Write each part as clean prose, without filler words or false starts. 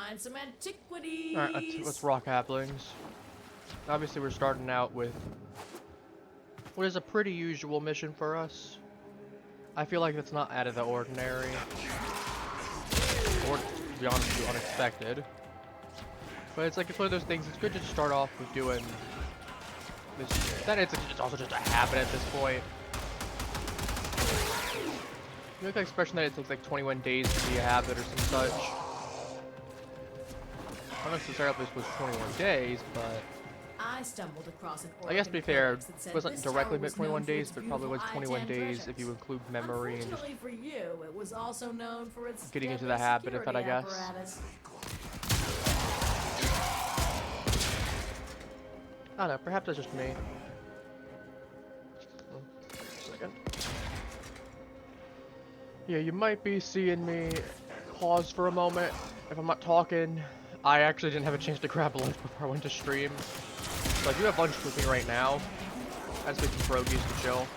find some antiquities. Alright, let's rock halflings. Obviously, we're starting out with what is a pretty usual mission for us. I feel like it's not out of the ordinary. Or, to be honest with you, unexpected. But it's like, it's one of those things, it's good to start off with doing this. Then it's also just a habit at this point. You know, the expression that it takes like 21 days to be a habit or some such. Not necessarily this was 21 days, but I stumbled across an I guess to be fair, it wasn't this directly tower was 21 known for days, its but probably was beautiful 21 days treasures. if you include memory and just Unfortunately for you, it was also known for its getting into deadly the habit of it, I security guess. apparatus. I don't know, perhaps that's just me. Just a second. Yeah, you might be seeing me pause for a moment if I'm not talking. I actually didn't have a chance to grab a lunch before I went to stream. So I do have lunch with me right now. I just made some pierogies to chill.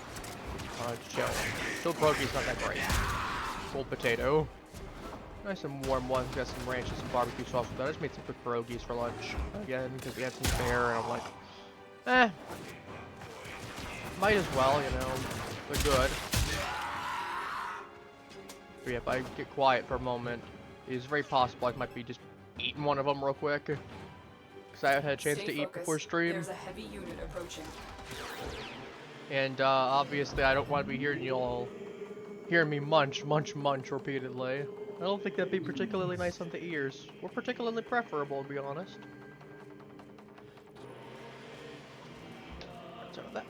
Still pierogies not that great. Cold potato. Nice and warm one. Got some ranch and some barbecue sauce with that. I just made some quick pierogies for lunch. Again, because we had some spare and I'm like, might as well, you know. They're good. But yeah, if I get quiet for a moment, it's very possible I might be just eating one of them real quick. Because I haven't had a chance to eat before stream. There's a heavy unit approaching. And obviously I don't want to be hearing you all hearing me munch repeatedly. I don't think that'd be particularly nice on the ears. Or particularly preferable, to be honest. So that.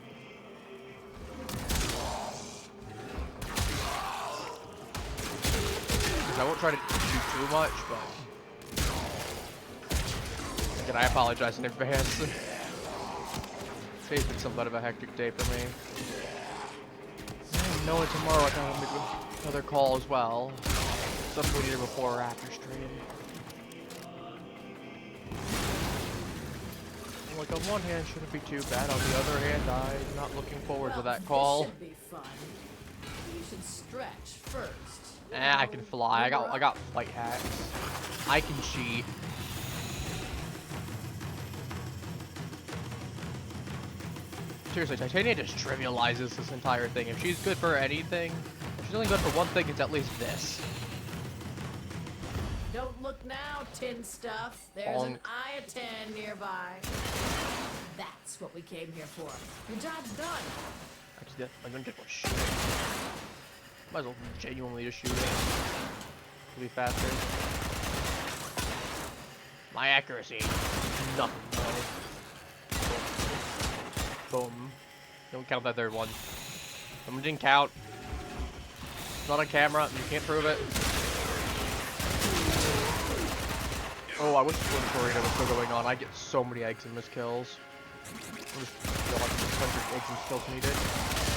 I won't try to shoot too much, but again, I apologize in advance. Today's been somewhat of a hectic day for me. I know tomorrow I gotta make another call as well. Something either before or after stream. Like on one hand, shouldn't be too bad. On the other hand, I'm not looking forward to that call. This should be fun. You should stretch first. I can fly. I got flight hacks. I can cheat. Seriously, Titania just trivializes this entire thing. If she's good for anything, if she's only good for one thing, it's at least this. Don't look now, tin stuff. There's an eye of 10 nearby. That's what we came here for. Your job's done. I'm gonna get more shit. Might as well genuinely just shoot it. It'll be faster. My accuracy, nothing. Boom. Don't count that third one. Someone didn't count. It's not on camera. You can't prove it. Oh, I wish the Tornado was still going on. I get so many eggs and missed kills. There's 100 eggs and skills needed.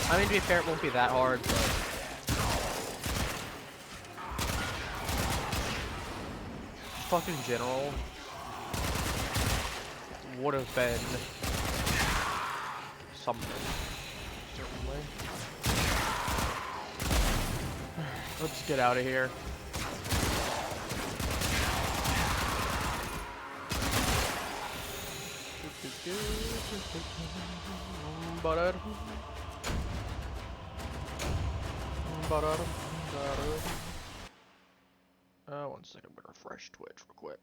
I mean, to be fair, it won't be that hard, but fuck in general would have been something, certainly. Let's get out of here. One second, I'm gonna refresh Twitch real quick.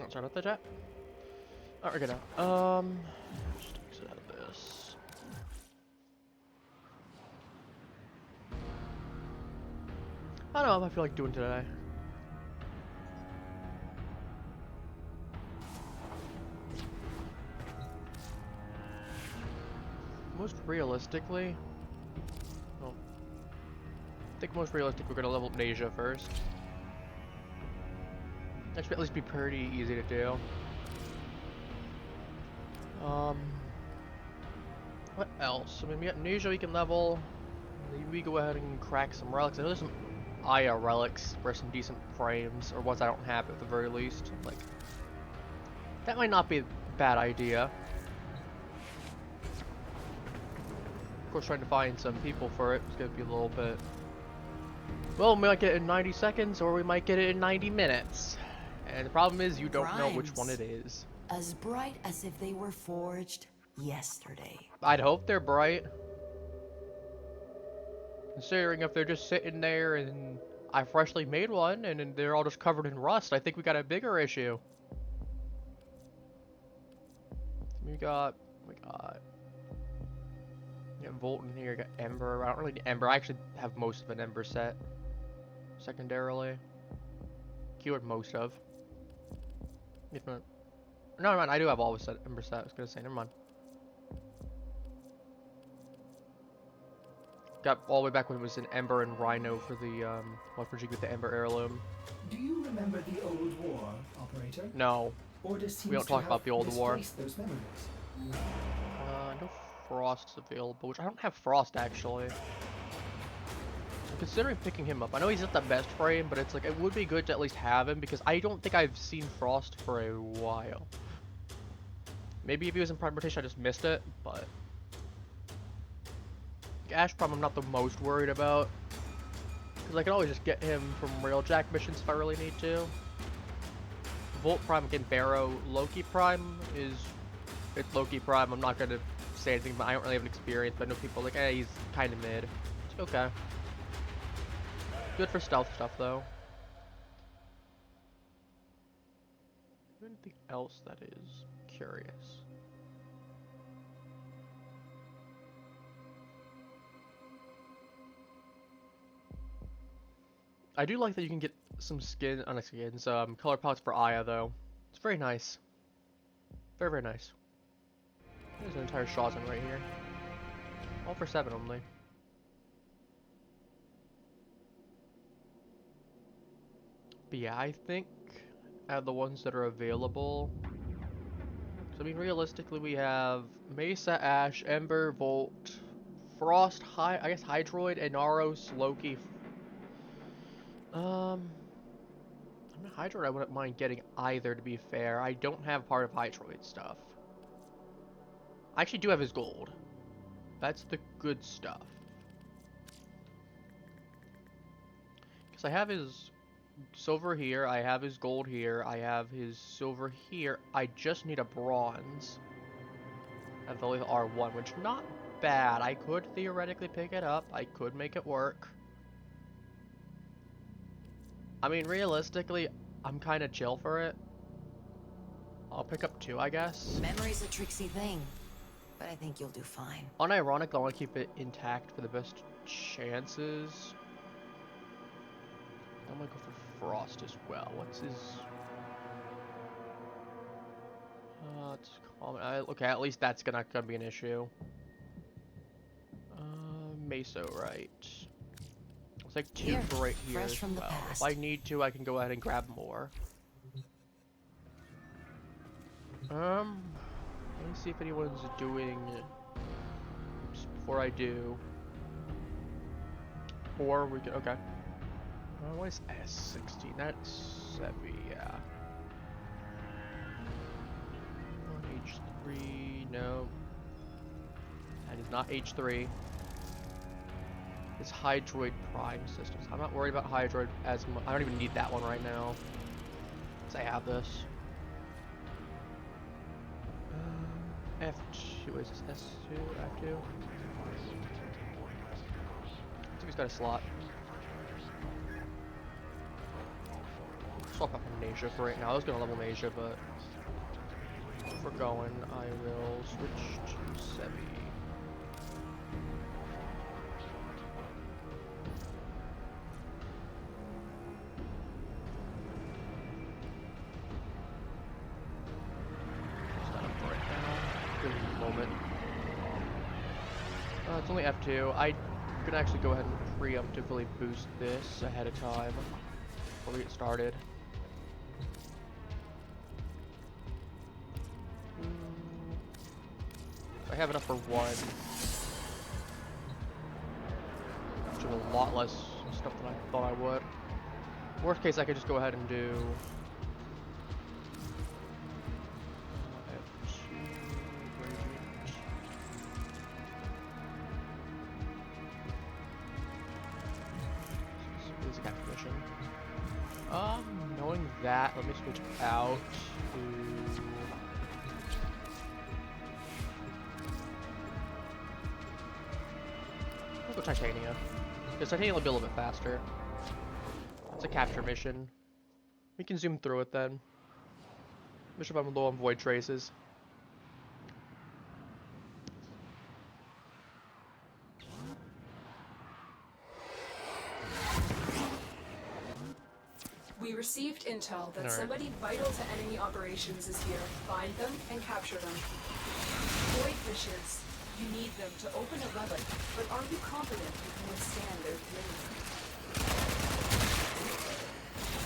Oh, sorry about that, chat. Alright, we're gonna, just exit out of this. I don't know what I feel like doing today. Most realistically, well, I think most realistic we're gonna level up Asia first. That should at least be pretty easy to do. What else? I mean, we got Asia we can level. Maybe we go ahead and crack some relics. I know there's some Aya relics for some decent frames, or ones I don't have at the very least. Like, that might not be a bad idea. Of course, trying to find some people for it is going to be a little bit... Well, we might get it in 90 seconds, or we might get it in 90 minutes. And the problem is, you don't know which one it is. As bright as if they were forged yesterday. I'd hope they're bright. Considering if they're just sitting there and I freshly made one and they're all just covered in rust, I think we got a bigger issue. We got Volt in here, got Ember. I don't really need Ember. I actually have most of an Ember set. Secondarily. Cured most of. If not, no, never mind. I do have all the Ember set. I was gonna say, never mind. Got all the way back when it was an Ember and Rhino for the Warframe with the Ember heirloom. Do you remember the old war, Operator? No. Order seems We don't to talk have about the old war. misplaced those memories. No Frost's available, which I don't have Frost actually. I'm considering picking him up. I know he's not the best frame, but it's like it would be good to at least have him because I don't think I've seen Frost for a while. Maybe if he was in Prime Rotation I just missed it, but Ash Prime I'm not the most worried about. Because I can always just get him from Railjack missions if I really need to. Volt Prime again, Barrow. Loki Prime is... It's Loki Prime. I'm not going to say anything, but I don't really have an experience. But I know people are like, hey, he's kind of mid. It's okay. Good for stealth stuff, though. Anything else that is curious? I do like that you can get some color palettes for Aya, though. It's very nice. Very, very nice. There's an entire Shawzan right here. All for 7 only. But yeah, I think out of the ones that are available... So, I mean, realistically, we have Mesa, Ash, Ember, Volt, Frost, I guess Hydroid, Inaros, Loki. I mean, Hydroid I wouldn't mind getting either, to be fair. I don't have part of Hydroid stuff. I actually do have his gold. That's the good stuff. Because I have his silver here, I have his gold here, I have his silver here. I just need a bronze. I have only the R1, which not bad. I could theoretically pick it up. I could make it work. I mean, realistically, I'm kind of chill for it. I'll pick up 2, I guess. Memory's a tricksy thing, but I think you'll do fine. Unironic, I want to keep it intact for the best chances. I'm gonna go for Frost as well. What's his... it's common. Okay, at least that's not gonna be an issue. Meso, right. It's like 2 Here, for right here fresh as from the well. past. If I need to, I can go ahead and grab more. Let me see if anyone's doing... Just before I do. Or we can... Okay. What is S16? That's heavy, yeah. H3, no. That is not H3. It's Hydroid Prime systems. I'm not worried about Hydroid as much. I don't even need that one right now. Because I have this. F2, is this S2, F2? I think he's got a slot. swap out for Nasia for right now. I was gonna level Nasia, but if we're going, I will switch to Sevi. It's only F2. I can actually go ahead and preemptively boost this ahead of time before we get started. I have enough for one. Which is a lot less stuff than I thought I would. Worst case, I could just go ahead and do knowing that, let me switch out to I'll go Titania. Because Titania will be a little bit faster. It's a capture mission. We can zoom through it then. Especially if I'm low on void traces. We received intel that somebody vital to enemy operations is here. Find them and capture them. Void fishers. You need them to open a relic, but are you confident you can withstand their flames?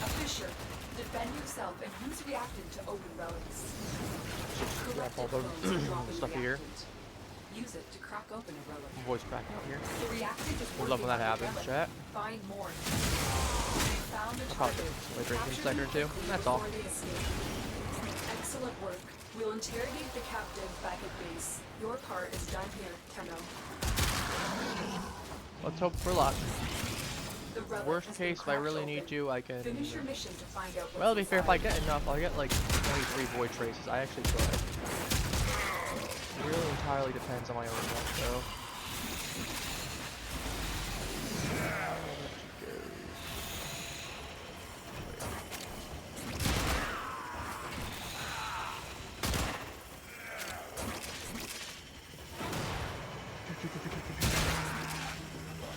A fisher. Defend yourself and use reactant to open relics. All the stuff here. Use it to crack open a relic. Voice crack out here. The reactant is We'd love when that happens, chat. Find more. Found a I'll probably wait for a second or two. That's all. Excellent work. We'll interrogate the captive back at base. Your part is done here, Tenno. Let's hope for luck. The relic Worst has been case, if I really cracked need open. to, I can. Finish your mission to find out what's Well, to be fair, if I inside. get enough, I'll get like 23 void traces. I actually could. It really entirely depends on my own luck, though.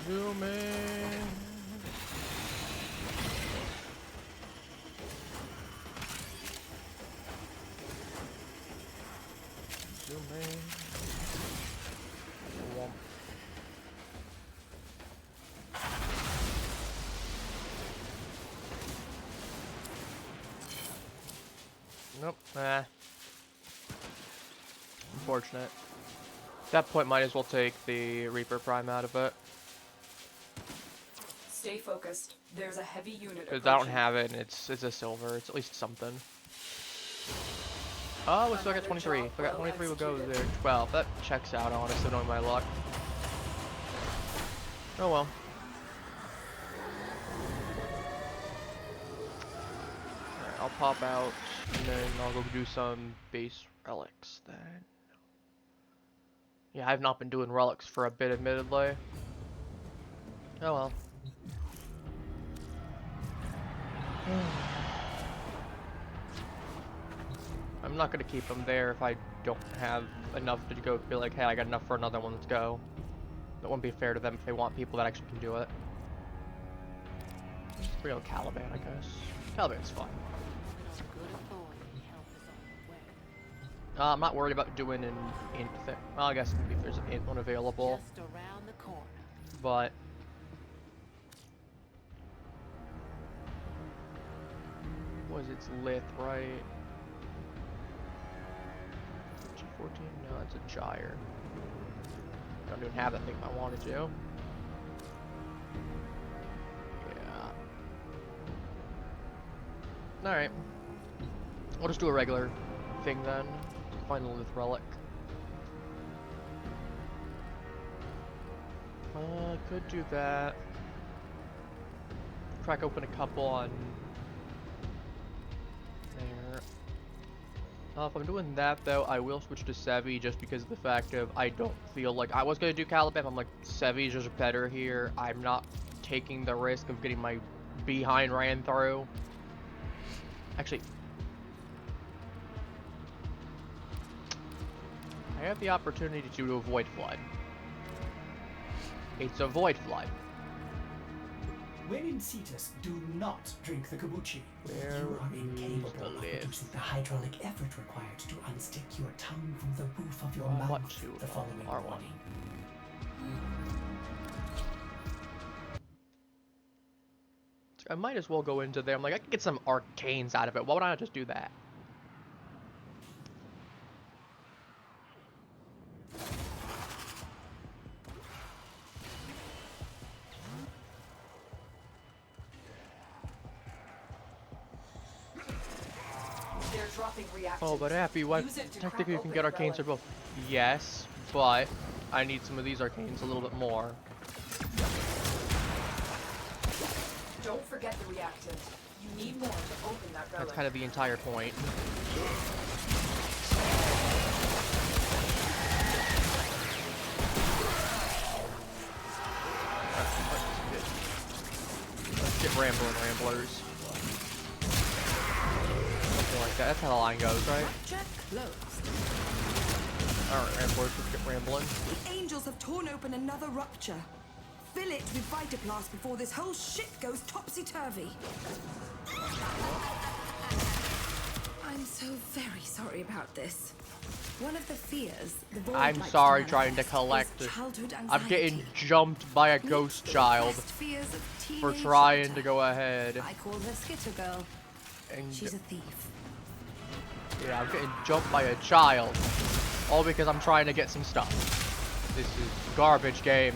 Zoom in. Zoom in. Womp. Nope. Nah. Unfortunate. At that point, might as well take the Reaper Prime out of it. Stay focused. There's a heavy unit. Because I don't have it, and it's a silver. It's at least something. Oh, we still got 23. If I got 23, we'll go there. 12. That checks out, honestly, knowing my luck. Oh well. Alright, I'll pop out, and then I'll go do some base relics then. Yeah, I've not been doing relics for a bit, admittedly. Oh well. I'm not gonna keep them there if I don't have enough to go be like, hey, I got enough for another one, let's go. That wouldn't be fair to them if they want people that actually can do it. Just bring out Caliban, I guess. Caliban's fun. I'm not worried about doing an int thing. Well, I guess if there's an int one available. Just around the corner. But was it's Lith, right? G14? No, it's a Gyre. I don't even have that thing if I wanted to. Yeah. Alright. We'll just do a regular thing then. Find the Lith relic. Could do that. Crack open a couple on there. If I'm doing that though, I will switch to Sevi just because of the fact of I don't feel like I was gonna do Caliban. I'm like, Sevi's just better here. I'm not taking the risk of getting my behind ran through. Actually, I have the opportunity to avoid flood. It's a void flood. When in Cetus, do not drink the kombucha. Where You are is incapable the of lift? producing the hydraulic effort required to unstick your tongue from the roof of your I mouth want to, the following R1. morning. I might as well go into there. I'm like, I can get some arcanes out of it. Why would I not just do that? They're dropping reactants. Oh, but Appy, what? Use it to Technically, you crack can get open arcanes the for both. Yes, but I need some of these arcanes a little bit more. Don't forget the reactant. You need more to open that relic. That's kind of the entire point. Let's get ramblers. Something like that. That's how the line goes, right? Check closed. Alright, ramblers, let's get rambling. The angels have torn open another rupture. Fill it with Vitaplast before this whole shit goes topsy-turvy. I'm so very sorry about this. One of the fears the void I'm likes sorry to trying to manifest collect is it. childhood I'm getting anxiety. jumped by a Meet ghost the child repressed fears of for teenage trying shelter. to go ahead. I call her Skitter Girl. And She's a thief. yeah, I'm getting jumped by a child. All because I'm trying to get some stuff. This is garbage game.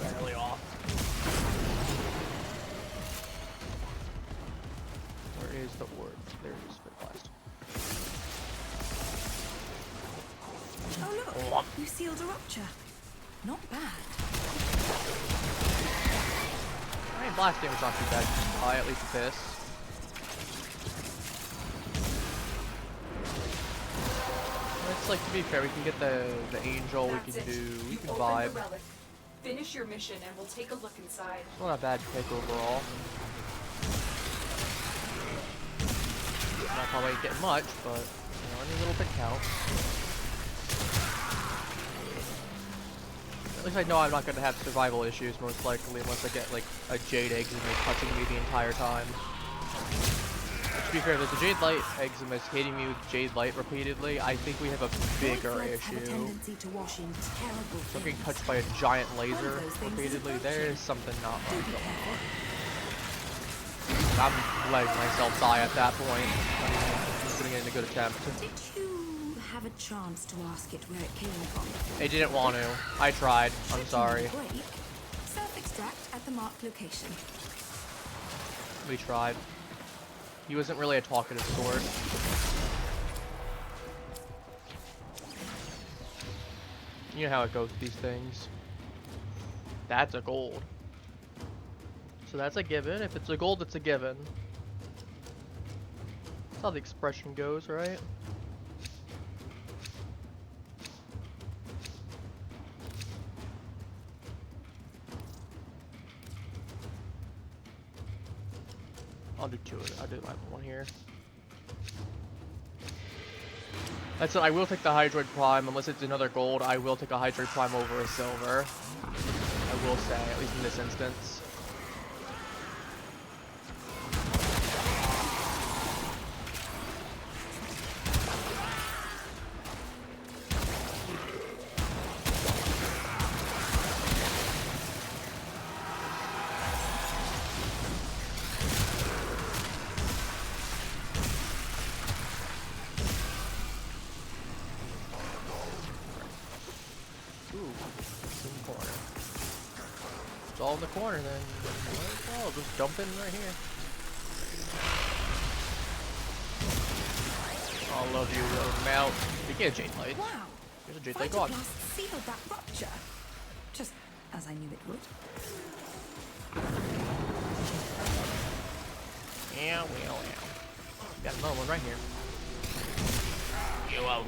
Barely off. Where is the word? There it is, Spit Blast. Oh look, you sealed a rupture. Not bad. I mean, blast damage not too bad. At least this. It's like, to be fair, we can get the angel, we That's can it. do, we You can opened vibe. the relic. Finish your mission and we'll take a look inside. It's not a bad pick overall. Not probably ain't getting much, but you know, any little bit counts. At least I know I'm not going to have survival issues, most likely, unless I get like a Jade Eczema touching me the entire time. But to be fair, there's a Jade Light Eczema hitting me with Jade Light repeatedly. I think we have a bigger Void floods have a issue. tendency to wash in terrible So I'm getting things. touched by a giant laser One of those things is repeatedly. approaching. There is something not Do right be going careful. on. I'm letting myself die at that point. I'm putting in a good attempt. Did you have a chance to ask it where it came from? It didn't want to. I tried. I'm Should sorry. you break, self-extract at the marked location. We tried. He wasn't really a talkative sort. You know how it goes with these things. That's a gold. So that's a given. If it's a gold, it's a given. That's how the expression goes, right? I'll do two of it. I'll do my one here. That's it. I will take the Hydroid Prime, unless it's another gold. I will take a Hydroid Prime over a silver. I will say, at least in this instance. It's all in the corner then. Well, just dump in right here. I love you, little melt. You get a Jade Light. Wow. There's a Jade Light gone. Vitaplast sealed that rupture. Just as I knew it would. Yeah, well. Got another one right here. You won't.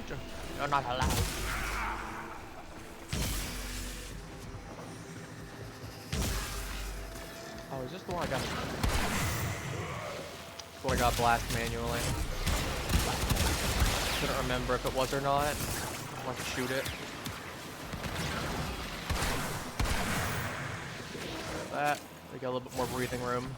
You're not allowed. Oh, is this the one I got? What I got blast manually. Couldn't remember if it was or not. I'll have to shoot it. Like that. We got a little bit more breathing room.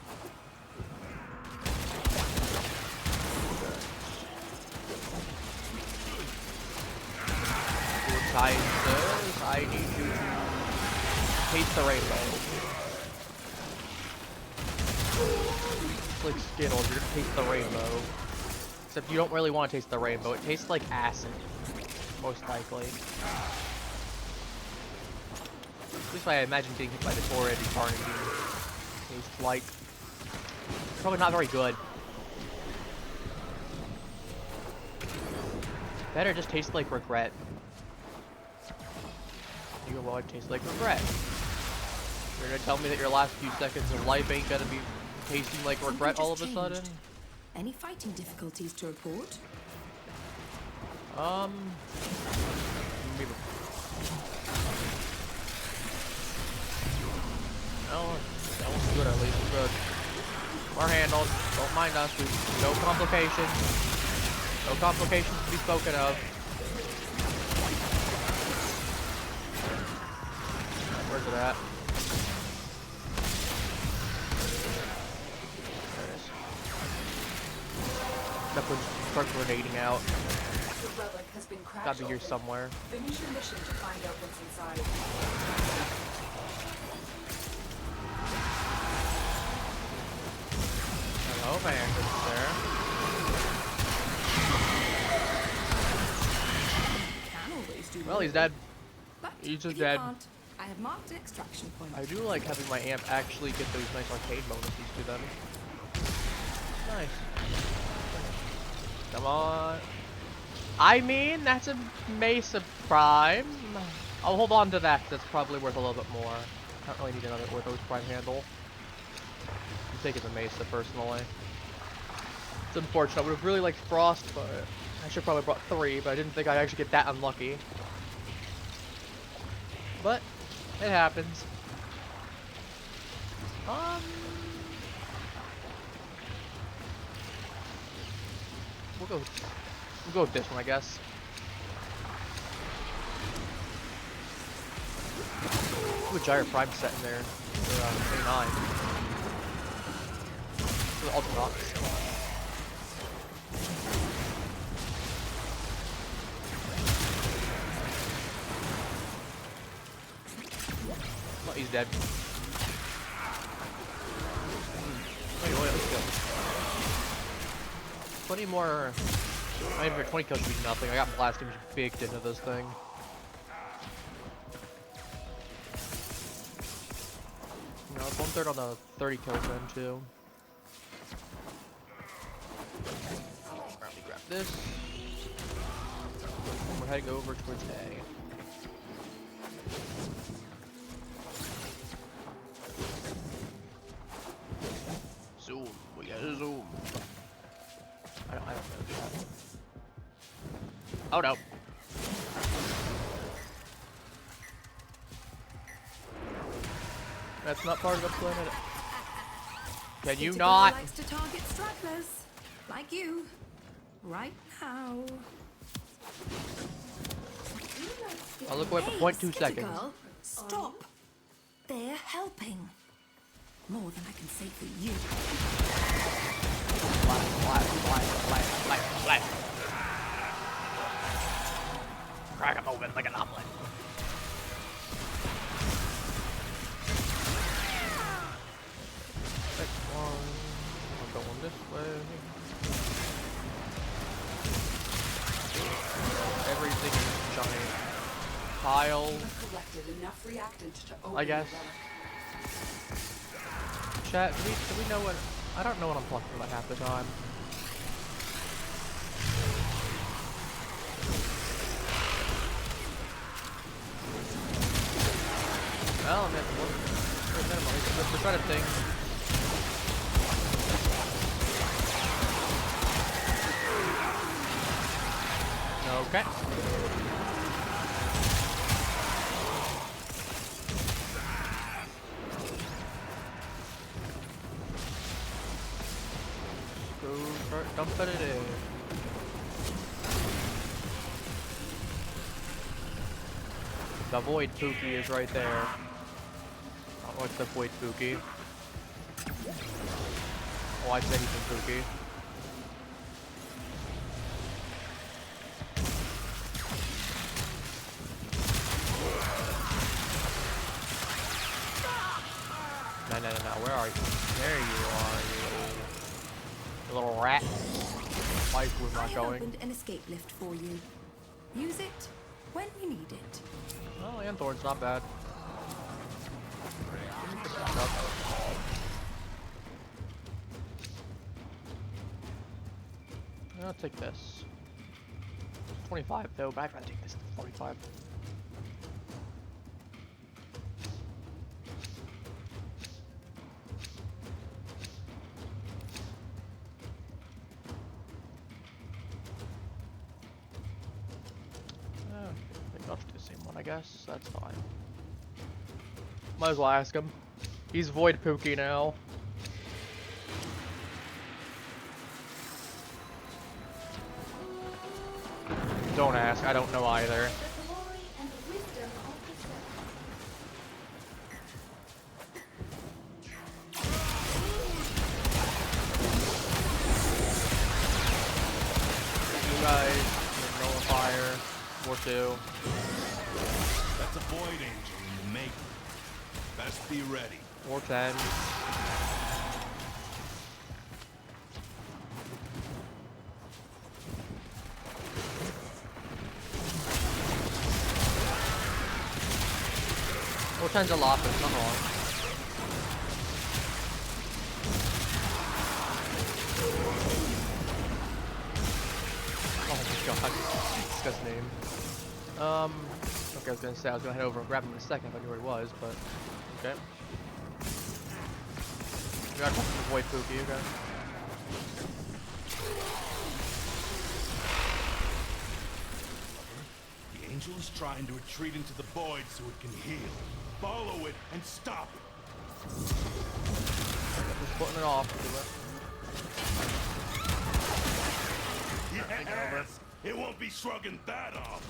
Good says, I need you to taste the rainbow. It's like Skittles, you're gonna taste the rainbow. Except you don't really want to taste the rainbow. It tastes like acid, most likely. At least I imagine getting hit by this already Carnegie tastes like. Probably not very good. Better just taste like regret. You will taste like regret. You're gonna tell me that your last few seconds of life ain't gonna be tasting like regret all of a sudden? Any fighting difficulties to report? Maybe. No, that was good at least. Good. We're handled. Don't mind us. No complications. No complications to be spoken of. Where's it at? There it is. That would start grenading out. The relic has been crashed. Gotta be here somewhere. Finish your mission to find out what's inside. Hello, my anchor's there. Can always do Well, he's dead. But He's just if you dead. can't, I have marked an extraction point. I do like having my amp actually get those nice arcade bonuses to them. Nice. Come on. I mean, that's a Mesa Prime. I'll hold on to that. That's probably worth a little bit more. I don't really need another Orthos Prime handle. I'm taking the Mesa personally. It's unfortunate. I would have really liked Frost, but I should probably brought 3, but I didn't think I'd actually get that unlucky. But it happens. We'll go with this one, I guess. Ooh, a Gyre Prime set in there for 29. For the Ultravox. Oh, he's dead. Wait, let's go. 20 more. I mean, 20 kills should be nothing. I got blast damage baked into this thing. No, it's 1/3 on the 30 kills then too. Let me grab this. We're heading over towards A. Zoom. We gotta zoom. I don't know that. Oh no. That's not part of the plan. Can you not? Likes to target stragglers, like you, right now. I'll look away for 0.2 seconds. Girl, stop. They're helping. More than I can say for you. Flash. Crack him open like an omelet. Next one. I'm going this way. Everything is giant pile. You've collected enough reactant to open I guess. the relic. Chat, do we know what? I don't know what I'm talking about half the time. Well, I mean, for minimum, we're trying to think. Okay. start dumping it in. The Void Pookie is right there. Oh, what's the Void Pookie? Oh, I said he's a Pookie. No, where are you? There you are, you little rat. Why is we I not have going? opened an escape lift for you. Use it when you need it. Oh, Anthorn's not bad. I'll take this. 25 though, but I'd rather take this than 45. I think I'll just do the same one, I guess. That's fine. Might as well ask him. He's Void Pookie now. Don't ask, I don't know either. You guys, nullifier, War 2. That's a Void Angel in the making. Best be ready. War 10. War 10's a lot, but it's not wrong. Oh my god, that's his name. Okay, I was gonna say I was gonna head over and grab him in a second if I knew where he was, but okay. We got a Void Pookie, okay. The angel is trying to retreat into the void so it can heal. Follow it and stop it. Just putting it off. Yes! It won't be shrugging that off.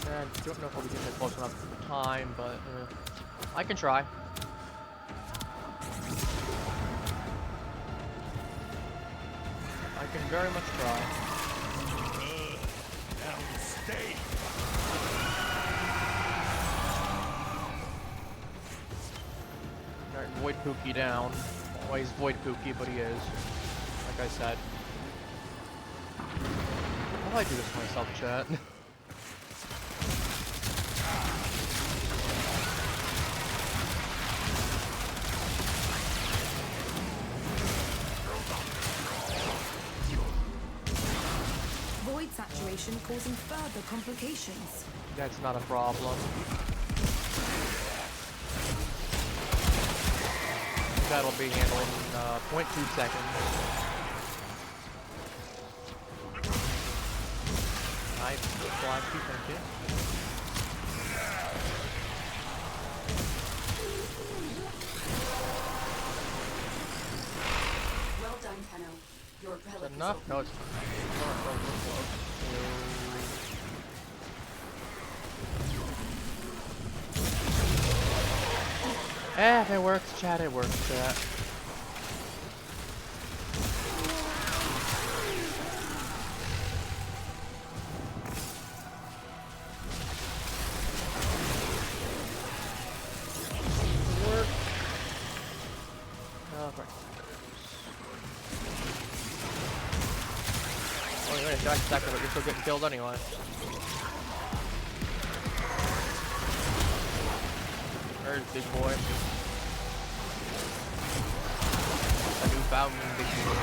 And I don't know if I'll be getting it close enough for time, but I can try. I can very much try. Good. Now stay. Alright, Void Pookie down. Well, he's Void Pookie, but he is. Like I said. How do I do this myself, chat? Void saturation causing further complications. That's not a problem. That'll be handled in 0.2 seconds. Nice. Fly, thank you. Well done, Tenno. Your Is relic that is enough? open. No, it's it works, chat, it works, chat. Work. Okay. Oh, you're gonna stack it, but you're still getting killed anyway. There's big boy. A new fountain, big boy.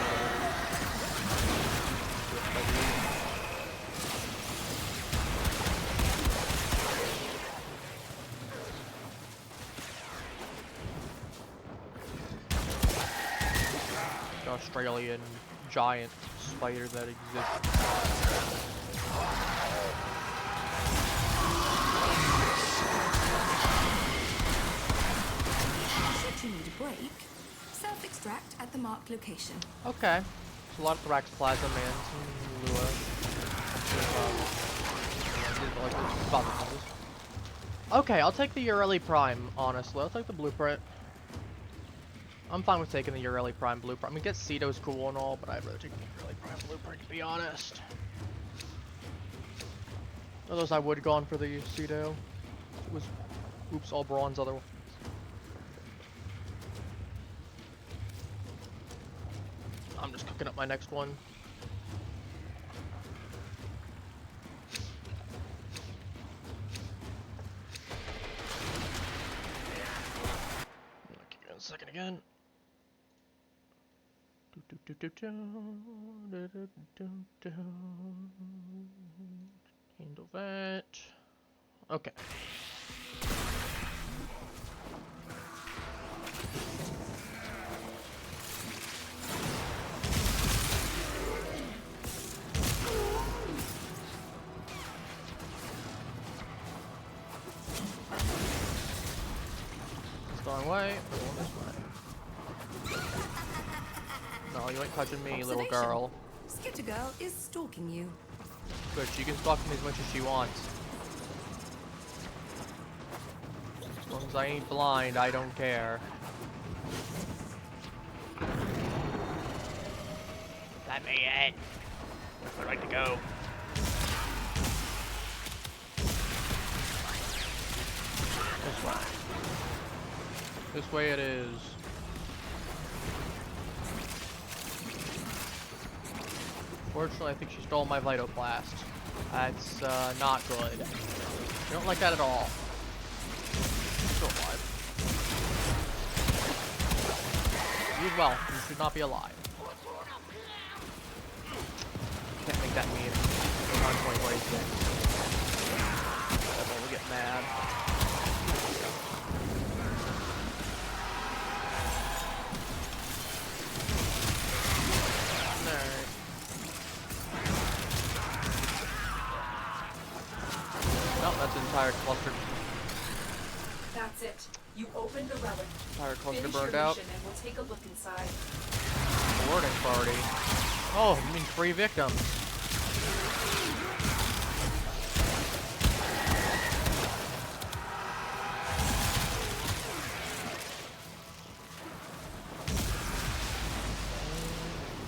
The Australian giant spider that exists. Should you need a break, self-extract at the marked location. Okay. There's a lot of Thrax Plasma Man, some Lua. Okay, I'll take the Ureli Prime, honestly. I'll take the blueprint. I'm fine with taking the Ureli Prime blueprint. I mean, get Ceto's cool and all, but I'd rather take the Ureli Prime blueprint, to be honest. Otherwise, I would have gone for the Ceto. It was, oops, all bronze otherwise. I'm just cooking up my next one. Give me a second again. Handle that. Okay. It's going away. We're going this way. No, you ain't touching me, little girl. Skitter Girl is stalking you. Good, she can stalk me as much as she wants. As long as I ain't blind, I don't care. Let me in. I'd like to go. This way. This way it is. Fortunately, I think she stole my Vitoplast. That's not good. I don't like that at all. Still alive. You as well. You should not be alive. Can't make that meme. We're on 2026. Everyone will get mad. Alright. No, that's an entire cluster. That's it. You opened the relic. Entire cluster Finish burned your out. mission and we'll take a look inside. Boarding party. Oh, you mean 3 victims.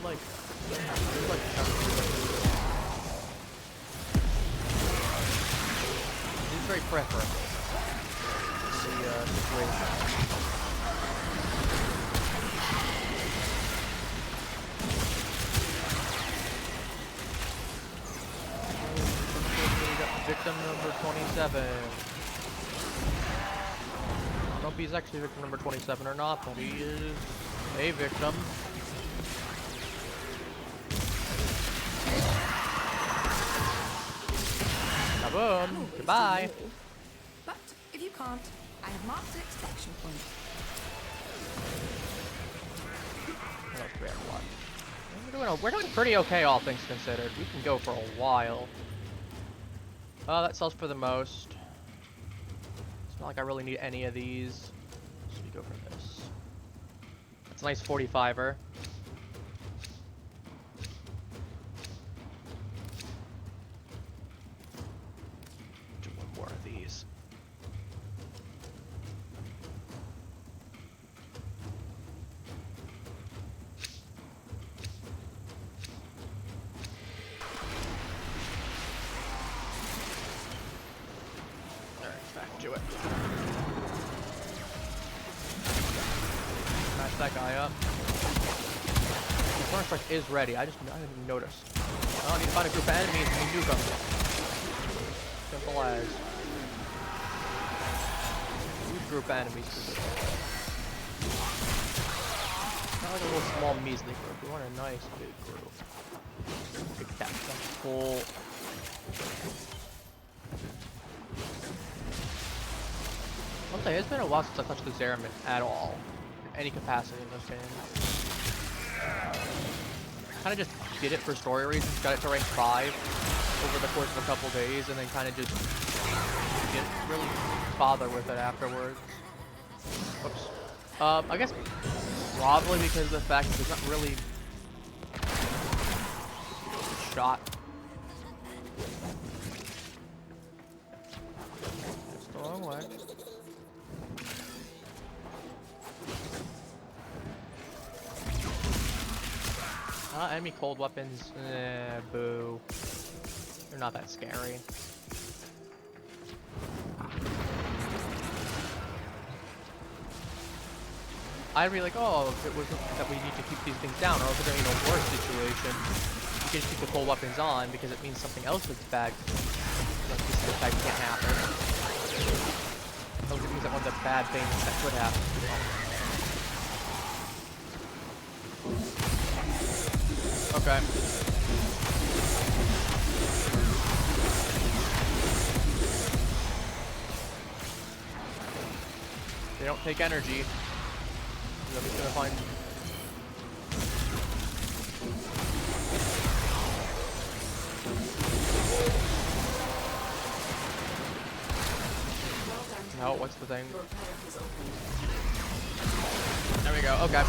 Like it's very preferable. The situation. Victim number 27. I don't know if he's actually victim number 27 or not, but he is a victim. Kaboom! Goodbye! But if you can't, I have marked an extraction point. We're doing pretty okay, all things considered. We can go for a while. That sells for the most. It's not like I really need any of these. So we go for this. That's a nice 45er. Do one more of these. Do it. Smash that guy up. The corner strike is ready. I didn't even notice. I don't need to find a group of enemies and nuke them. Simple as. Huge group of enemies. Not like a little small measly group. We want a nice big group. Big cat. Full. I'll say, it's been a while since I touched the Zeramin at all. In any capacity in this game. Kind of just did it for story reasons, got it to rank 5 over the course of a couple days, and then kind of just didn't really bother with it afterwards. Whoops. I guess probably because of the fact that there's not really shot. That's the wrong way. Enemy cold weapons. Boo. They're not that scary. I'd be like, oh, if it wasn't that we need to keep these things down, or if we're in a worse situation, you can just keep the cold weapons on because it means something else that's bad. Like this effect can't happen. Those are things that one of the bad things that could happen. Okay. They don't take energy. I'm just gonna find. No, what's the thing? There we go. Okay.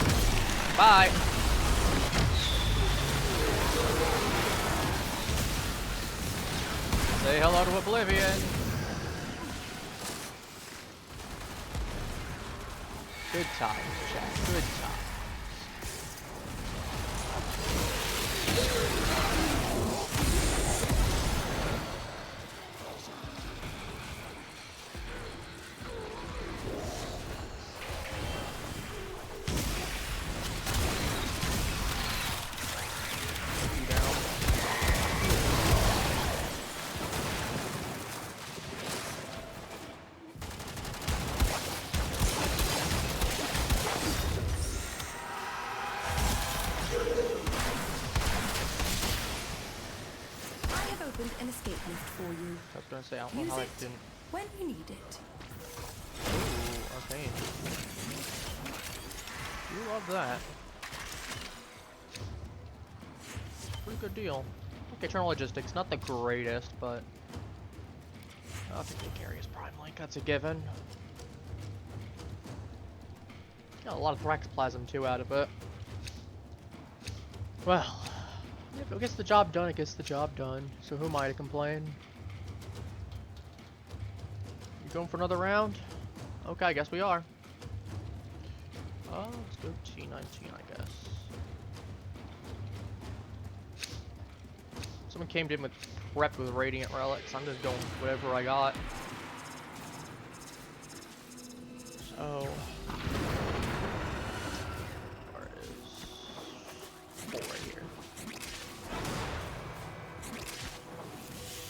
Bye. Say hello to Oblivion. Good times, chat. Good times. An escape lift for you. I was gonna say, I don't know how I didn't. When you need it. Ooh, okay. You love that. Pretty good deal. Okay, Eternal Logistics, not the greatest, but I think they carry his Prime Link, that's a given. Got a lot of Thraxplasm too out of it. Well, if it gets the job done, it gets the job done. So who am I to complain? You going for another round? Okay, I guess we are. Let's go T19, I guess. Someone came in with prep with Radiant Relics. I'm just going whatever I got. So... where is... right here.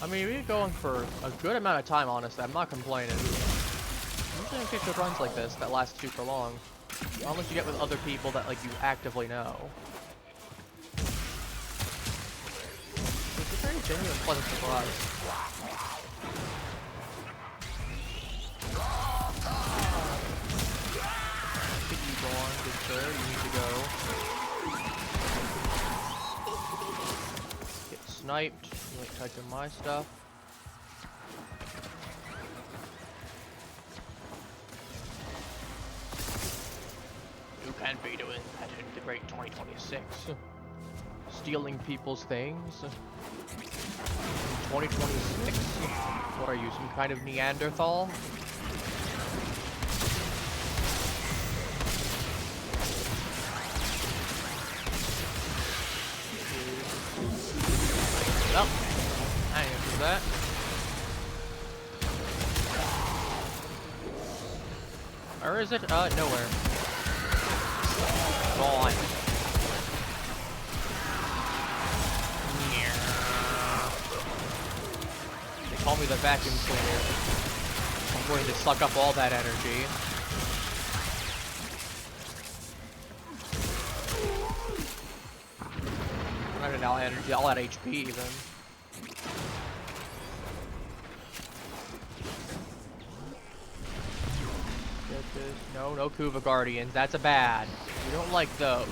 I mean, we're going for a good amount of time, honestly. I'm not complaining. Usually in kick runs like this that last super long. Unless you get with other people that, like, you actively know. It's a very genuine, pleasant surprise. Get you go on, good sir. You need to go. Get sniped. You like typing my stuff. You can be doing that in the great 2026. Stealing people's things. 2026? What are you, some kind of Neanderthal? Well, I answered that. Where is it? Nowhere. Gone. They call me the vacuum cleaner. I'm going to suck up all that energy. I'm not gonna all energy, all that HP even. Get this. No Kuva Guardians. That's a bad. We don't like those.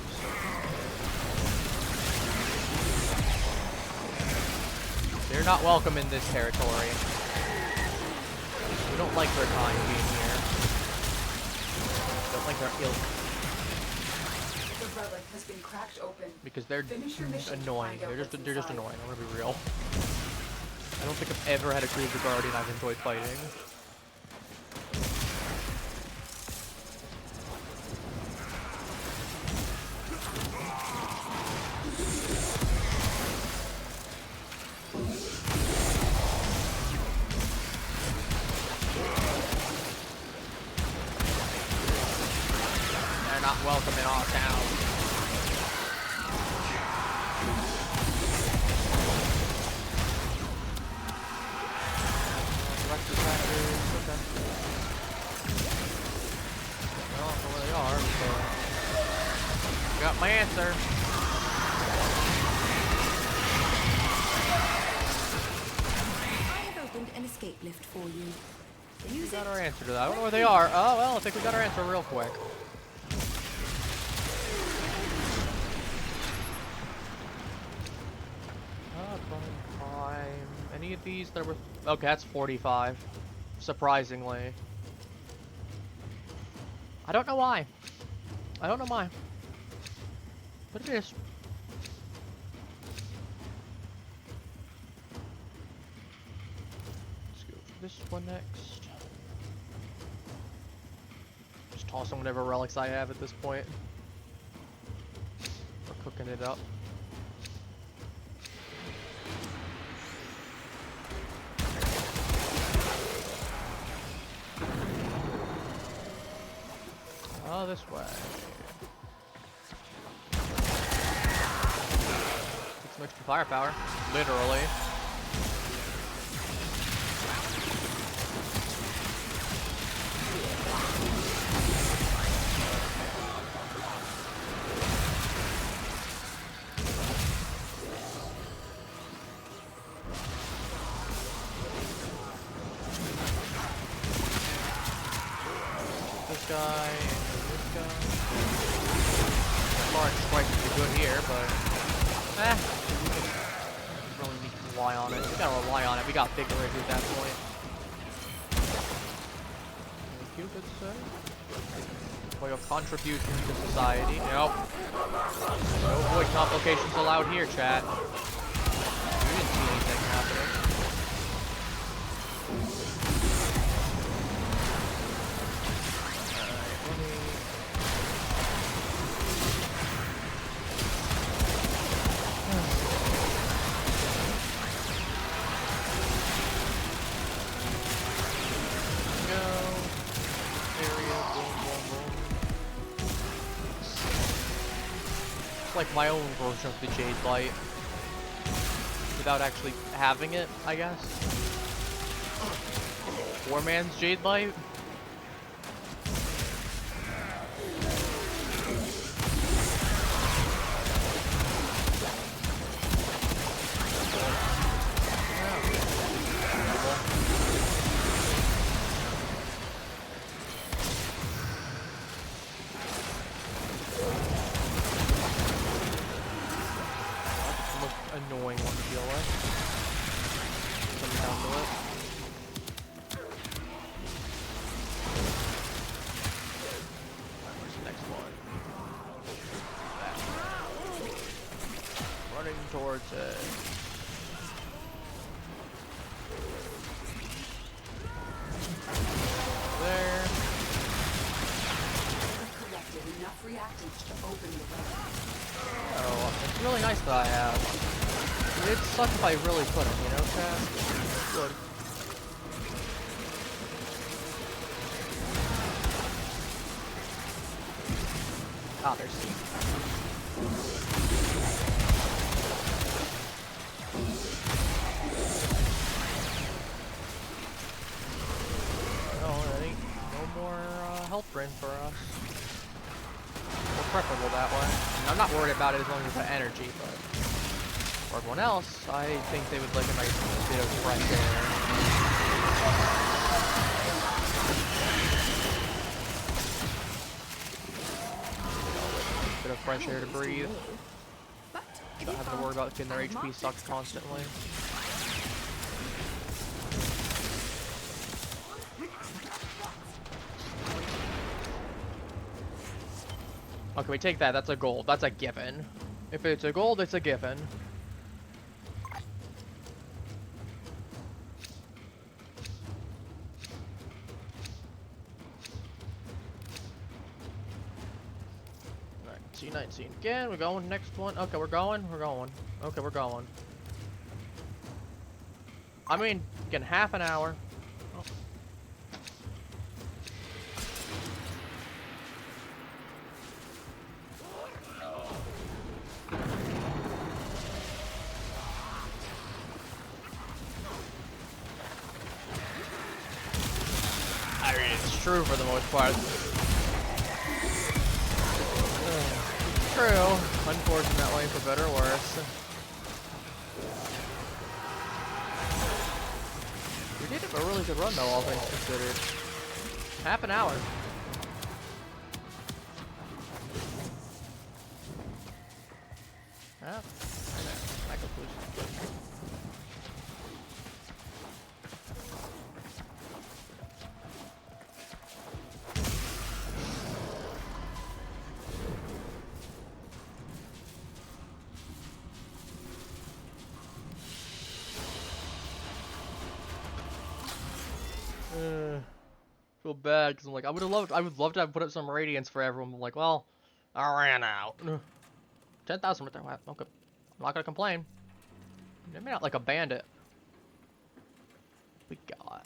They're not welcome in this territory. We don't like their kind being here. Don't like their ilk. The relic has been cracked open. Because they're Finish your mission to annoying. find out They're just what's inside. annoying. I'm gonna be real. I don't think I've ever had a cruiser guardian I've enjoyed fighting. They're not welcome in our town. I don't know where they are, so got my answer. I have opened an escape lift for you. We Use got it. our answer to that. I don't know where they are. Oh well, I think we got our answer real quick. Any of these that are worth... Okay, that's 45. Surprisingly. I don't know why. I don't know why. But it is. Let's go for this one next. Just tossing whatever relics I have at this point. We're cooking it up. Oh, this way. Get some extra firepower. Literally. This guy. Large strike would be good here, but we really need to rely on it. We gotta rely on it. We got bigger issues at that point. Thank you, good sir. For your contribution to society. Nope. No void complications allowed here, chat. You didn't see anything happening. Like my own version of the Jade Light without actually having it, I guess. Poor man's Jade Light. Annoying one to deal with. Coming down to it. Where's the next one? That. Running towards it. There. I've collected enough reactants to open the weapon. Oh, it's really nice that I have. It'd suck if I really couldn't, you know, chat? Good. Ah, there's C. Oh, that ain't no more health drain for us. More preferable that way. And I'm not worried about it as long as it's energy, but for everyone else, I think they would like a nice bit of fresh air. Bit of fresh air to breathe. Not having to worry about getting their HP sucked constantly. Okay, we take that. That's a gold. That's a given. If it's a gold, it's a given. Alright, C19 again. We're going next one. Okay, we're going. We're going. Okay, we're going. I mean, getting half an hour. Oh. I mean, it's true for the most part. True. Unfortunately, for better or worse. We did have a really good run though, all things considered. Half an hour. Yeah. I can push. Feel bad because I'm like I would love to have put up some radiance for everyone. I'm like, well, I ran out. 10,000 right there. Wow, okay, I'm not gonna complain. Maybe not like a bandit. We got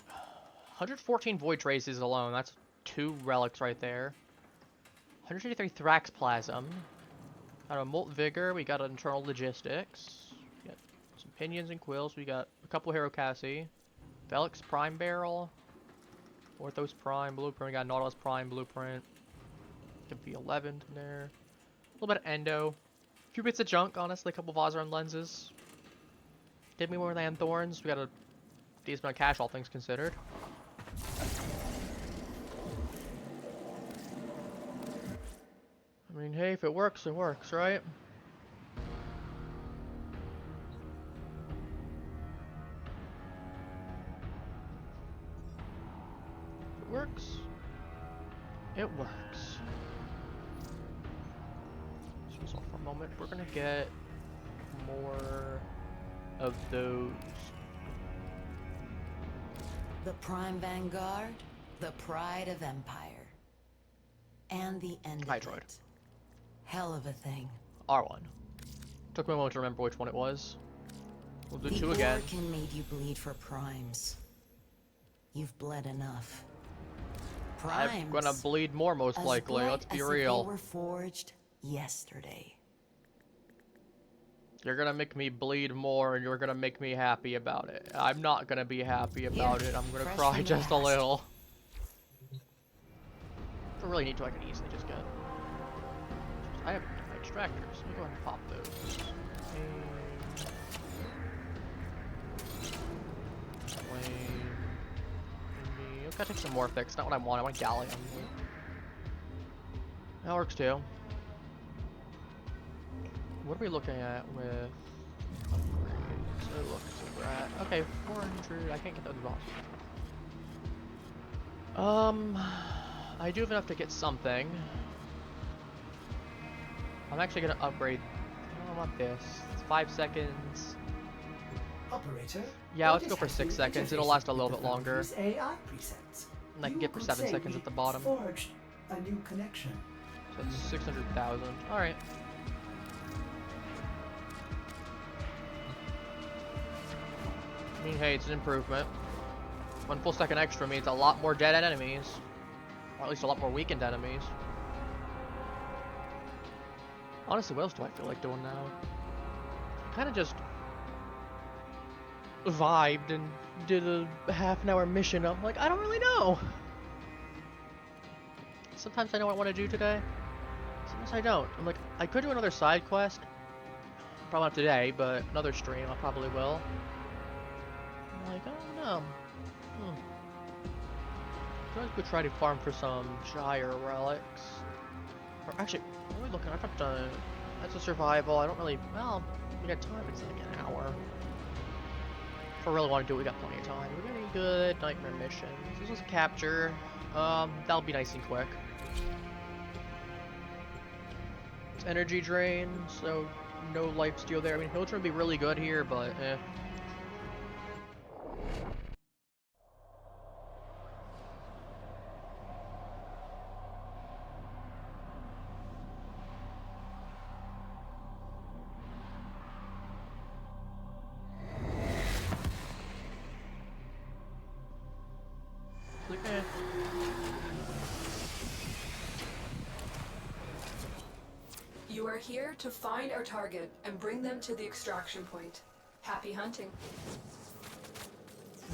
114 void traces alone. That's 2 relics right there. 183 Thrax plasm. Got a molt vigor. We got an internal logistics. We got some pinions and quills. We got a couple hero cassie. Velix prime barrel. Orthos Prime Blueprint, we got Nautilus Prime Blueprint. Could be 11 in there. A little bit of Endo. A few bits of junk, honestly. A couple Vozaron lenses. Did me more land thorns. We got a decent amount of cash, all things considered. I mean, hey, if it works, right? Works. It works. Just off for a moment. We're gonna get more of those. The Prime Vanguard, the pride of Empire, and the end of Hydroid. it. Hell of a thing. R1. Took me a moment to remember which one it was. We'll do The 2 again. Orkin made you bleed for primes. You've bled enough. Primes. I'm gonna bleed more most likely. Let's be real. They were forged yesterday. You're gonna make me bleed more, and you're gonna make me happy about it. I'm not gonna be happy about it. I'm gonna cry just a little. If I really need to, I can easily just get. I have extractors. Let me go ahead and pop those. Okay, take some more fix. Not what I want. I want gallium. That works too. What are we looking at with upgrades? So look, so we're at okay, 400. I can't get those boss. I do have enough to get something. I'm actually gonna upgrade. I don't want this. It's 5 seconds. Operator. Yeah, let's go for 6 seconds. It'll last a little bit longer. AI presets. And I can get for 7 seconds at the bottom. Forged a new connection. So it's 600,000. All right. I mean, hey, it's an improvement. 1 full second extra means a lot more dead enemies. Or at least a lot more weakened enemies. Honestly, what else do I feel like doing now? Kind of just vibed and did a half-an-hour mission. I'm like, I don't really know. Sometimes I know what I want to do today. Sometimes I don't. I'm like, I could do another side quest. Probably not today, but another stream I probably will. I'm like, I don't know. I could try to farm for some Gyre relics. Or actually, what am I looking? I've not done. That's a survival. I don't really. Well, we got time. It's like an hour. If I really want to do it, we got plenty of time. We got any good nightmare missions? This was a capture. That'll be nice and quick. It's energy drain, so no life steal there. I mean, Hildren would be really good here, but eh. Like, eh. You are here to find our target and bring them to the extraction point. Happy hunting.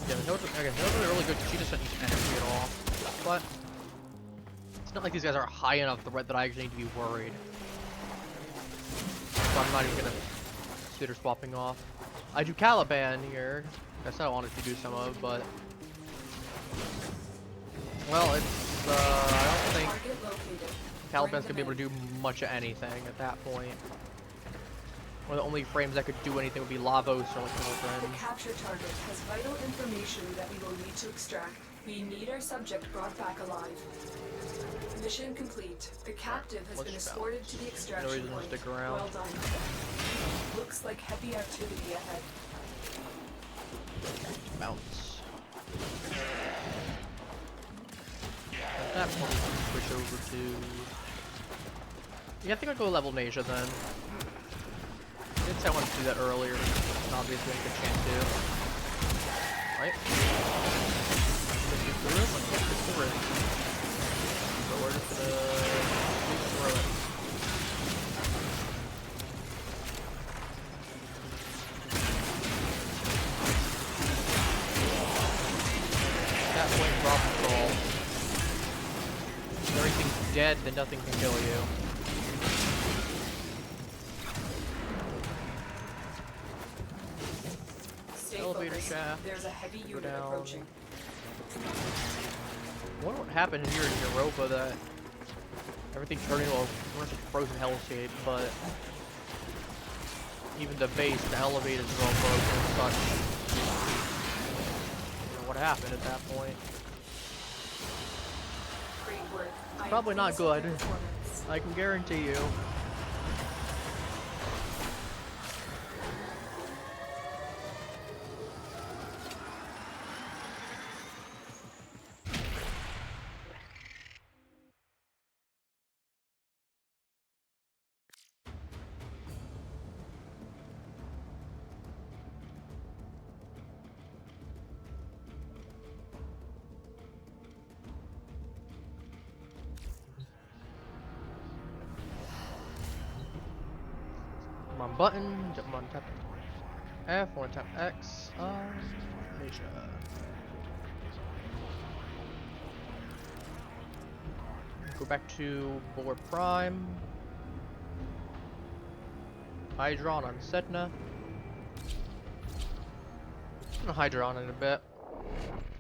Yeah, the Hildren are really good because she just doesn't use energy at all. But it's not like these guys are high enough threat that I actually need to be worried. So I'm not even gonna consider swapping off. I do Caliban here. That's what I wanted to do some of, but well, it's I don't think Target located. Caliban's gonna be able to do much of anything at that point. One of the only frames that could do anything would be Lavos or like The Hildren. capture target has vital information that we will need to extract. We need our subject brought back alive. Mission complete. The captive has Let's been bounce. escorted to the No extraction reason to point. stick around. Well done. Looks like heavy activity ahead. Bounce. At that point, we can switch over to. Yeah, I think I'll go level Nasia then. I did say I wanted to do that earlier, but obviously I get a chance to. Right? Let's get through it. Let's get through it. So we're just gonna sweep through it. At that point, drop control. If everything's dead, then nothing can kill you. Stay Elevator focused. shaft. There's a heavy Go unit down. approaching. I wonder what happened here in Europa that everything turned into a frozen hellscape, but even the base, the elevators are all broken and such. I don't know what happened at that point. Great work. I am Probably not pleased with good. your performance. I can guarantee you. Come on button, jump on tap F, one tap X, Nasia. Go back to Boar Prime. Hydron on Setna. I'm gonna Hydron in a bit.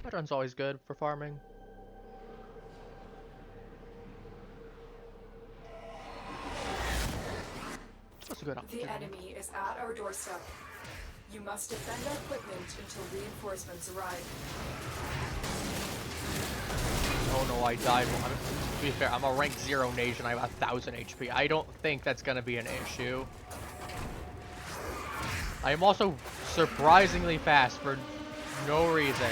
Hydron's always good for farming. That's a good option. The enemy is at our doorstep. You must defend our equipment until reinforcements arrive. Oh no, I died. To be fair, I'm a rank 0 nation. I have 1000 HP. I don't think that's gonna be an issue. I am also surprisingly fast for no reason.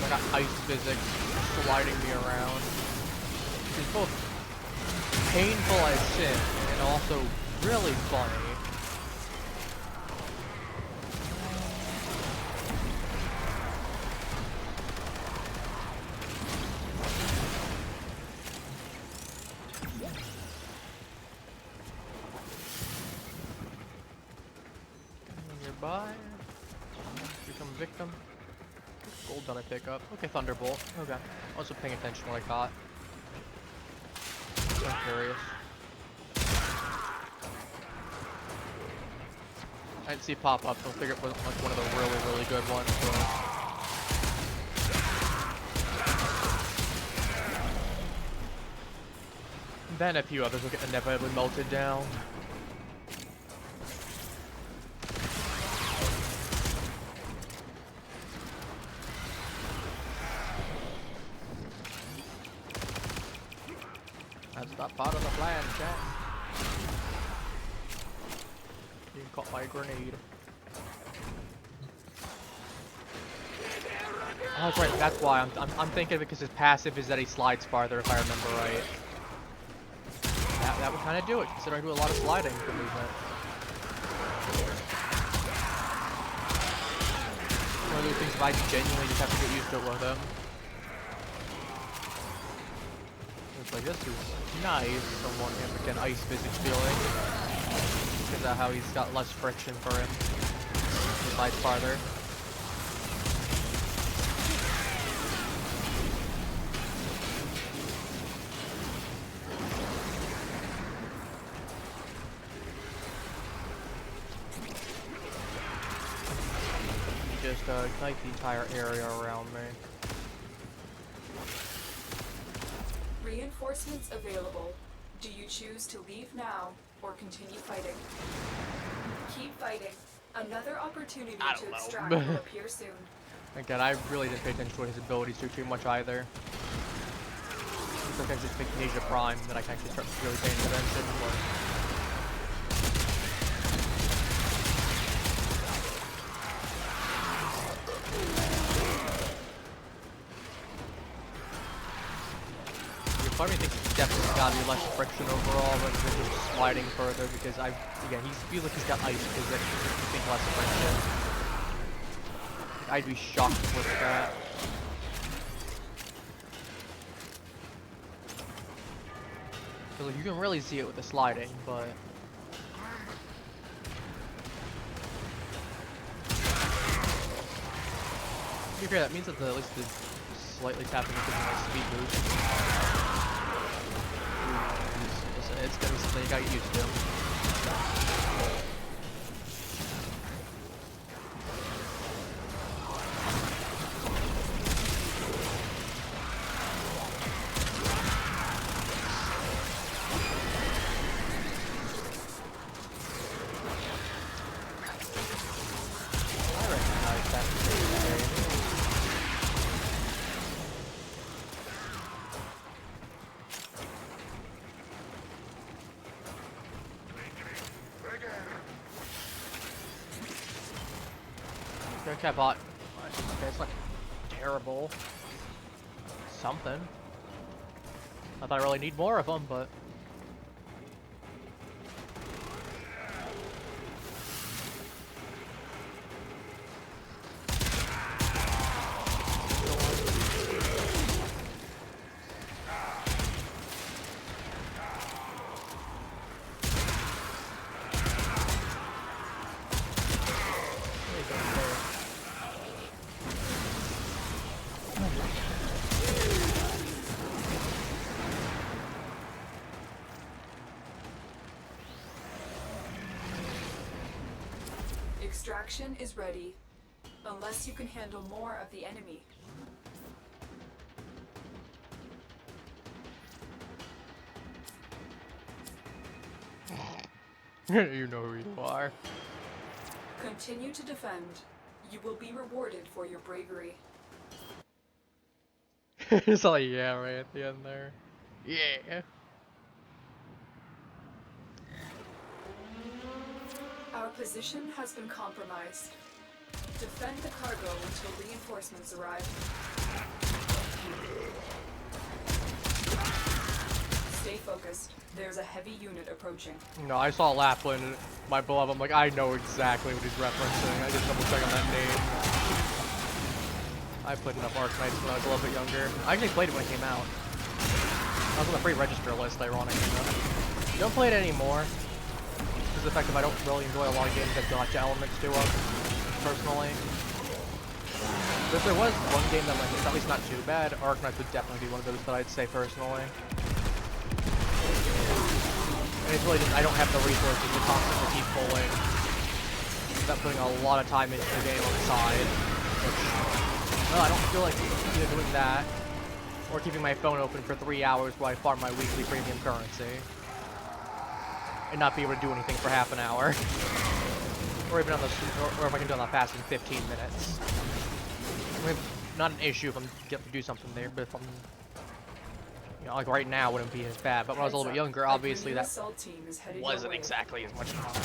I got ice physics sliding me around. It's both painful as shit and also really funny. Nearby. Become victim. Gold done I pick up. Okay, Thunderbolt. Okay. I wasn't paying attention to what I caught. I'm curious. I didn't see it pop up, so I figured it wasn't like one of the really, really good ones. So. Then a few others will get inevitably melted down. That's not part of the plan, chat. Being caught by a grenade. Oh, that's right. That's why I'm thinking because his passive is that he slides farther, if I remember right. That would kind of do it, considering I do a lot of sliding for movement. One of those things I genuinely just have to get used to it with him. It's like, this is nice from one hand, but an ice physics feeling. Because of how he's got less friction for him. He slides farther. Just ignite the entire area around me. Reinforcements available. Do you choose to leave now or continue fighting? Keep fighting. Another opportunity to extract will appear soon. Again, I really didn't pay attention to his abilities too much either. It's like I just picked Ninja Prime that I can actually start really paying attention. Part of me thinks it's definitely gotta be less friction overall than just sliding further because again, he feels like he's got ice physics, I think less friction. I'd be shocked with that. Cause like, you can really see it with the sliding, but to be fair, that means that at least the slightly tapping into my speed boost. It's gonna be something you got used to. I recognize that. Okay, bot. Okay, it's not terrible. Something. I thought I really need more of them, but. Extraction is ready, unless you can handle more of the enemy. You know who you are. Continue to defend. You will be rewarded for your bravery. It's like, yeah, right at the end there. Yeah. Our position has been compromised. Defend the cargo until reinforcements arrive. Stay focused. There's a heavy unit approaching. No, I saw Lapland, my beloved. I'm like, I know exactly what he's referencing. I just double check on that name. I played enough Arcanites when I was a little bit younger. I actually played it when it came out. I was on the free register list, ironically enough. Don't play it anymore. The fact that I don't really enjoy a lot of games that gotcha elements to them, personally. But if there was one game that like it's at least not too bad, Arcanites would definitely be one of those that I'd say personally. And it's really just I don't have the resources to constantly keep pulling without putting a lot of time into the game on the side. Which, well, I don't feel like either doing that Or keeping my phone open for 3 hours while I farm my weekly premium currency. And not be able to do anything for half an hour. Or even on the, or if I can do it on fast in 15 minutes. I mean, not an issue if I'm getting to do something there, but if I'm, you know, like right now, wouldn't be as bad. But when I was a little bit younger, obviously that wasn't exactly as much content.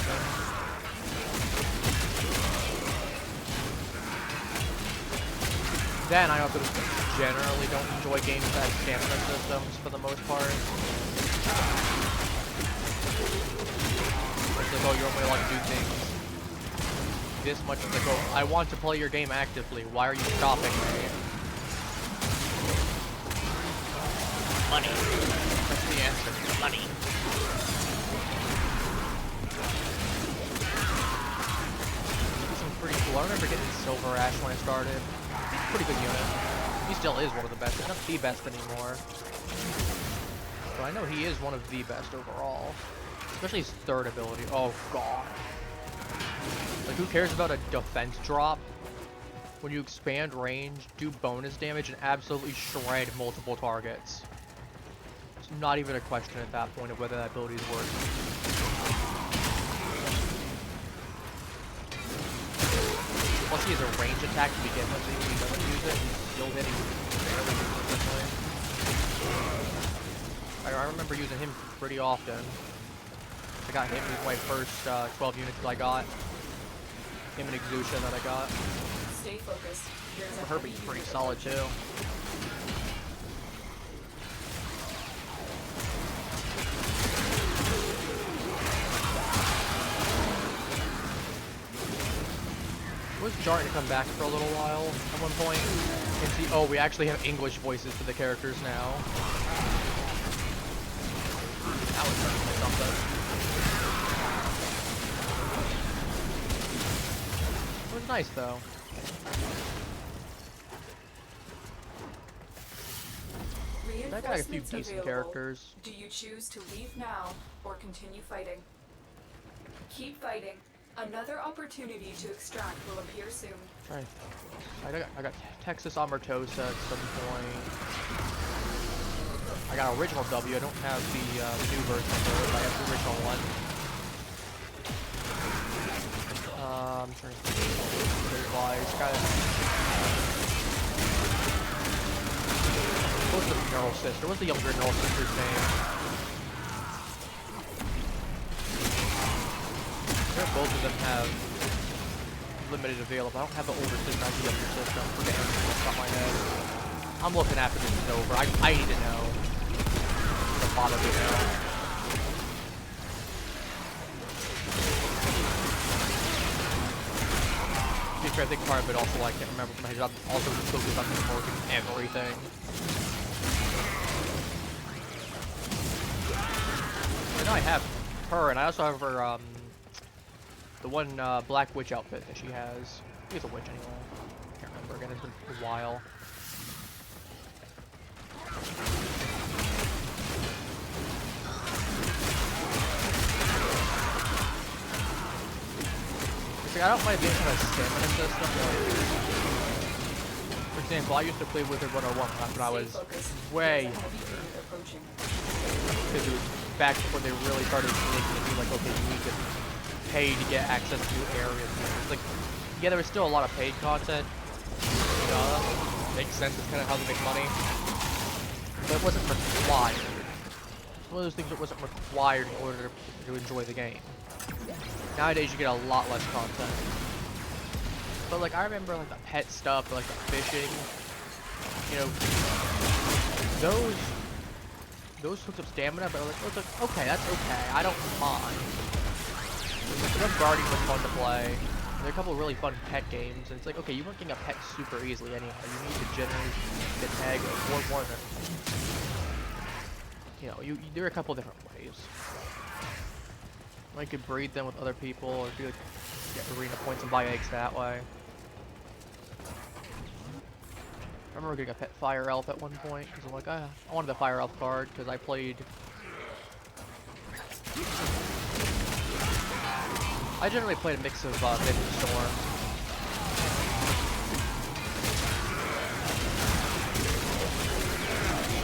Then I also generally don't enjoy games that have stamina systems for the most part. It's like, oh, you're only allowed to do things this much. It's like, oh, I want to play your game actively. Why are you stopping me? Money. That's the answer. Money. Some pretty cool. I remember getting Silver Ash when I started. Pretty good unit. He still is one of the best. He's not the best anymore. But I know he is one of the best overall. Especially his third ability. Oh god. Like, who cares about a defense drop? When you expand range, do bonus damage, and absolutely shred multiple targets. It's not even a question at that point of whether that ability is working. Plus he has a range attack to begin with, so when he doesn't use it, he's still hitting fairly consistently. I remember using him pretty often. I got him with my first 12 units that I got. Him and Exusha that I got. Stay focused. Herbie's pretty solid too. It was jarring to come back for a little while at one point and see, oh, we actually have English voices for the characters now. That was certainly something. It was nice though. I got a few decent characters. Do you choose to leave now or continue fighting? Keep fighting. Another opportunity to extract will appear soon. Right. I got Texas Amartosa at some point. I got original W. I don't have the new version of it, but I have the original one. I'm trying to think. What was the Neural Sister? What's the younger Neural Sister's name? Both of them have limited available. I don't have the older system, I have the younger system. Forget everything off the top of my head. I'm looking after this is over. I need to know. Don't bother me now. To be fair, I think part of it also, I can't remember from my head, I'm also focused on working everything. I know I have her, and I also have her, the one Black Witch outfit that she has. I think it's a witch anyway. I can't remember again, it's been a while. I don't mind being kind of stamina system. For example, I used to play with her 101 when I was way because it was back before they really started making it be like, okay, you need to pay to get access to new areas. It's like, yeah, there was still a lot of paid content. Makes sense, it's kind of how they make money. But it wasn't required. It's one of those things that wasn't required in order to enjoy the game. Nowadays, you get a lot less content. But like, I remember like the pet stuff, or like the fishing. You know, those took some stamina, but like, okay, that's okay. I don't mind. The Guardian was fun to play. There are a couple of really fun pet games, and it's like, okay, you weren't getting a pet super easily anyhow. You need to generate the tag or more than. You know, there are a couple different ways. I could breed them with other people, or do like, get arena points and buy eggs that way. I remember getting a pet fire elf at one point because I'm like, I wanted the fire elf card because I played. I generally played a mix of Mist and Storm.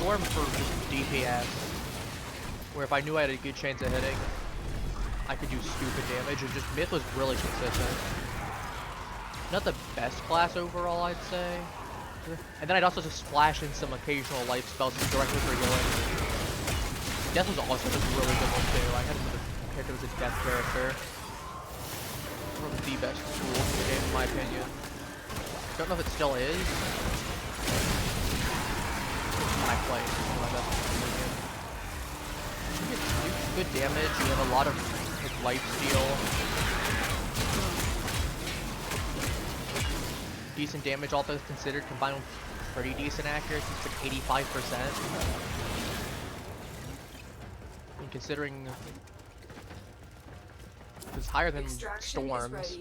Storm for just DPS, where if I knew I had a good chance of hitting, I could do stupid damage, and just Myth was really consistent. Not the best class overall, I'd say. And then I'd also just splash in some occasional life spells directly for healing. Death was also just a really good one too. I had another character that was a death character. One of the best tools in the game, in my opinion. Don't know if it still is. I play it, it's my best opinion. You get good damage, you have a lot of life steal. Decent damage, all things considered, combined with pretty decent accuracy. It's like 85%. And considering it's higher than Storms,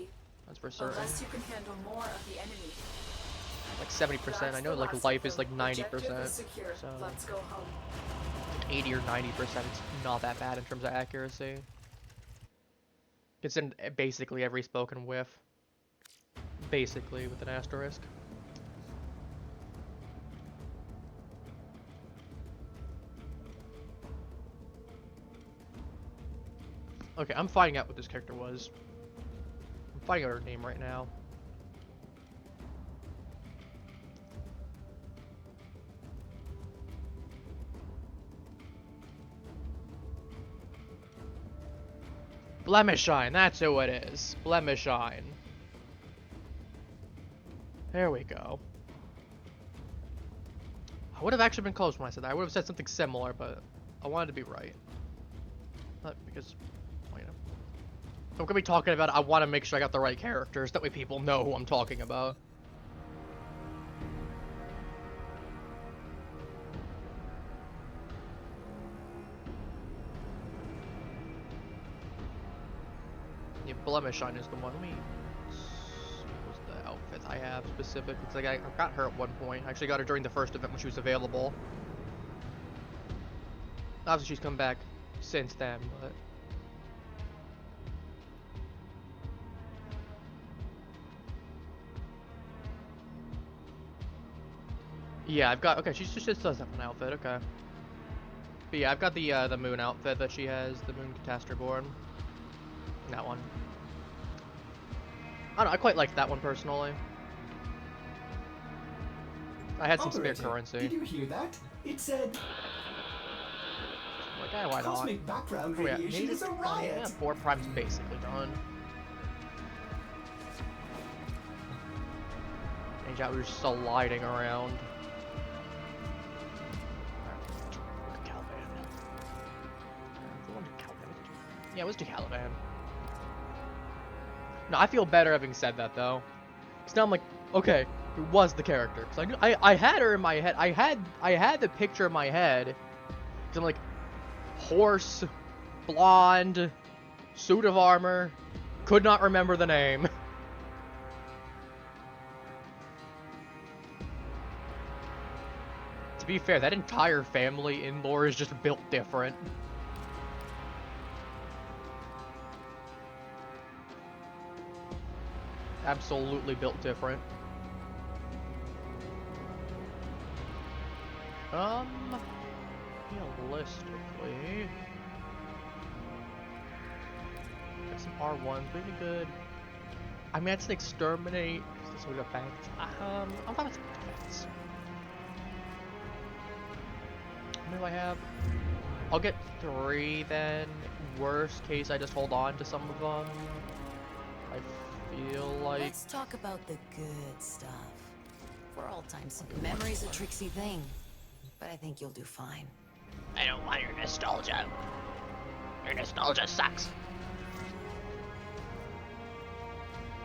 that's for certain. Unless you can handle more of the enemy. Like 70%. I know like life is like 90%. So let's go home. Like 80 or 90%. It's not that bad in terms of accuracy. It's in basically every spoken whiff. Basically, with an asterisk. Okay, I'm finding out what this character was. I'm finding out her name right now. Blemishine, that's who it is. Blemishine. There we go. I would have actually been close when I said that. I would have said something similar, but I wanted to be right. Not because, well, you know. If I'm gonna be talking about it, I want to make sure I got the right characters. That way people know who I'm talking about. Yeah, Blemishine is the one. Let me... outfit I have specific. It's like I got her at one point. I actually got her during the first event when she was available. Obviously she's come back since then, but yeah, I've got, okay, she just does have an outfit, okay. But yeah, I've got the moon outfit that she has, the moon Catastroborn. That one. I don't know, I quite liked that one personally. I had some spare currency. Did you hear that? It said... Like, why not? Cosmic background radiation is a riot! Yeah, 4 Prime's basically done. Change out, we were sliding around. Look at Caliban. Yeah, it was to Caliban. No, I feel better having said that though. Cause now I'm like, okay, who was the character? Cause I knew I had her in my head. I had the picture in my head. Cause I'm like, horse, blonde, suit of armor, could not remember the name. To be fair, that entire family in lore is just built different. Absolutely built different. Realistically, got some R1s, pretty good. I mean, I'd say exterminate. This would affect. I'll have some defense. How many do I have? I'll get 3 then. Worst case, I just hold on to some of them. I feel like... Let's talk about the good stuff. For all time's memory's a tricksy thing, but I think you'll do fine. I don't want your nostalgia. Your nostalgia sucks.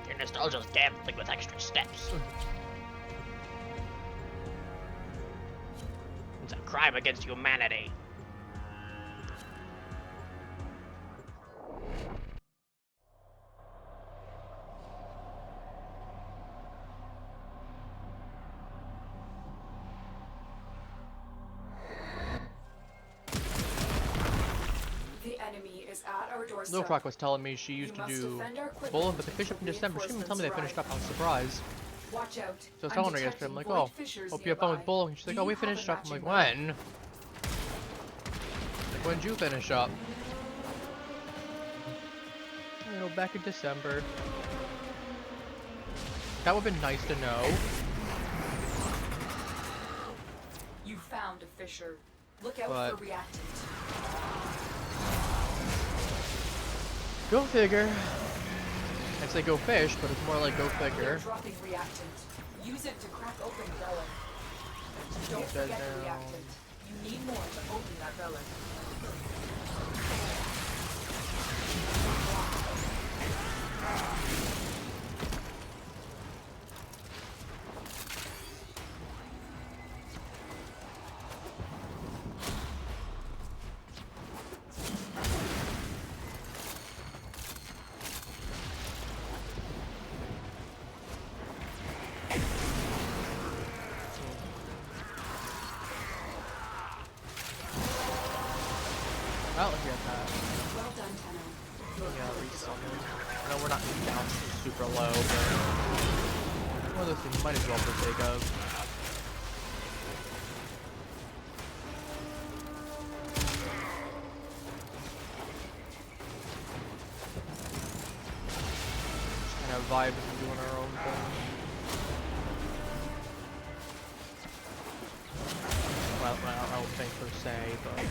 Your nostalgia's gambling with extra steps. It's a crime against humanity. Snowcroc was telling me she used to do Bullet, but they finished up in December. She didn't tell me they finished up. I was surprised. Watch out. So I was I'm telling her yesterday, I'm detecting like, void oh, fissures hope you have fun with nearby. bowling. She's like, Do oh, you we have a finished up. I'm like, matching when? Like, when'd you finish up? You know, back in December. That would've been nice to know. You found a fissure. Look out But- for reactant. Go figure. I'd say go fish, but it's more like go They're figure. dropping reactant. Use it to crack open the relic. Don't Keep that forget the down. reactant. You need more to open that relic. I'll look at that. Well done, Tenno. Yeah, resummon. I know we're not down super low, but one of those things might as well partake of. Just kind of vibing and doing our own thing. Well, I don't think per se, but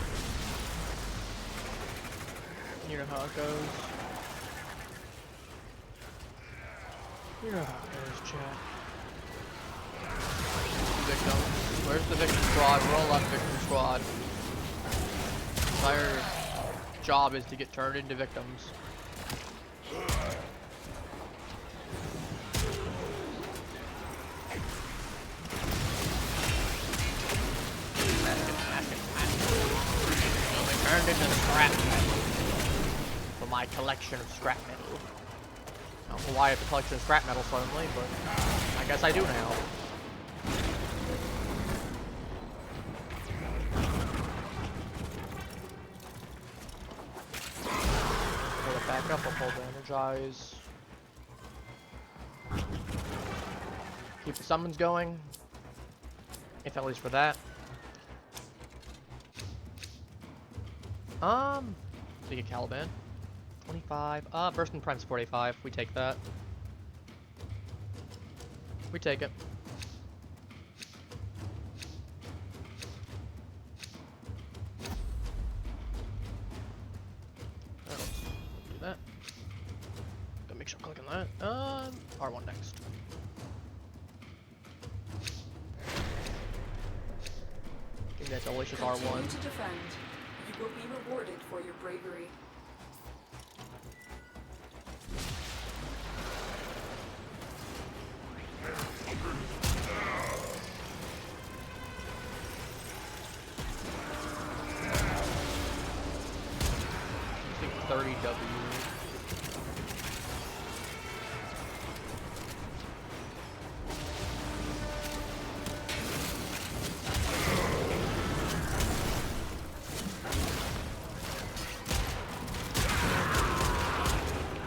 you know how it goes. You know how it goes, chat. Victim. Where's the victim squad? We're all left victim squad. Entire job is to get turned into victims. Turned into scrap metal for my collection of scrap metal. I don't know why I have a collection of scrap metal suddenly, but I guess I do now. Pull it back up, I'll pull the energize. Keep the summons going. If at least for that. So you get Caliban. 25. Burst and Prime support A5. We take that. We take it. Oh, do that. Gotta make sure I'm clicking that. R1 next. Give me that delicious R1. Continue to defend. You will be rewarded for your bravery. I think 30 W.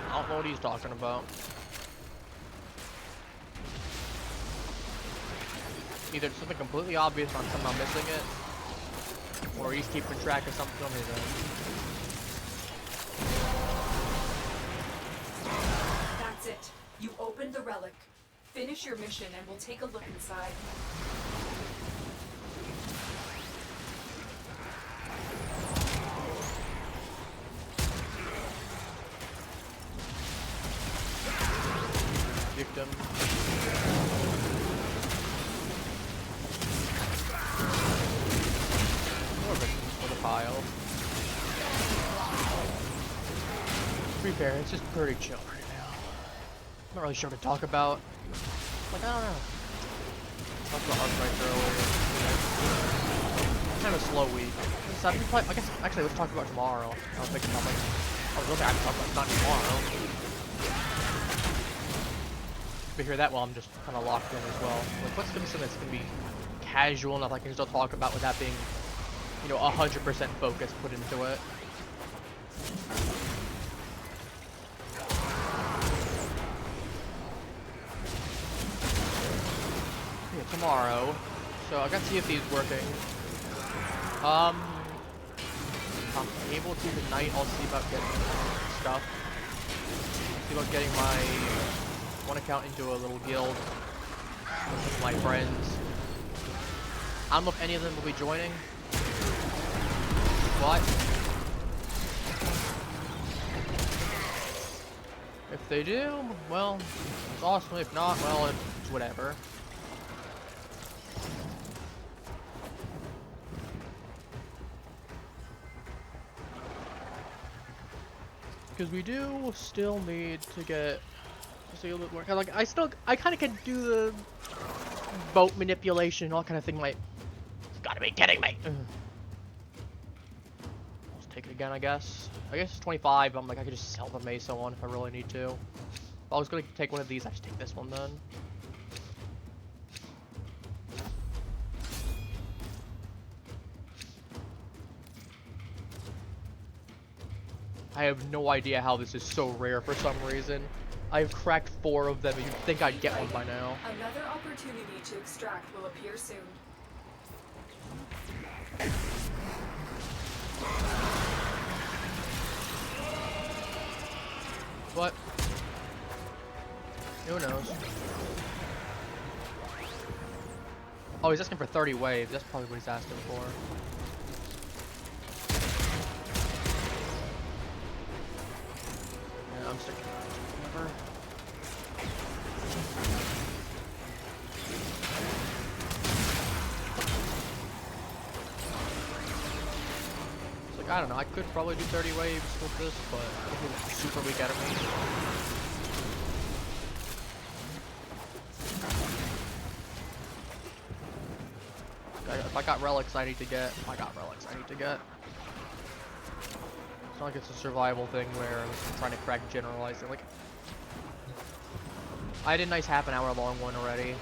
I don't know what he's talking about. Either it's something completely obvious and I'm somehow missing it, or he's keeping track of something on his own. That's it. You opened the relic. Finish your mission and we'll take a look inside. Victim. More victims for the pile. To be fair, it's just pretty chill right now. I'm not really sure what to talk about. Like, I don't know. Talked about Arclight earlier. Kind of a slow week. So I guess, actually, let's talk about tomorrow. I was thinking about, like, I was looking at it, talk about it's not tomorrow. But hear that while I'm just kind of locked in as well. Like, what's gonna be something that's gonna be casual enough I can still talk about without being, you know, 100% focus put into it. tomorrow, so I gotta see if he's working. If I'm able to tonight, I'll see about getting stuff. See about getting my one account into a little guild with my friends. I don't know if any of them will be joining. But if they do, well, it's awesome. If not, well, it's whatever. Because we do still need to get a little bit more. Like I kind of can do the boat manipulation, all kind of thing. Like, Gotta be kidding me. let's take it again. I guess it's 25. But I'm like, I could just sell the Mesa one if I really need to. If I was gonna take one of these, I just take this one then. I have no idea how this is so rare for some reason. I've cracked 4 of them, and you'd think I'd get one by now. Another opportunity to extract will appear soon. But who knows? Oh, he's asking for 30 waves. That's probably what he's asking for. Yeah, I'm sticking. Whatever. It's like, I don't know. I could probably do 30 waves with this, but it's super weak out of me. If I got relics I need to get, It's not like it's a survival thing where I'm trying to crack generalizing. Like, I did a nice half-an-hour long one already.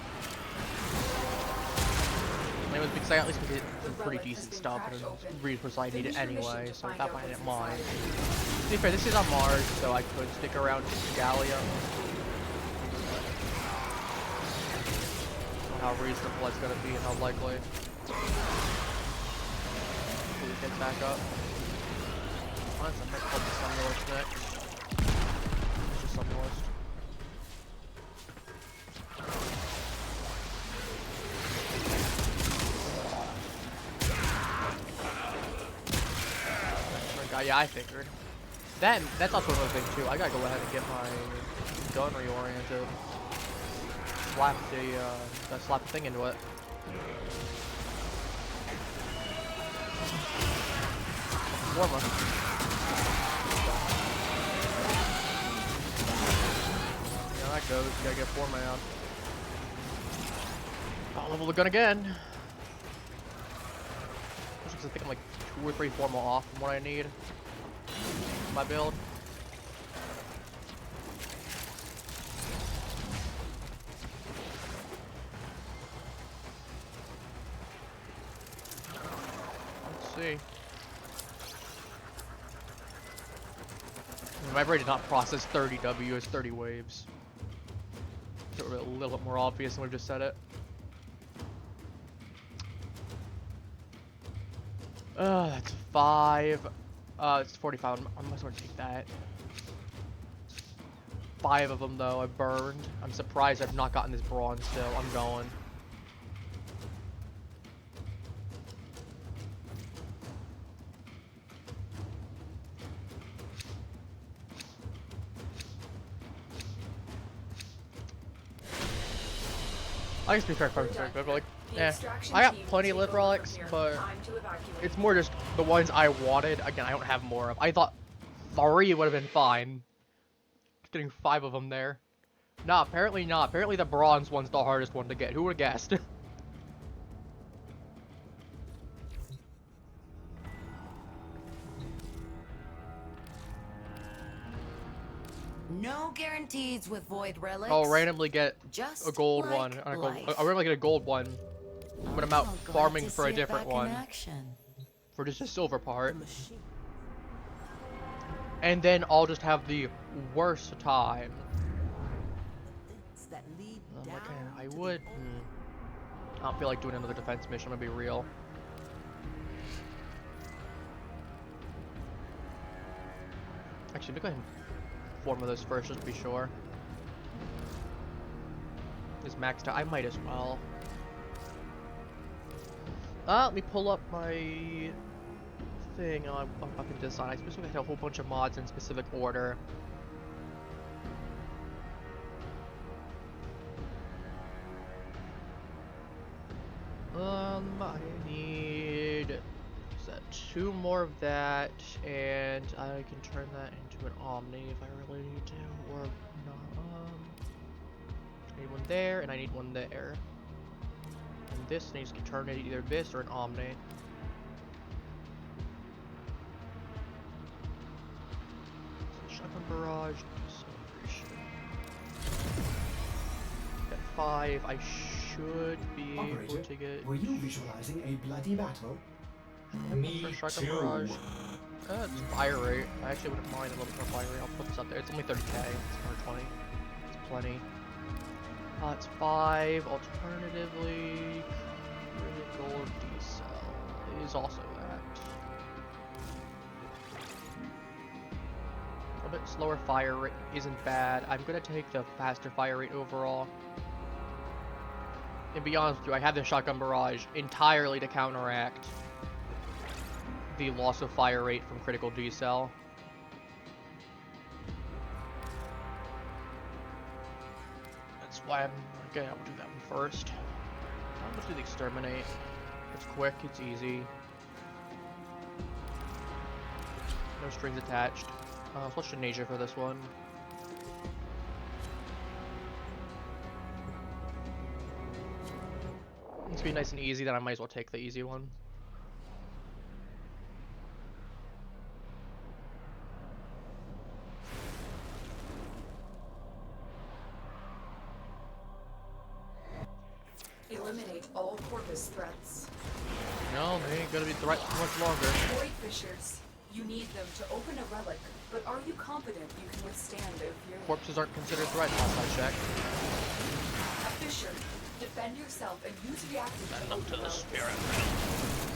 And it was because I at least did some pretty decent stuff, and reasons I need it anyway, so at that point I didn't mind. To be fair, this is on Mars, so I could stick around to Gallia. How reasonable it's gonna be and how likely. Please get back up. Honestly, I might put the Sunlist next. It's just Sunlist. Yeah, I figured. That's also another thing too. I gotta go ahead and get my gun reoriented. Slap the thing into it. Warmer. Yeah, that goes. You gotta get 4 man. I'll level the gun again. I think I'm like 2 or 3 formal off from what I need. My build. Let's see. My brain did not process 30 W as 30 waves. It would be a little bit more obvious than we've just said it. That's 5. It's 45. I must want to take that. 5 of them though I burned. I'm surprised I've not gotten this bronze still. I'm going. I guess be fair, but like, yeah, I got plenty of lit relics, but it's more just the ones I wanted. Again, I don't have more of. I thought 3 would have been fine. Getting 5 of them there. Nah, apparently not. Apparently the bronze one's the hardest one to get. Who would have guessed? No guarantees with void relics. I'll randomly get Just a gold like one. I'll life. randomly get a gold one when I'm out glad farming to for see a it different back in one. action. For just a silver part. And then I'll just have the worst time. That lead Okay, down I to the would. I don't feel like doing another defense mission, I'm gonna be real. Actually, let me go ahead and form of those first, just to be sure. Is maxed out. I might as well. Let me pull up my thing on weapon design. I specifically had a whole bunch of mods in specific order. I need 2 more of that, and I can turn that into an Omni if I really need to, or not. I need one there, and I need one there. And this needs to turn into either this or an Omni. So shotgun barrage, deceleration. At 5, I should be able to get. Were you visualizing a bloody battle? Me shotgun barrage. It's fire rate. I actually wouldn't mind a little bit more fire rate. I'll put this up there. It's only 30k. It's 120. It's plenty. It's 5. Alternatively, critical decel is also that. A bit slower fire rate isn't bad. I'm gonna take the faster fire rate overall. And be honest with you, I have the shotgun barrage entirely to counteract the loss of fire rate from critical decel. That's why I'm gonna do that one first. I'm gonna do the exterminate. It's quick, it's easy. No strings attached. Switch to nature for this one. It's gonna be nice and easy, then I might as well take the easy one. Eliminate all Corvus threats. No, they ain't gonna be threats for much longer. Void Fishers. You need them to open a relic, but are you confident you can withstand their fury? Corpses aren't considered threats last I checked. A Fisher. Defend yourself and use reactive Send them to the spirit.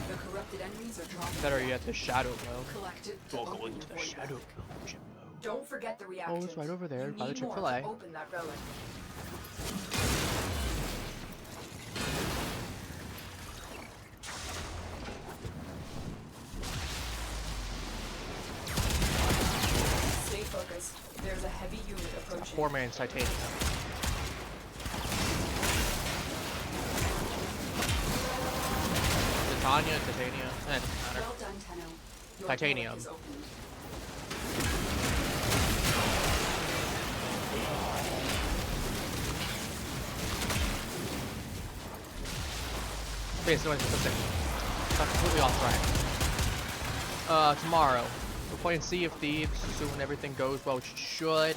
The corrupted enemies are dropping. Better yet, the shadow realm. Collected. We'll go into the shadow. Don't forget the reactive. Oh, it's right over there, You by the need more Chick-fil-A. to open that relic. Stay focused. There's a heavy unit approaching. 4-man titanium. Titania. It doesn't matter. Well done, Tenno. Your Titanium. relic is opened. Okay, so it's not completely off track. Tomorrow, we're playing Sea of Thieves, assuming everything goes well, which it should.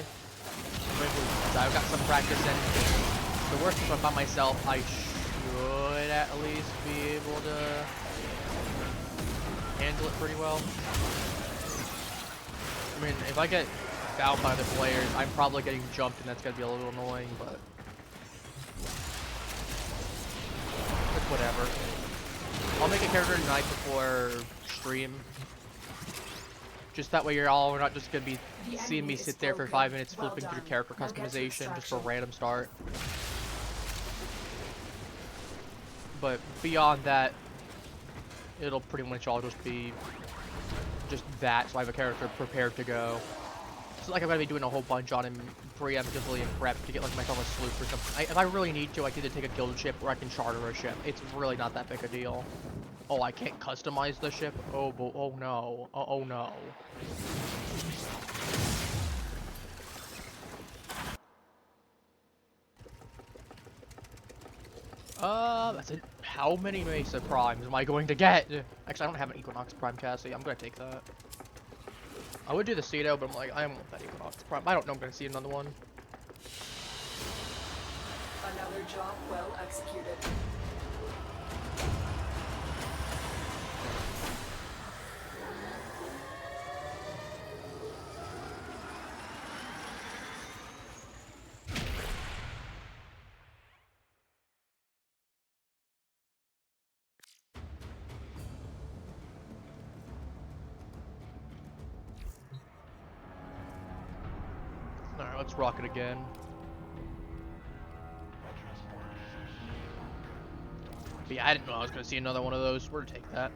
I've got some practice in. The worst if I'm by myself, I should at least be able to handle it pretty well. I mean, if I get fouled by other players, I'm probably getting jumped and that's gonna be a little annoying, but it's whatever. I'll make a character tonight before stream. Just that way you're all not just gonna be seeing me sit there for 5 minutes flipping through character customization just for random start. But beyond that, it'll pretty much all just be just that, so I have a character prepared to go. It's not like I'm gonna be doing a whole bunch on him preemptively and prep to get like myself a sloop or something. If I really need to, I can either take a guild ship or I can charter a ship. It's really not that big a deal. Oh, I can't customize the ship? Oh, oh no. Oh no. That's it. How many Mesa Primes am I going to get? Actually, I don't have an Equinox Prime chassis. I'm gonna take that. I would do the Cedo, but I'm like, I don't want that Equinox Prime. I don't know I'm gonna see another one. Another job well executed. Alright, let's rock it again. But yeah, I didn't know I was gonna see another one of those. We're gonna take that.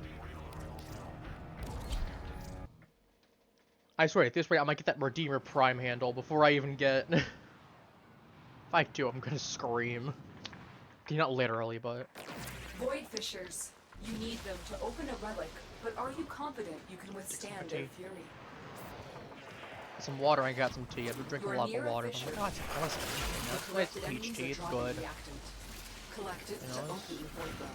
I swear, at this rate, I might get that Redeemer Prime handle before I even get... If I do, I'm gonna scream. Okay, not literally, but... Void Fishers. You need them to open a relic, but are you confident you can withstand their fury? Some water, I got some tea. I've been drinking a lot of water. I'm like, oh, I want some tea. Nice peach tea, it's good. Collect it You to know, open the void well.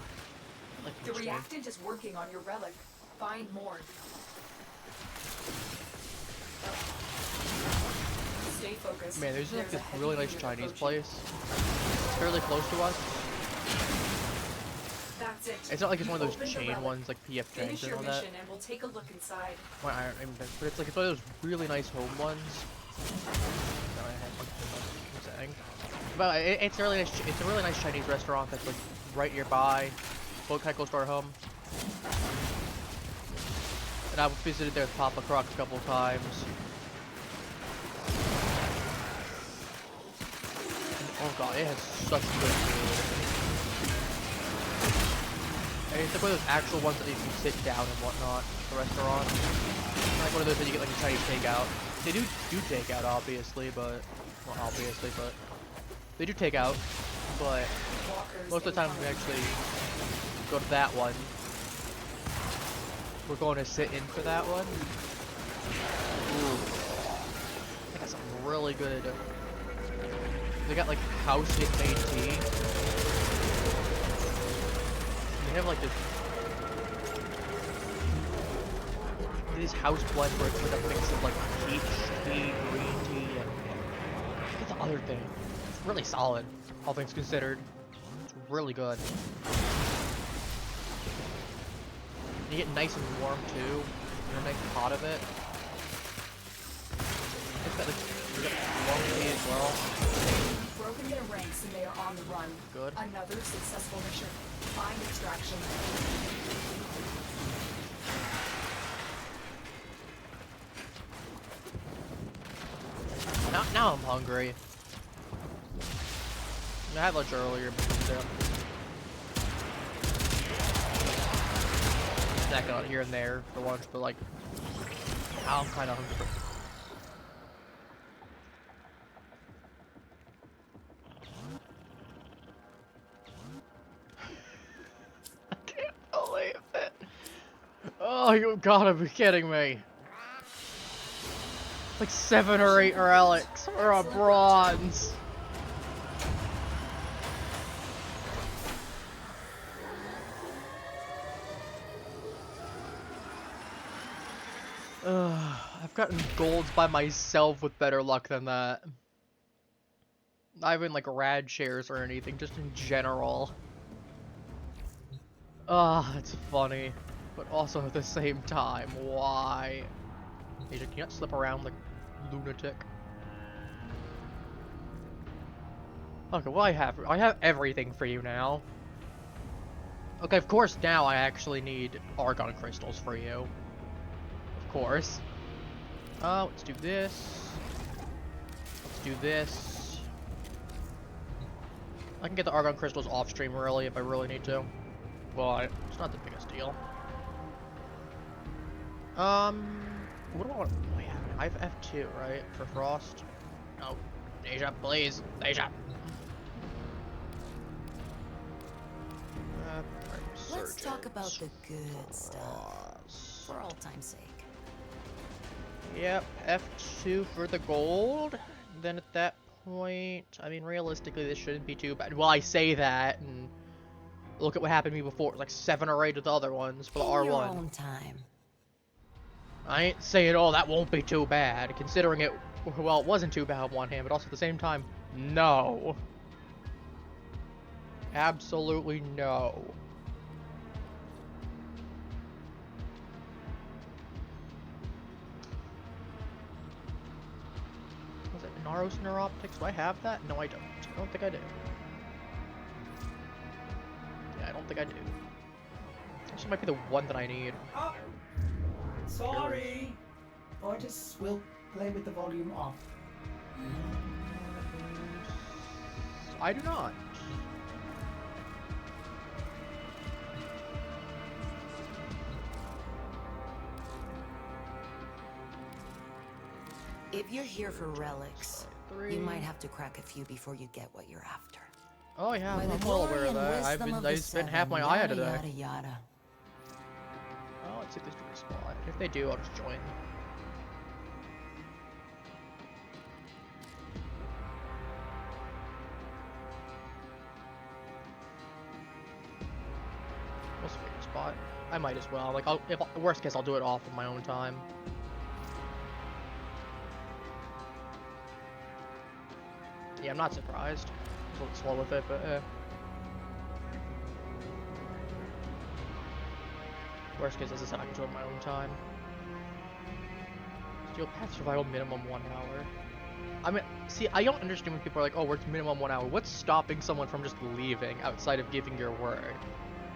I like The peach tea. reactant is working on your relic. Find more. Stay focused. Man, there's like a this heavy really nice unit Chinese approaching. place. It's fairly close to us. That's it. It's not like it's one of Open those the chain relic. ones like PF Finish Chang's and your all that. mission and we'll take a look inside. Well, but it's like it's one of those really nice home ones. No, I had one saying. But it's a really nice. It's a really nice Chinese restaurant that's like right nearby. Boat kind of close to our home. And I've visited there with Papa Croc a couple times. Oh god, it has such good food. And it's like one of those actual ones that you can sit down and whatnot. The restaurant. Like one of those that you get like a Chinese takeout. They do takeout, obviously, but well, obviously, but they do takeout. But most of the time we actually go to that one. We're going to sit in for that one. Ooh. They got something really good. They got like house-made tea. They have like this house blend where it's like a mix of like peach tea, green tea, and what's the other thing? It's really solid, all things considered. It's really good. You get nice and warm too. In a nice pot of it. It's got like long tea as well. Broken their ranks and they are on the run. Good. Another successful mission. Find extraction. Now I'm hungry. I had lunch earlier, but snacking out here and there for lunch, but like now I'm kind of hungry. I can't believe it. Oh, you gotta be kidding me. Like 7 or 8 relics for a bronze. I've gotten golds by myself with better luck than that. Not even like rad shares or anything, just in general. It's funny. But also at the same time, why? You can't slip around like lunatic. Okay, well I have everything for you now. Okay, of course now I actually need argon crystals for you. Of course. Let's do this. Let's do this. I can get the argon crystals off stream really if I really need to. Well, it's not the biggest deal. What do I want? Oh, yeah, I have F2, right? For Frost? No. Deja, please. Deja. Let's talk about the good stuff. For all time's sake. Yep, F2 for the gold. Then at that point, I mean, realistically, this shouldn't be too bad. Well, I say that, and look at what happened to me before. Like 7 or 8 of the other ones for the R1. In your own time. I ain't saying, oh, that won't be too bad, considering it, well, it wasn't too bad on one hand, but also at the same time, no. Absolutely no. Was it Inaros Neuroptics? Do I have that? No, I don't. I don't think I do. Yeah, I don't think I do. This might be the one that I need. Oh, sorry. Artists will play with the volume off. I do not. If you're here for relics, you might have to crack a few before you get what you're after. Oh yeah, By I'm the well glory aware of and that. wisdom of the I spent half my seven, eye yada, today. yada, yada. Oh, let's see if they do respawn. If they do, I'll just join. What's the favorite spot? I might as well. Like, if worst case, I'll do it off of my own time. Yeah, I'm not surprised. I was a little slow with it, but worst case, as I said, I can do it on my own time. Steel path survival minimum 1 hour. I mean, see, I don't understand when people are like, oh, it's minimum 1 hour. What's stopping someone from just leaving outside of giving your word?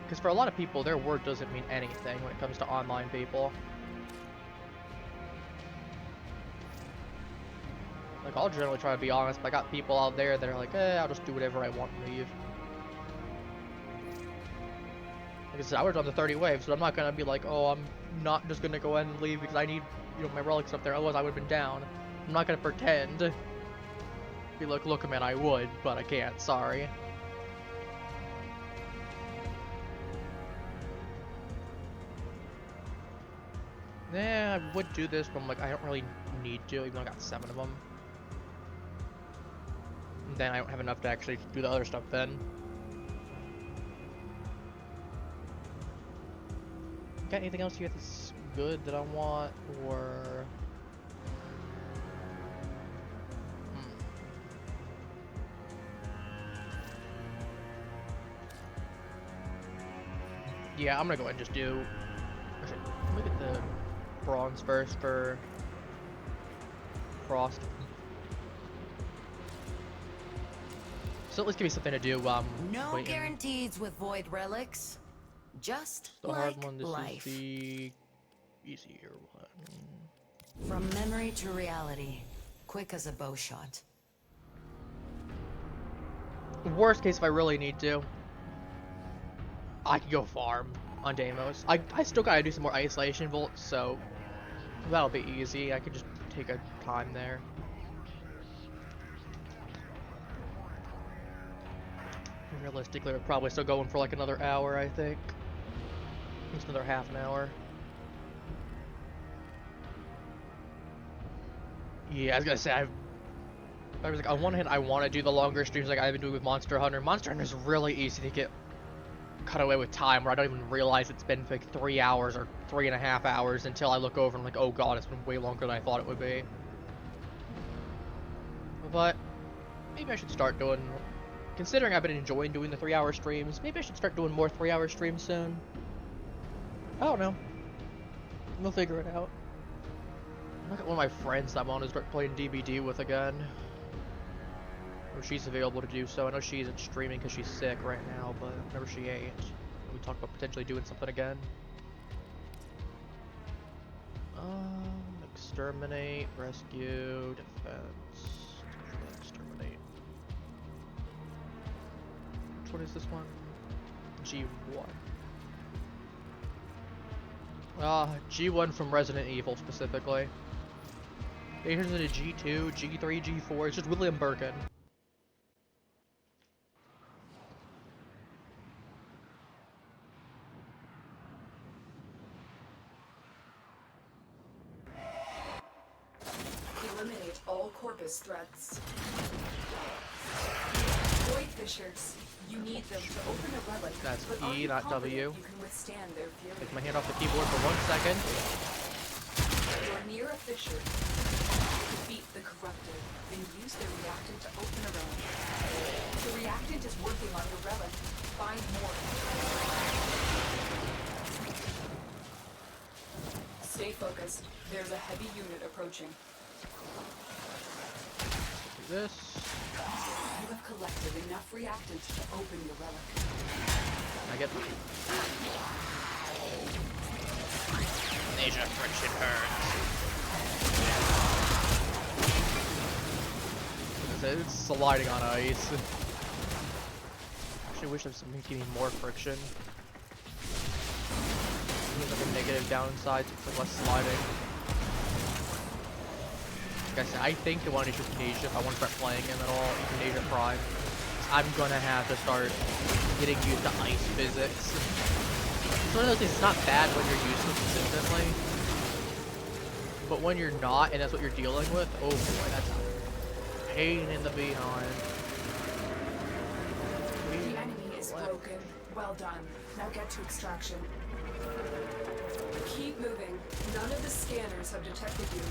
Because for a lot of people, their word doesn't mean anything when it comes to online people. Like, I'll generally try to be honest, but I got people out there that are like, I'll just do whatever I want and leave. Like I said, I would have done the 30 waves, but I'm not gonna be like, oh, I'm not just gonna go ahead and leave because I need, you know, my relics up there, otherwise I would have been down. I'm not gonna pretend. Be like, look, man, I would, but I can't, sorry. Yeah, I would do this, but I'm like, I don't really need to, even though I got 7 of them. And then I don't have enough to actually do the other stuff then. Got anything else here that's good that I want, or... Yeah, I'm gonna go ahead and just do... Actually, look at the bronze first for Frost. So at least give me something to do. No waiting. guarantees with void relics. Just The like hard one. This life. is the easier one. From memory to reality, quick as a bow shot. Worst case, if I really need to, I could go farm on Deimos. I still gotta do some more isolation volts, so that'll be easy. I could just take a time there. Realistically, we're probably still going for like another hour, I think. Just another half an hour. Yeah, I was gonna say, I was like, on one hand, I want to do the longer streams like I've been doing with Monster Hunter. Monster Hunter is really easy to get cut away with time, where I don't even realize it's been like 3 hours or 3.5 hours until I look over and I'm like, oh god, it's been way longer than I thought it would be. But maybe I should start doing, considering I've been enjoying doing the 3-hour streams, maybe I should start doing more 3-hour streams soon. I don't know. We'll figure it out. Look at one of my friends that I'm on to start playing DBD with again. Or she's available to do so. I know she isn't streaming because she's sick right now, but whenever she ain't, we talked about potentially doing something again. Exterminate, rescue, defense. Exterminate. Which one is this one? G1. G1 from Resident Evil specifically. Here's a G2, G3, G4. It's just William Birkin. Eliminate all Corpus threats. Void Fishers. You need them to open a relic. That's but are E, you not confident W. You can withstand their fury? Take my hand off the keyboard for 1 second. You're near a fissure. Defeat the corrupted, then use their reactant to open a relic. The reactant is working on your relic. Find more. Stay focused. There's a heavy unit approaching. Do this. You have collected enough reactant to open your relic. I get Asia friendship burns. It's sliding on ice. Actually, wish there was something to give me more friction. There's like a negative downside, so it's like less sliding. Like I said, I think the one is Euthanasia. If I want to start playing him at all, Euthanasia Prime, I'm gonna have to start getting used to ice physics. It's one of those things, it's not bad when you're used to it consistently, but when you're not, and that's what you're dealing with, oh boy, that's a pain in the behind. The enemy is broken. Well done. Now get to extraction. Keep moving. None of the scanners have detected you.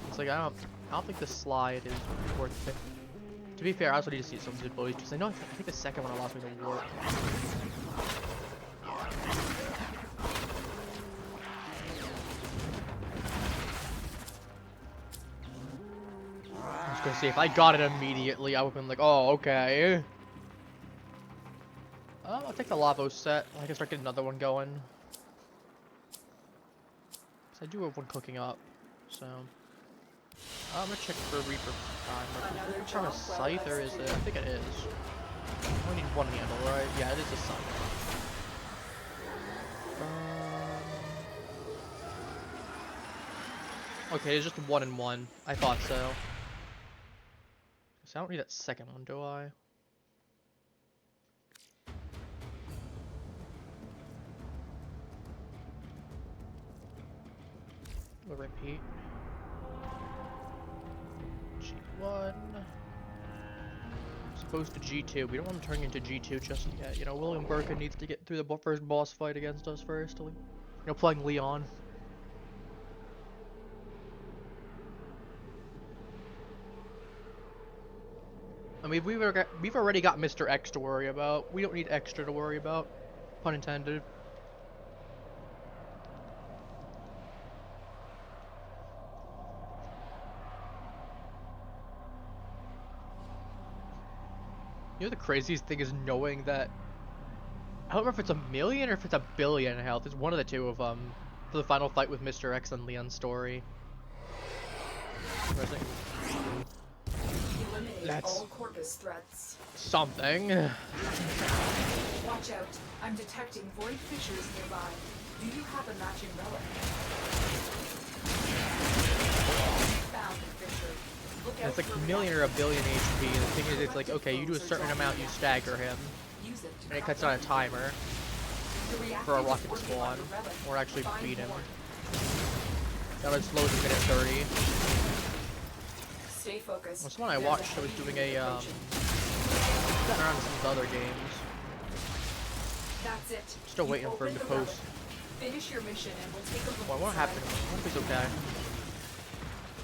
It's like I don't think the slide is worth it. To be fair, I also need to see some abilities because I know I think the second one allows me to warp. I was gonna say if I got it immediately, I would've been like, oh okay. I'll take the Lavo set. I can start getting another one going. Cause I do have one cooking up, so. I'm gonna check for Reaper time. Is it a scythe or is it? I think it is. I only need one handle, right? Yeah, it is a scythe. Okay, it's just 1 and 1. I thought so. So I don't need that second one, do I? We'll repeat. G1. Supposed to G2. We don't want to turn into G2 just yet. You know, William Birkin needs to get through the first boss fight against us first. You know, playing Leon. I mean, we've already got Mr. X to worry about. We don't need extra to worry about. Pun intended. You know the craziest thing is knowing that I don't remember if it's 1,000,000 or if it's 1,000,000,000 health. It's one of the two of them for the final fight with Mr. X and Leon's story. That's all corpus threats. Something. Watch out. I'm detecting void fissures nearby. Do you have a matching relic? Found a fissure. It's like 1,000,000 or 1,000,000,000 HP. The thing is, it's like, okay, you do a certain amount, you stagger him, and it cuts on a timer for a rocket to spawn, or actually beat him. That was slow as a minute 30. Stay focused. Well, someone I watched was doing a, gotten around some of the other games. That's it. Still waiting for him to post. Finish your mission and we'll take a look. Well, what happened? I hope he's okay.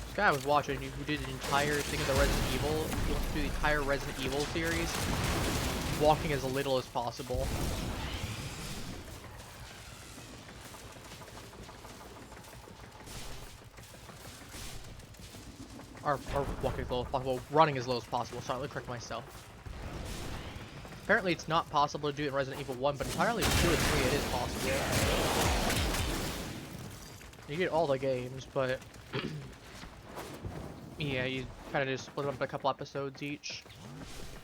This guy I was watching, who did the entire thing of the Resident Evil, he went through the entire Resident Evil series, walking as little as possible. Or walking as low as possible, running as low as possible. Sorry, let me correct myself. Apparently it's not possible to do it in Resident Evil 1, but entirely in 2 and 3 it is possible. You get all the games, but yeah, you kind of just split them up a couple episodes each.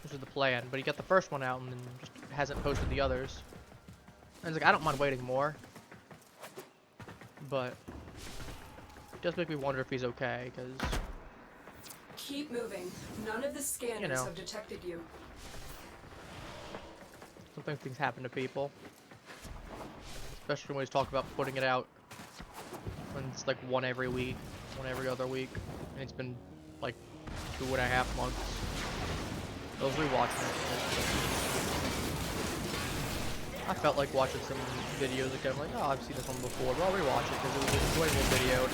This is the plan, but you get the first one out and then just hasn't posted the others. And it's like, I don't mind waiting more, but it does make me wonder if he's okay, because keep moving. None of the scanners have detected you. Sometimes things happen to people. Especially when we talk about putting it out when it's like one every week, one every other week. And it's been like 2.5 months. I was rewatching it. I felt like watching some videos again, like, oh, I've seen this one before, but I'll rewatch it because it was an enjoyable video.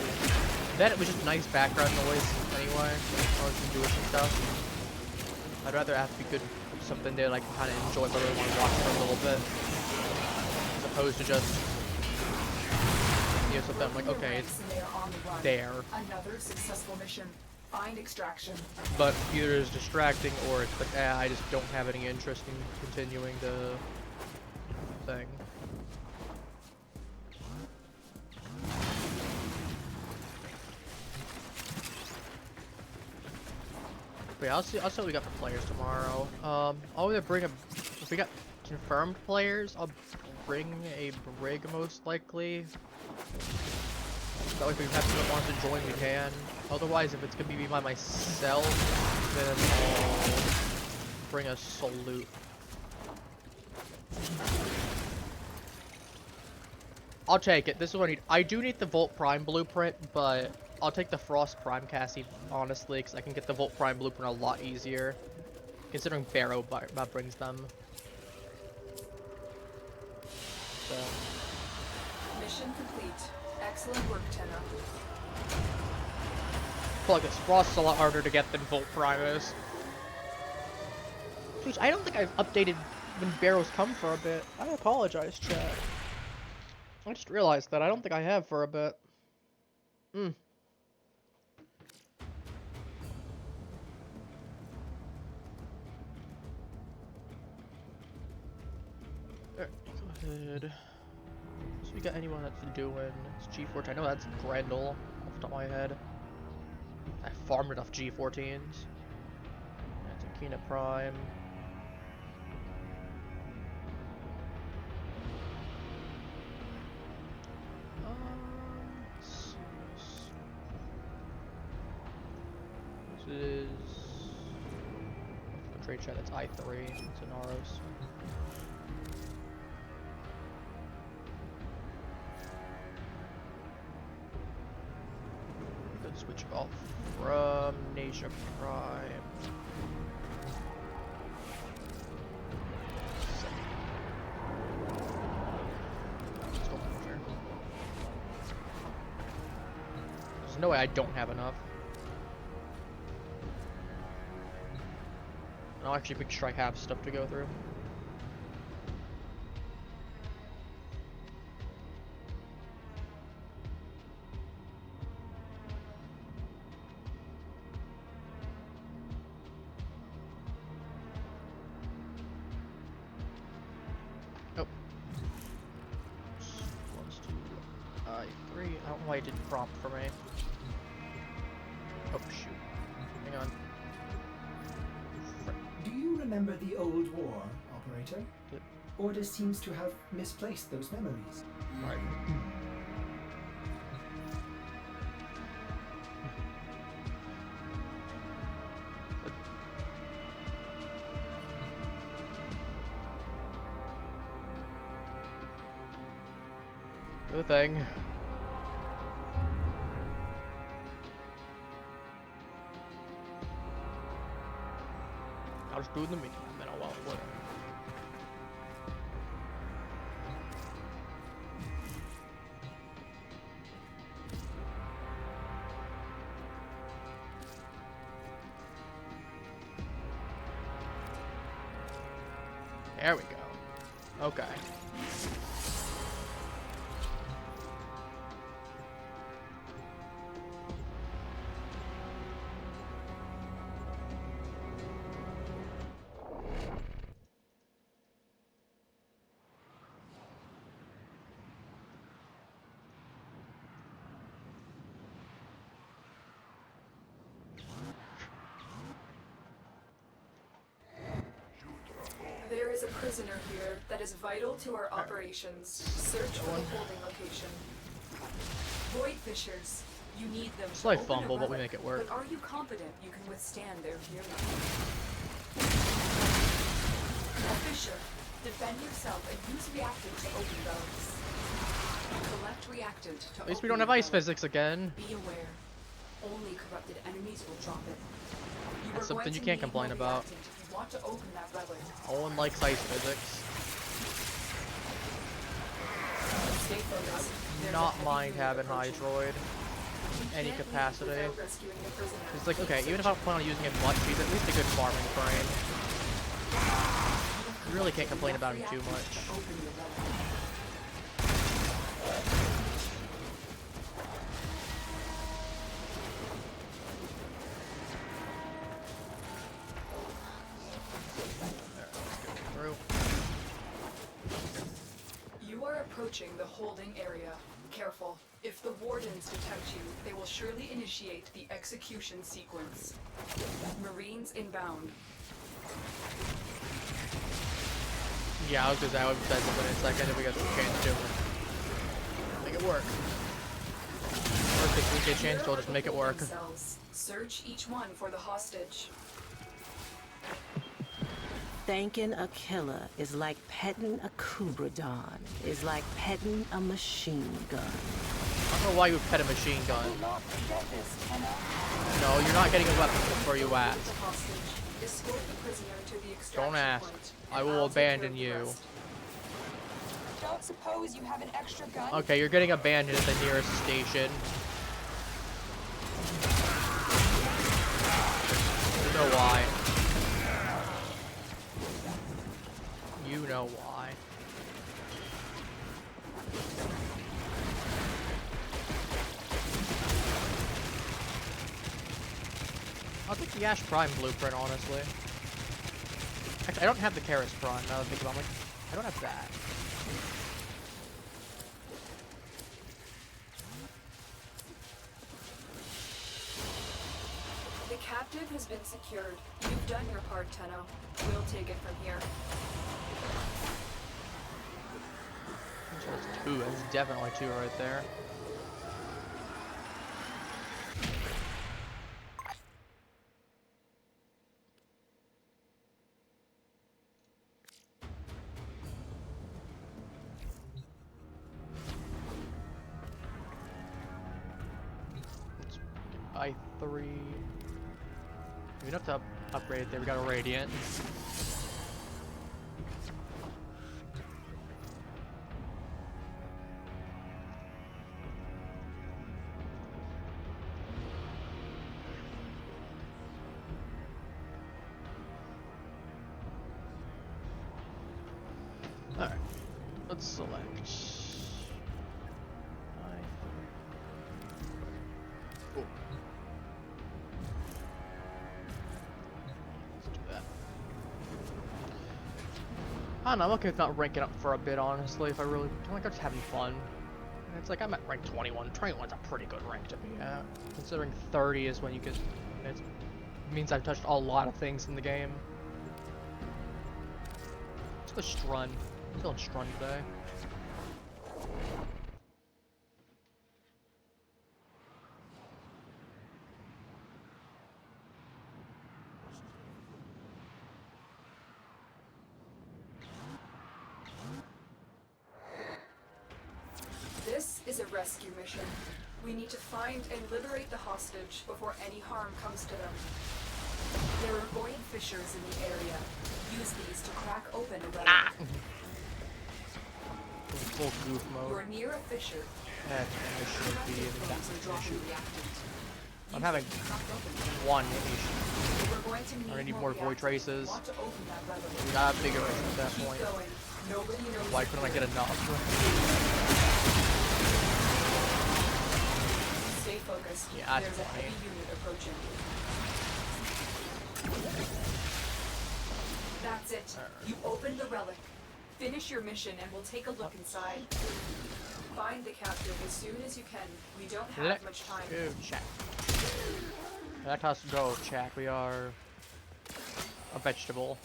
Then it was just nice background noise anyway. I was doing some stuff. I'd rather have to be good something to like kind of enjoy, but I really want to watch it for a little bit, as opposed to just something I'm like, okay, it's there. Another successful mission. Find extraction. But either it's distracting or it's like, I just don't have any interest in continuing the thing. But yeah, I'll see what we got for players tomorrow. I'll either bring if we got confirmed players, I'll bring a brig most likely. That way if we have someone that wants to join, we can. Otherwise, if it's gonna be by myself, then I'll bring a salute. I'll take it. This is what I need. I do need the Volt Prime blueprint, but I'll take the Frost Prime Cassie, honestly, because I can get the Volt Prime blueprint a lot easier, considering Barrow brings them. So. Mission complete. Excellent work, Tenno. I feel like this Frost's a lot harder to get than Volt Prime is. Which I don't think I've updated when Barrows come for a bit. I apologize, chat. I just realized that I don't think I have for a bit. Alright, go ahead. So we got anyone that's doing it's G14. I know that's Grendel off the top of my head. I farmed enough G14s. That's Akina Prime. This is the trade chat. That's I3. It's Inaros. Good switch off from Nasia Prime. Let's go from here. There's no way I don't have enough. I'll actually make sure I have stuff to go through. Oh. Let's do I3. I don't know why it didn't prompt for me. Oh shoot. Hang on. Do you remember the old war, Operator? Order seems to have misplaced those memories. Right. Good thing. I'll just do it in the meeting, and then I'll whatever. There we go. Okay. There is a prisoner here that is vital to our operations. Search for the holding location. Void Fishers, you need them. Slight fumble, but we make it work. But are you confident you can withstand their fury? A Fisher, defend yourself and use reactant to open those. Collect reactant to At least we don't have ice physics again. Be aware. Only corrupted enemies will drop it. That's something you can't complain about. Want to open that relic. No one likes ice physics. Stay focused. Not mind having Hydroid in any capacity. It's like, okay, even if I don't plan on using it much, he's at least a good farming frame. You really can't complain about him too much. approaching the holding area. Careful. If the wardens detect you, they will surely initiate the execution sequence. Marines inbound. Yeah, I was gonna say I would say something in a second if we got the chance to. Make it work. Or if we get a chance to, I'll just make it work. Search each one for the hostage. Thanking a killer is like petting a Kubradon, is like petting a machine gun. I don't know why you would pet a machine gun. No, you're not getting a weapon before you ask. Don't ask. I will abandon you. Don't suppose you have an extra gun? Okay, you're getting abandoned at the nearest station. You know why. You know why. I'll take the Ash Prime blueprint, honestly. Actually, I don't have the Karis Prime, now that I think about it. I'm like, I don't have that. The captive has been secured. You've done your part, Tenno. We'll take it from here. That's two. That's definitely two right there. I3. We don't have to upgrade it there. We got a Radiant. Alright. Let's select. Cool. I don't know, I'm okay with not ranking up for a bit, honestly, if I really, I'm just having fun. And it's like, I'm at rank 21. 21's a pretty good rank to be at. Considering 30 is when you get, it means I've touched a lot of things in the game. Let's go Strun. I'm feeling Strun today. This is a rescue mission. We need to find and liberate the hostage before any harm comes to them. There are void fissures in the area. Use these to crack open a relic. Full goof mode. You're near a fissure. That should be in that issue. I'm having one issue. I need more void traces. We got bigger at that point. Why couldn't I get enough? Stay focused. Yeah, there's a heavy unit approaching. That's it. You opened the relic. Finish your mission and we'll take a look inside. Find the captive as soon as you can. We don't have much time. Go check. Let us go check. We are a vegetable.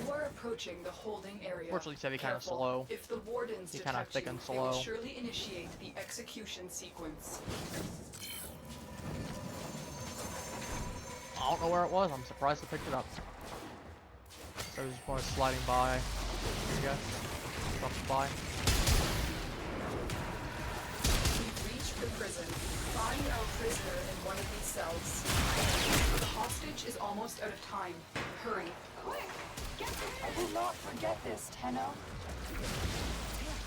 You are approaching the holding area. Fortunately, Sevy kind of slow. If the wardens He's kind of thick and they will slow. surely initiate the execution sequence. I don't know where it was. I'm surprised I picked it up. So I was just more sliding by. I guess. Dropped by. We've reached the prison. Find our prisoner in one of these cells. The hostage is almost out of time. Hurry. Quick! Get this! I will not forget this, Tenno.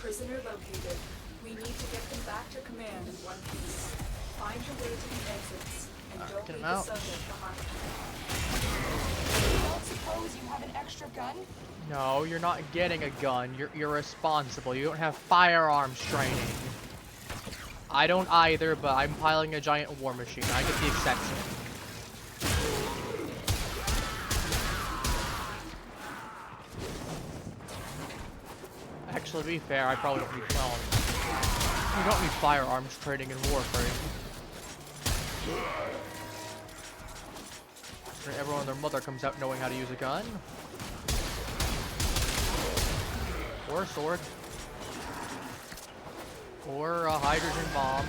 Prisoner located. We need to get them back to command in one piece. Find your way to the exits. And don't get leave him the out. subject behind. Don't suppose you have an extra gun? No, you're not getting a gun. You're irresponsible. You don't have firearms training. I don't either, but I'm piloting a giant war machine. I get the exception. Actually, to be fair, I probably don't need, well, you don't need firearms trading in Warframe. Everyone and their mother comes out knowing how to use a gun. Or a sword. Or a hydrogen bomb.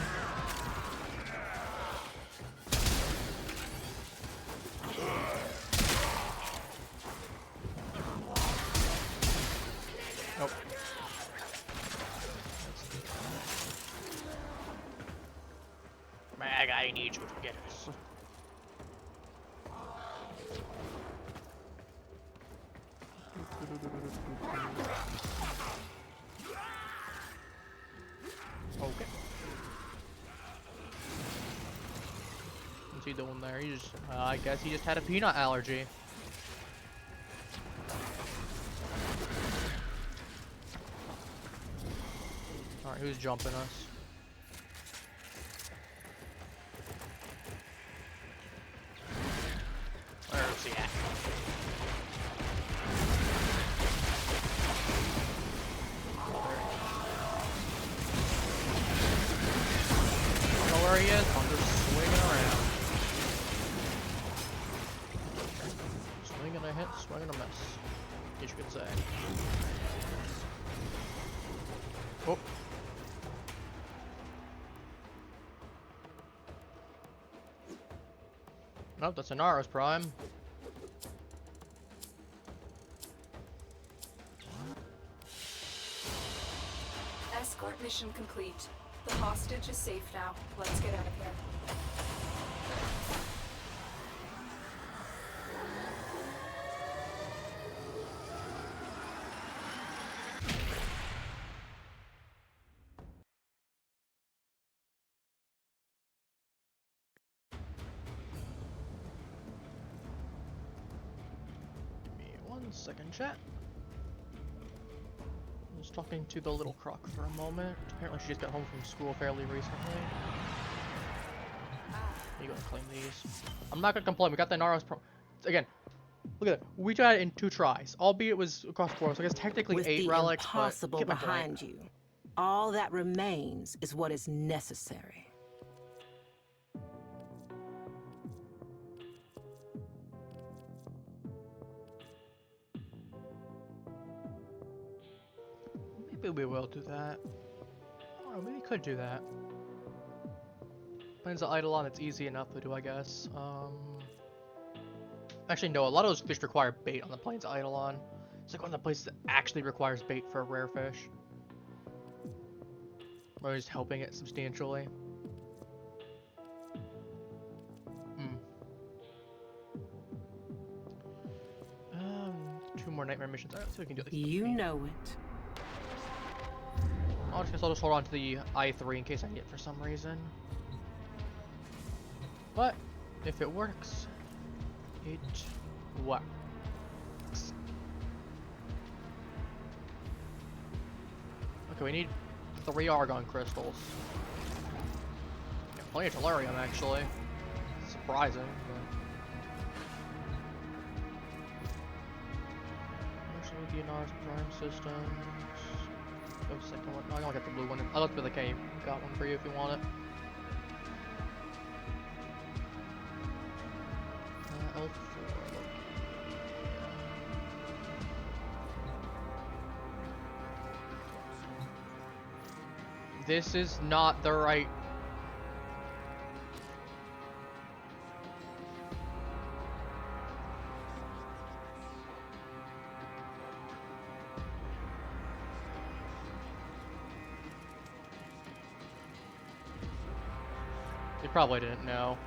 Nope. Mag, I need you to get us. Okay. What's he doing there? He just, I guess he just had a peanut allergy. Alright, who's jumping us? Where's he at? I don't know where he is. I'm just swinging around. Swinging a hit, swinging a miss. Guess you could say. Oh. Nope, that's Inaros Prime. Escort mission complete. The hostage is safe now. Let's get out of here. Give me 1 second, chat. I was talking to the little croc for a moment. Apparently she just got home from school fairly recently. You go and claim these. I'm not gonna complain, we got the Inaros Pro. Again, look at that. We tried it in 2 tries, albeit it was across 4, so I guess technically With 8 the relics, but impossible get my point. behind you, all that remains is what is necessary. Maybe we will do that. Or maybe we could do that. Plains of Eidolon, it's easy enough to do, I guess. Actually, no, a lot of those fish require bait on the Plains of Eidolon. It's like one of the places that actually requires bait for a rare fish. Or just helping it substantially. 2 more nightmare missions. Alright, let's see if we can do this. You know it. I'll just hold on to the I3 in case I need it for some reason. But if it works, it works. Okay, we need 3 argon crystals. Yeah, plenty of tellurium actually. Surprising. But... Actually, with the Inaros Prime systems. Go second one. No, I'll get the blue one. I'll look for the cave. Got one for you if you want it. L4. This is not the right. They probably didn't know.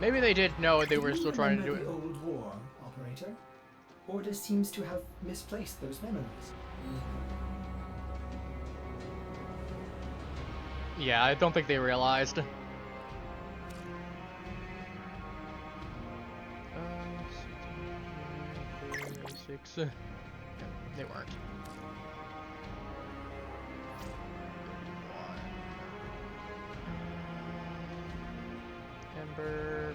Maybe they did know they were still trying to do it. The old war, operator? Orders seems to have misplaced those memories. Yeah, I don't think they realized. Six. Yeah, they weren't. Ember.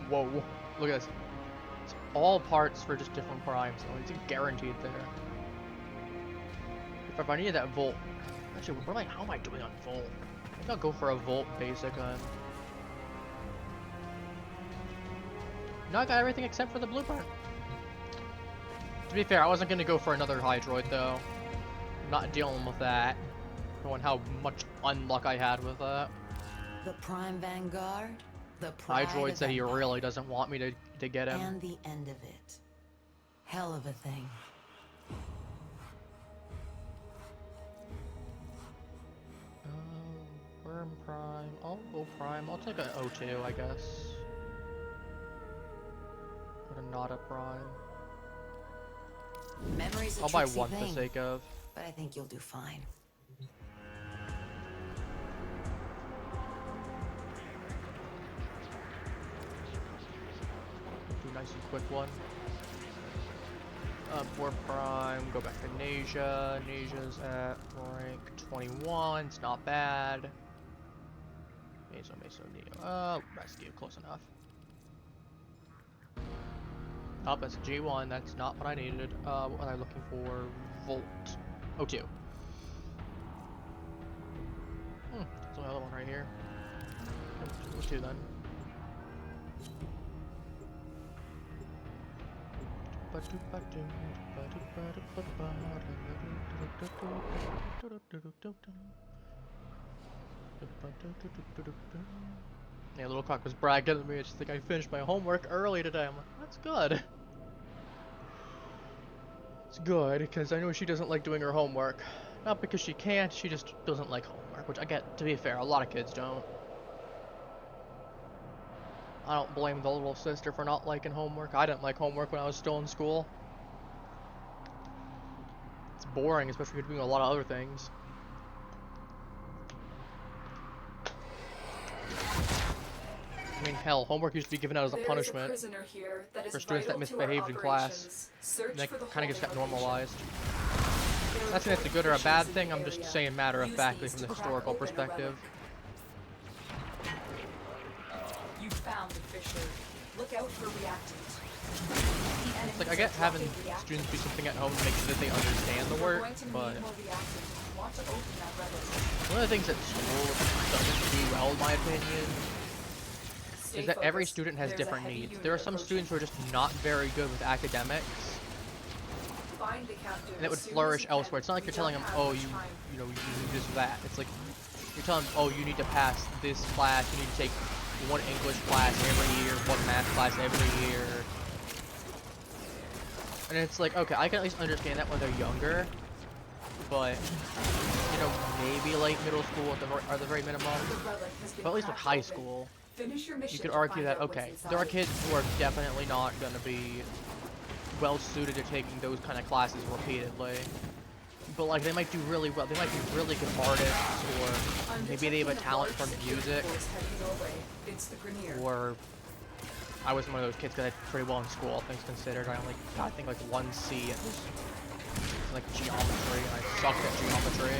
Whoa. Look at this. It's all parts for just different primes, so it's guaranteed there. If I needed that Volt... Actually, how am I doing on Volt? I think I'll go for a Volt basic gun. No, I got everything except for the blueprint. To be fair, I wasn't going to go for another Hydroid, though. I'm not dealing with that. Knowing how much unluck I had with that. The Prime Vanguard, the pride Hydroid of said he Empire, really doesn't want me to get him. and the end of it. Hell of a thing. Worm Prime. I'll go Prime. I'll take an O2, I guess. Or not a Prime. Memory's a I'll buy tricksy one for the thing, sake of. but I think you'll do fine. Do a nice and quick one. Warp Prime, go back to Nasia. Nasia's at rank 21, it's not bad. Meso, Neo. Rescue, close enough. Oh, that's a G1, that's not what I needed. What was I looking for? Volt. O2. There's another one right here. O2 then. Yeah, little cock was bragging at me. It's like I finished my homework early today. I'm like, that's good. It's good because I know she doesn't like doing her homework. Not because she can't, she just doesn't like homework, which I get. To be fair, a lot of kids don't. I don't blame the little sister for not liking homework. I didn't like homework when I was still in school. It's boring, especially if you're doing a lot of other things. I mean, hell, homework used to be given out as a punishment for students that misbehaved in class. And that kind of just got normalized. Not saying it's a good or a bad thing, I'm just saying matter-of-factly from the historical perspective. You found the fissure. Look out for reactant. It's like, I get having students do something at home to make sure that they understand the work, but one of the things that school doesn't do well, in my opinion, is that every student has different needs. There are some students who are just not very good with academics, and it would flourish elsewhere. It's not like you're telling them, oh, you know, you do this or that. It's like, you're telling them, oh, you need to pass this class, you need to take one English class every year, one math class every year. And it's like, okay, I can at least understand that when they're younger, but, you know, maybe late middle school at the very minimum, but at least with high school, you could argue that, okay, there are kids who are definitely not going to be well suited to taking those kind of classes repeatedly. But like, they might do really well, they might be really good artists, or maybe they have a talent for music, or I was one of those kids that did pretty well in school, things considered. I only got, I think, like 1 C in like geometry, and I sucked at geometry.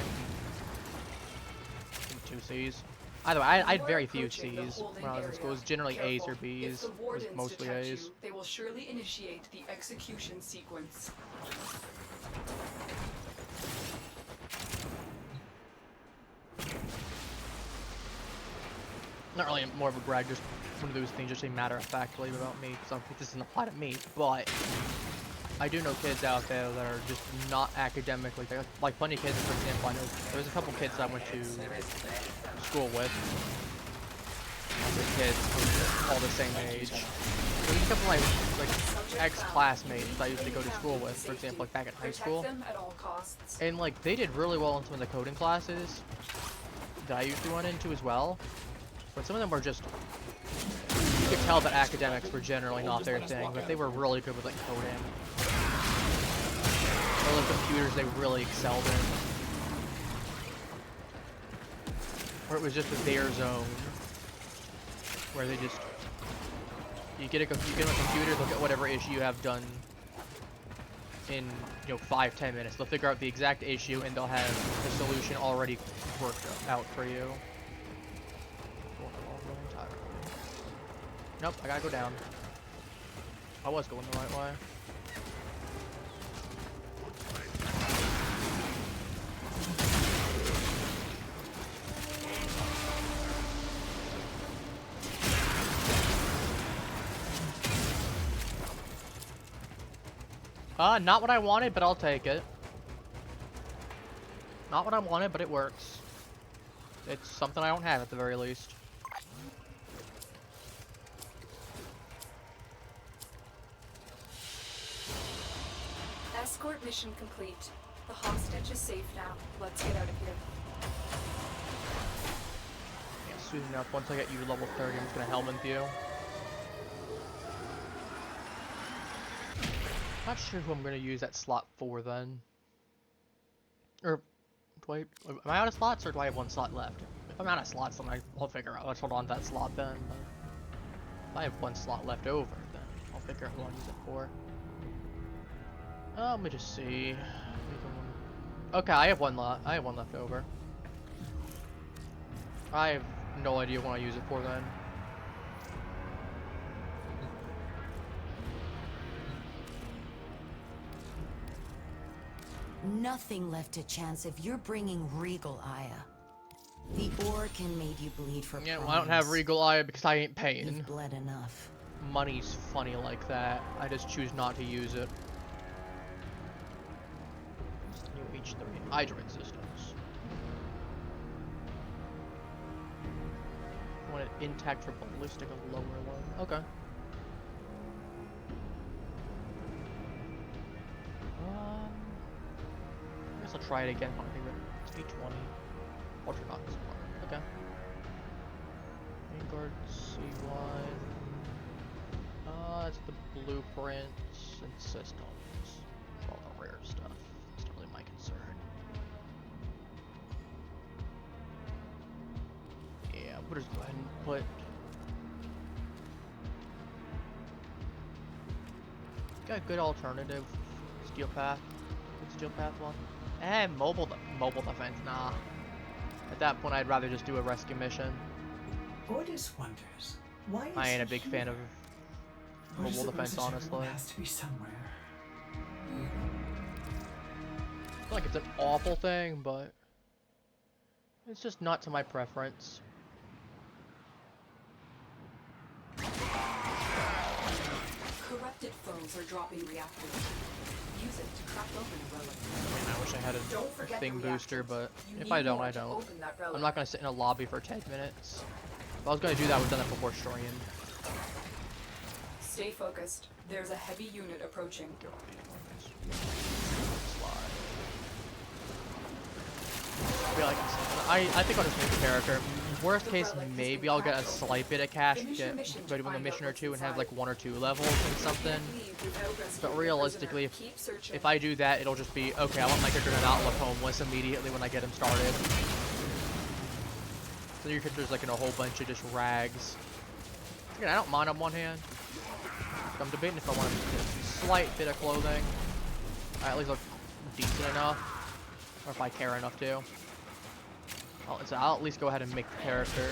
2 C's. Either way, I had very few C's when I was in school. It was generally A's or B's. It was mostly A's. They will surely initiate the execution sequence. Not really more of a brag, just one of those things just say matter-of-factly about me, because this doesn't apply to me, but I do know kids out there that are just not academically, like plenty of kids, for example. I know there's a couple kids I went to school with, kids all the same age. There's a couple of like ex-classmates that I used to go to school with, for example, like back in high school, and like they did really well in some of the coding classes that I used to run into as well. But some of them were just, you could tell that academics were generally not their thing, but they were really good with like coding. Or like computers they really excelled in. Where it was just their zone. Where they just, you get a computer, look at whatever issue you have done in, you know, 5-10 minutes. They'll figure out the exact issue and they'll have the solution already worked out for you. Nope, I gotta go down. I was going the right way. Not what I wanted, but I'll take it. Not what I wanted, but it works. It's something I don't have at the very least. Escort mission complete. The hostage is safe now. Let's get out of here. Yeah, soon enough, once I get you to level 30, I'm just gonna helmet you. Not sure who I'm gonna use that slot for then. Or do I? Am I out of slots, or do I have one slot left? If I'm out of slots, then I'll figure out. Let's hold on to that slot then. But if I have one slot left over, then I'll figure out who I'll use it for. Let me just see. Okay, I have one left over. I have no idea what I use it for then. Nothing left to chance if you're bringing Regal Aya. The Orcan made you bleed for Yeah, well, I don't have Regal Aya because I ain't paying. You've bled enough. Money's funny like that. I just choose not to use it. New H3 Hydroid systems. I want it intact for ballistic of lower level. Okay. I guess I'll try it again. I think it's 820. Ultra not support. Okay. Vanguard C1. That's the blueprints and systems. For all the rare stuff. It's not really my concern. Yeah, we'll just go ahead and put. Got a good alternative. Steel Path. Good Steel Path one. Mobile defense, nah. At that point, I'd rather just do a rescue mission. Ordis wonders why I ain't a he big here? fan of Or mobile suppose defense, the honestly. terminal has to be somewhere. I feel like it's an awful thing, but it's just not to my preference. Corrupted foes are dropping reactors. Use it to crack open a relic. I wish I had Don't a forget thing the booster, reactors. but You if need I don't, more I to don't. open that relic. I'm not gonna sit in a lobby for 10 minutes. If I was gonna do that, I would've done that before stream. Stay focused. There's a heavy unit approaching. I think I'll just make a character. Worst case, maybe I'll get a slight bit of cash, get ready with a mission or two, and have like 1 or 2 levels and something. But realistically, if I do that, it'll just be, okay, I want my character to not look homeless immediately when I get him started. So your character's like in a whole bunch of just rags. Again, I don't mind on one hand. I'm debating if I want a slight bit of clothing. At least look decent enough. Or if I care enough to. I'll at least go ahead and make the character.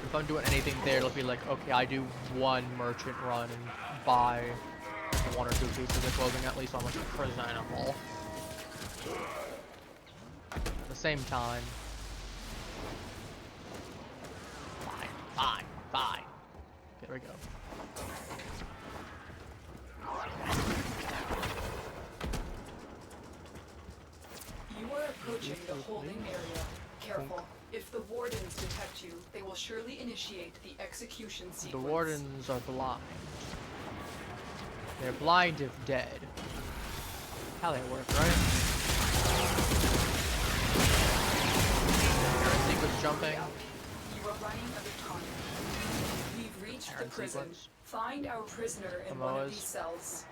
If I'm doing anything there, it'll be like, okay, I do 1 merchant run and buy 1 or 2 pieces of clothing, at least on like presentable. At the same time. Fine. There we go. You are approaching the holding area. Careful. If the wardens detect you, they will surely initiate the execution sequence. The wardens are blind. They're blind if dead. How they work, right? Aaron sequence jumping. You are running out of time. We've reached the prison. Sequence. Find our prisoner in one of these cells.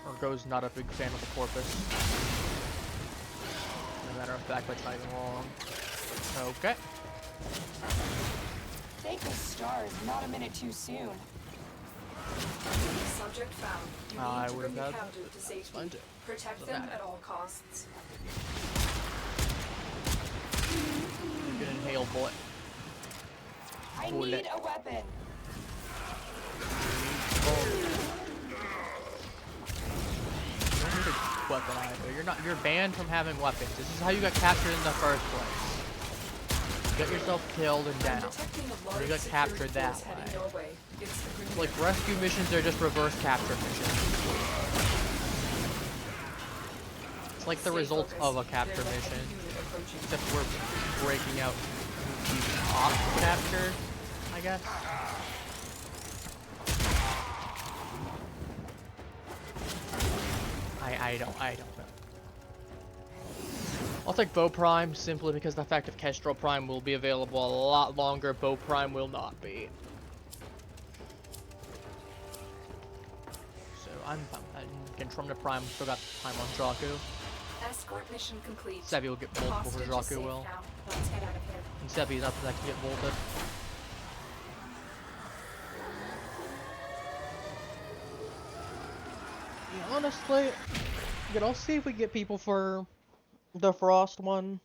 Urgo's not a big fan of the corpus. As a matter of fact, that's not even wrong. Okay. Thank the stars, not a minute too soon. Subject found. You I need to would've bring the had captive to safety. fun too. Protect Doesn't them matter. at all costs. can inhale bullet. I need a weapon. Weapon either. You're banned from having weapons. This is how you got captured in the first place. Get yourself killed and down. And you got captured that way. Like rescue missions are just reverse capture missions. It's like the results of a capture mission. Except we're breaking out off capture, I guess. I don't know. I'll take Bow Prime simply because the fact of Kestrel Prime will be available a lot longer. Bow Prime will not be. So I'm Control to Prime. Still got time on Draku. Escort mission complete. Sebi will get bolted before Draku will. Let's get out of here. And Sebi's not the next to get bolted. Yeah, honestly, I'll see if we get people for the Frost one.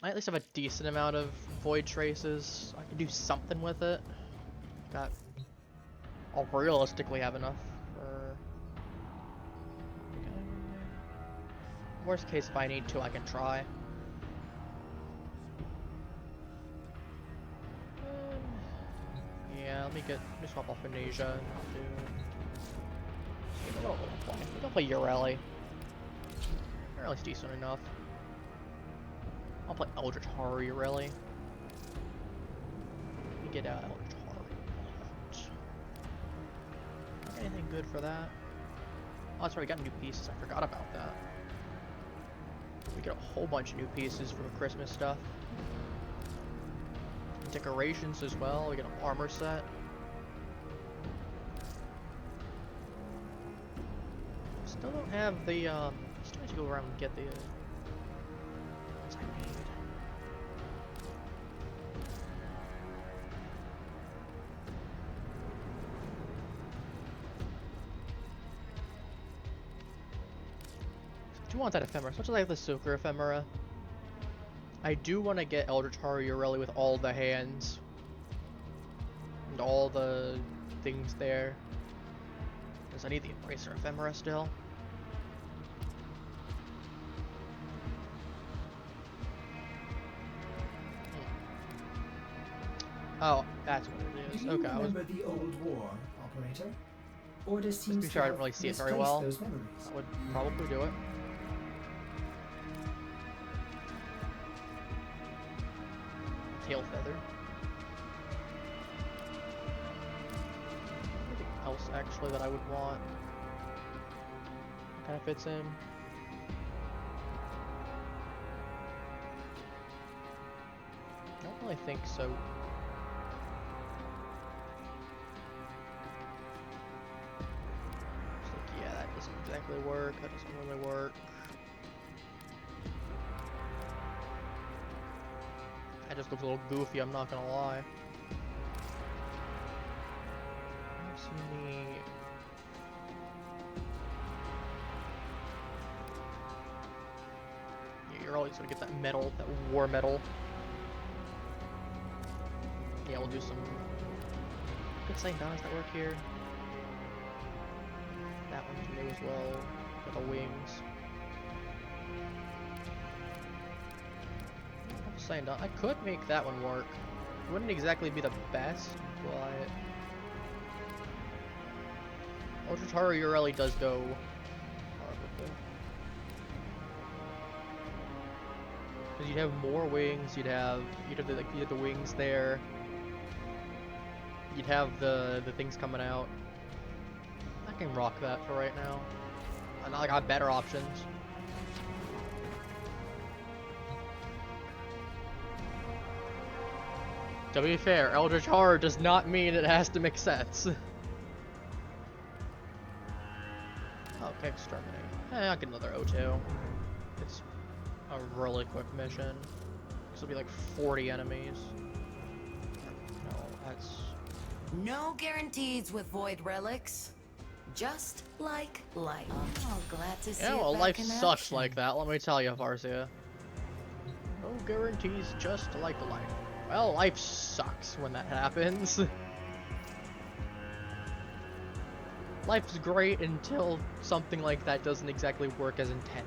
I at least have a decent amount of Void Traces. I can do something with it. I'll realistically have enough for... Worst case, if I need to, I can try. Yeah, let me swap off Amnesia and do... Don't play Ureli. Ureli's decent enough. I'll play Eldritch Horror Ureli. Let me get Eldritch Horror. Anything good for that? Oh, that's right, we got new pieces. I forgot about that. We get a whole bunch of new pieces from Christmas stuff. Decorations as well. We get an armor set. Still don't have the, still need to go around and get the, what's I need? I do want that ephemera, as much as I have the Soaker ephemera. I do want to get Eldritch Horror Ureli with all the hands. And all the things there. Because I need the Embracer ephemera still. Oh, that's what it is. Do you Okay, remember the old war, Operator? Order seems to sure I didn't really see it very well. those memories. That would probably do it. Tail feather. Anything else actually that I would want? Kind of fits in. I don't really think so. It's like, yeah, that doesn't exactly work. That doesn't really work. That just looks a little goofy, I'm not gonna lie. I've seen the... Yeah, you're always gonna get that metal, that war metal. Yeah, we'll do some good St. Donna's that work here. That one can do as well, with the wings. St. Donna, I could make that one work. It wouldn't exactly be the best, but... Eldritch Horror Ureli does go hard with it. Because you'd have more wings, you'd have the wings there. You'd have the things coming out. I can rock that for right now. I got better options. To be fair, Eldritch Horror does not mean it has to make sense. Okay, exterminate. I'll get another O2. It's a really quick mission. This will be like 40 enemies. No, that's... No guarantees with Void Relics. Just like life. Oh, glad to see yeah, it well, back life in sucks action. like that, let me tell you, Varzia. No guarantees, just like life. Well, life sucks when that happens. Life's great until something like that doesn't exactly work as intended.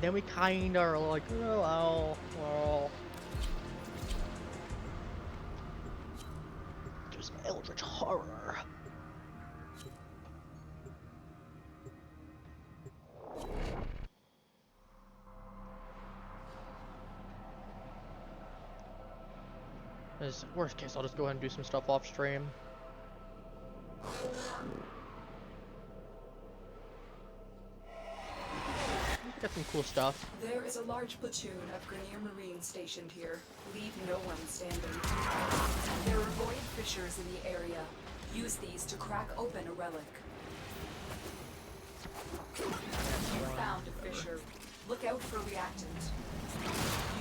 Then we kinda are like, oh, well. Just eldritch horror. As worst case, I'll just go ahead and do some stuff off stream. Got some cool stuff. There is a large platoon of Grenier Marines stationed here. Leave no one standing. There are void fissures in the area. Use these to crack open a relic. You found a fissure. Look out for reactant.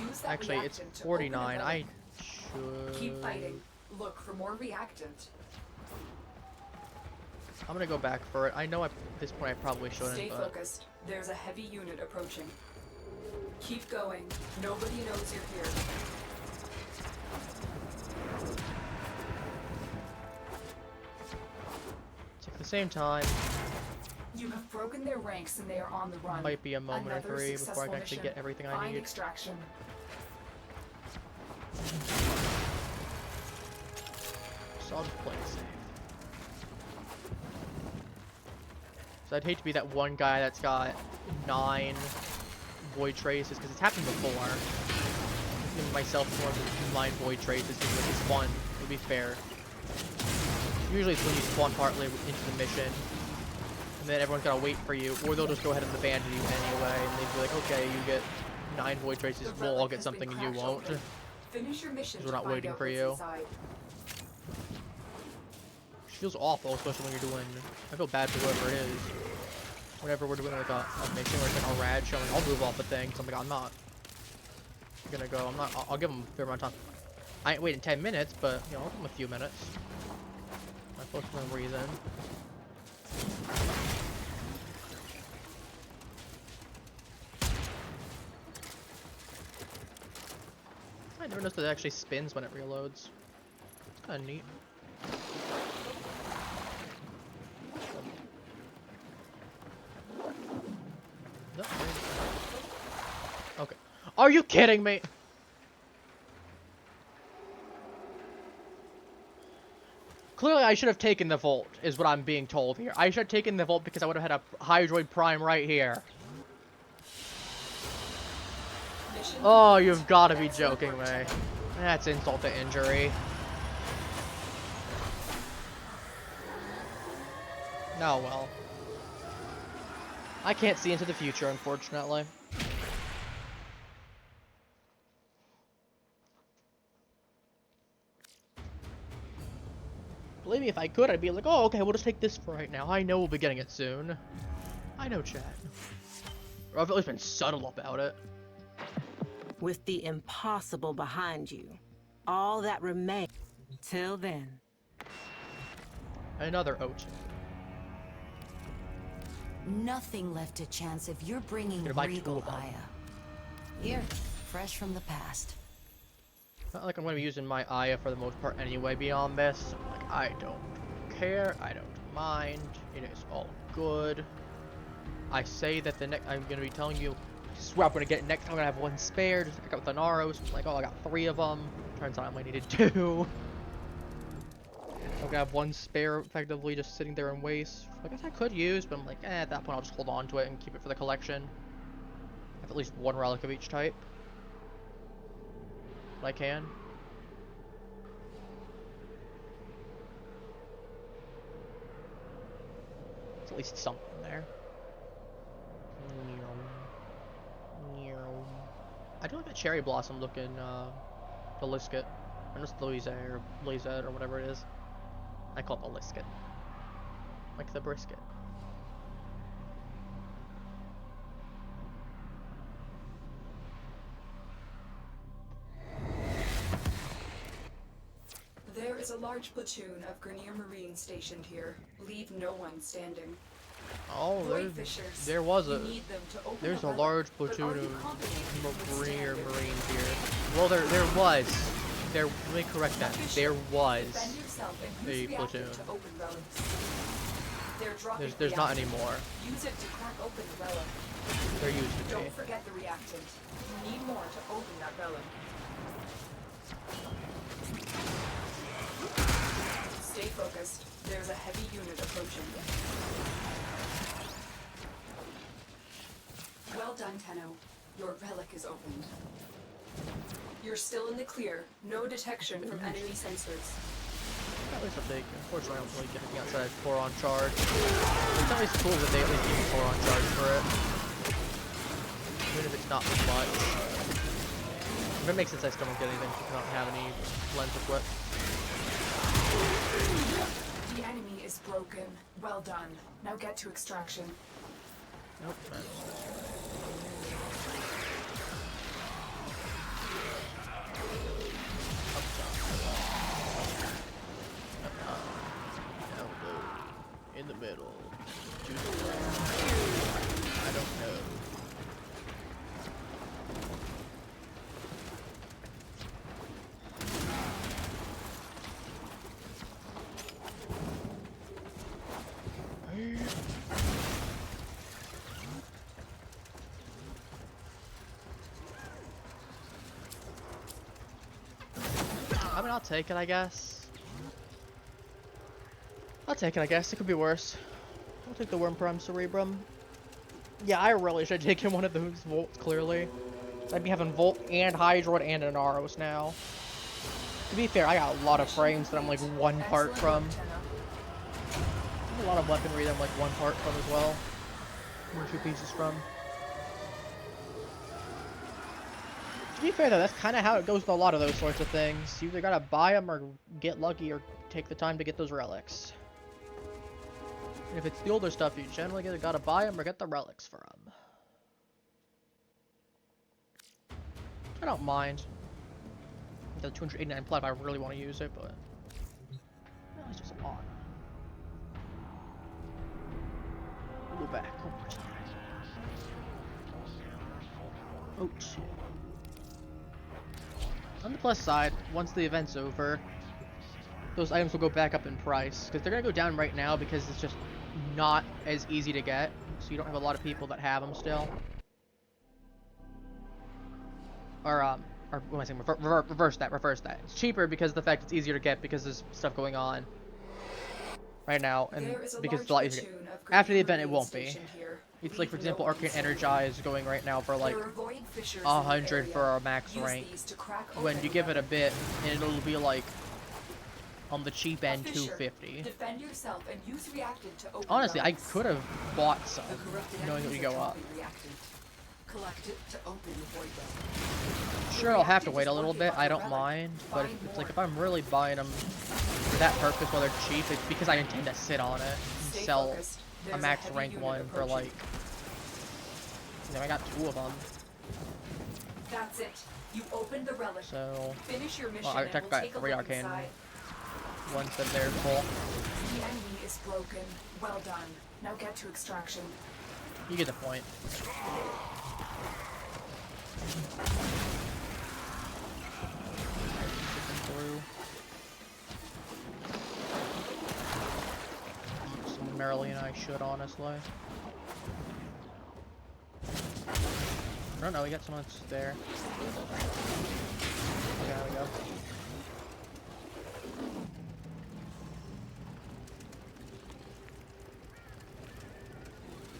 Use that Actually, it's reactant to 49. open a relic. I should... Keep fighting. Look for more reactant. I'm gonna go back for it. I know at this point I probably shouldn't, Stay but... focused. There's a heavy unit approaching. Keep going. Nobody knows you're here. So at the same time, You have broken their ranks and they are on the run. might be a moment or Another three before I successful can actually mission. get everything I Find need. extraction. So I'll just play it safe. So I'd hate to be that one guy that's got 9 void traces, because it's happened before. Giving myself more than 9 void traces seems like it's fun, to be fair. Usually it's when you spawn partly into the mission, and then everyone's gotta wait for you, or they'll just go ahead and abandon you anyway, and they'd be like, okay, you get 9 void traces, we'll all get something and you won't. Finish your mission. Because we're not waiting for you. Feels awful, especially when you're doing... I feel bad for whoever it is. Whenever we're doing like a mission where it's like a rad show, and I'll move off a thing, so I'm like, I'm not gonna go. I'm not. I'll give them a fair amount of time. I ain't waiting 10 minutes, but you know, I'll give them a few minutes. I'm supposed to for a reason. I never noticed that it actually spins when it reloads. It's kind of neat. Okay. Are you kidding me? Clearly, I should have taken the Volt, is what I'm being told here. I should have taken the Volt because I would have had a Hydroid Prime right here. Oh, you've got to be joking me. That's insult to injury. Oh, well. I can't see into the future, unfortunately. Believe me, if I could, I'd be like, oh, okay, we'll just take this for right now. I know we'll be getting it soon. I know, chat. Or I've at least been subtle about it. With the impossible behind you, all that remains till then. Another oat. Nothing left to chance if you're bringing regal Aya. Here, fresh from the past. Not like I'm going to be using my Aya for the most part anyway beyond this. Like, I don't care. I don't mind. It is all good. I say that the next... I'm going to be telling you... I swear I'm going to get it next time. I'm going to have 1 spare. Just like I got with the Inaros. Like, oh, I got 3 of them. Turns out I only needed 2. I'm going to have 1 spare effectively just sitting there in waste. I guess I could use, but I'm like, at that point I'll just hold on to it and keep it for the collection. I have at least 1 relic of each type. If I can. There's at least something there. I do like the cherry blossom looking Belisket. Or just Louisa or Lizette or whatever it is. I call it Belisket. Like the brisket. There is a large platoon of Grenier Marines stationed here. Leave no one standing. Oh, there was a there's a large platoon of marine or marines here. Well, there was. Let me correct that. There was a platoon. There's not anymore. Use it to crack open the relic. There used to be. Don't forget the reactant. You need more to open that relic. Stay focused. There's a heavy unit approaching. Well done, Tenno. Your relic is opened. You're still in the clear. No detection from enemy sensors. At least I'll take. Unfortunately, I don't really get anything outside 4 on charge. It's always cool that they at least give me 4 on charge for it. Even if it's not much. If it makes sense, I still don't get anything because I don't have any lens equipped. The enemy is broken. Well done. Now get to extraction. Nope. In the middle. I don't know. I mean, I'll take it, I guess. I'll take it, I guess. It could be worse. I'll take the Worm Prime Cerebrum. Yeah, I really should have taken one of those Volts, clearly. I'd be having Volt and Hydroid and Inaros now. To be fair, I got a lot of frames that I'm like 1 part from. A lot of weaponry that I'm like 1 part from as well. 1 or 2 pieces from. To be fair though, that's kind of how it goes with a lot of those sorts of things. You either gotta buy them or get lucky or take the time to get those relics. And if it's the older stuff, you generally either gotta buy them or get the relics from. I don't mind. The 289 plat if I really want to use it, but it's just a lot. We'll go back one more time. Oh shit. On the plus side, once the event's over, those items will go back up in price. Because they're going to go down right now because it's just not as easy to get. So you don't have a lot of people that have them still. Or what am I saying? Reverse that. It's cheaper because of the fact it's easier to get because there's stuff going on right now. And because it's a lot easier to get. After the event, it won't be. It's like, for example, Arcane Energize is going right now for like 100 for our max rank. When you give it a bit, and it'll be like on the cheap end 250. Honestly, I could have bought some, knowing that we go up. Sure, I'll have to wait a little bit. I don't mind, but it's like if I'm really buying them for that purpose while they're cheap, it's because I intend to sit on it and sell a max rank one for like, you know, I got 2 of them. That's it. You opened the relic. So, finish your mission. Well, I checked back 3 arcane ones that they're full. The enemy is broken. Well done. Now get to extraction. You get the point. Merrily and I should, honestly. I don't know, we got someone there. Okay, there we go.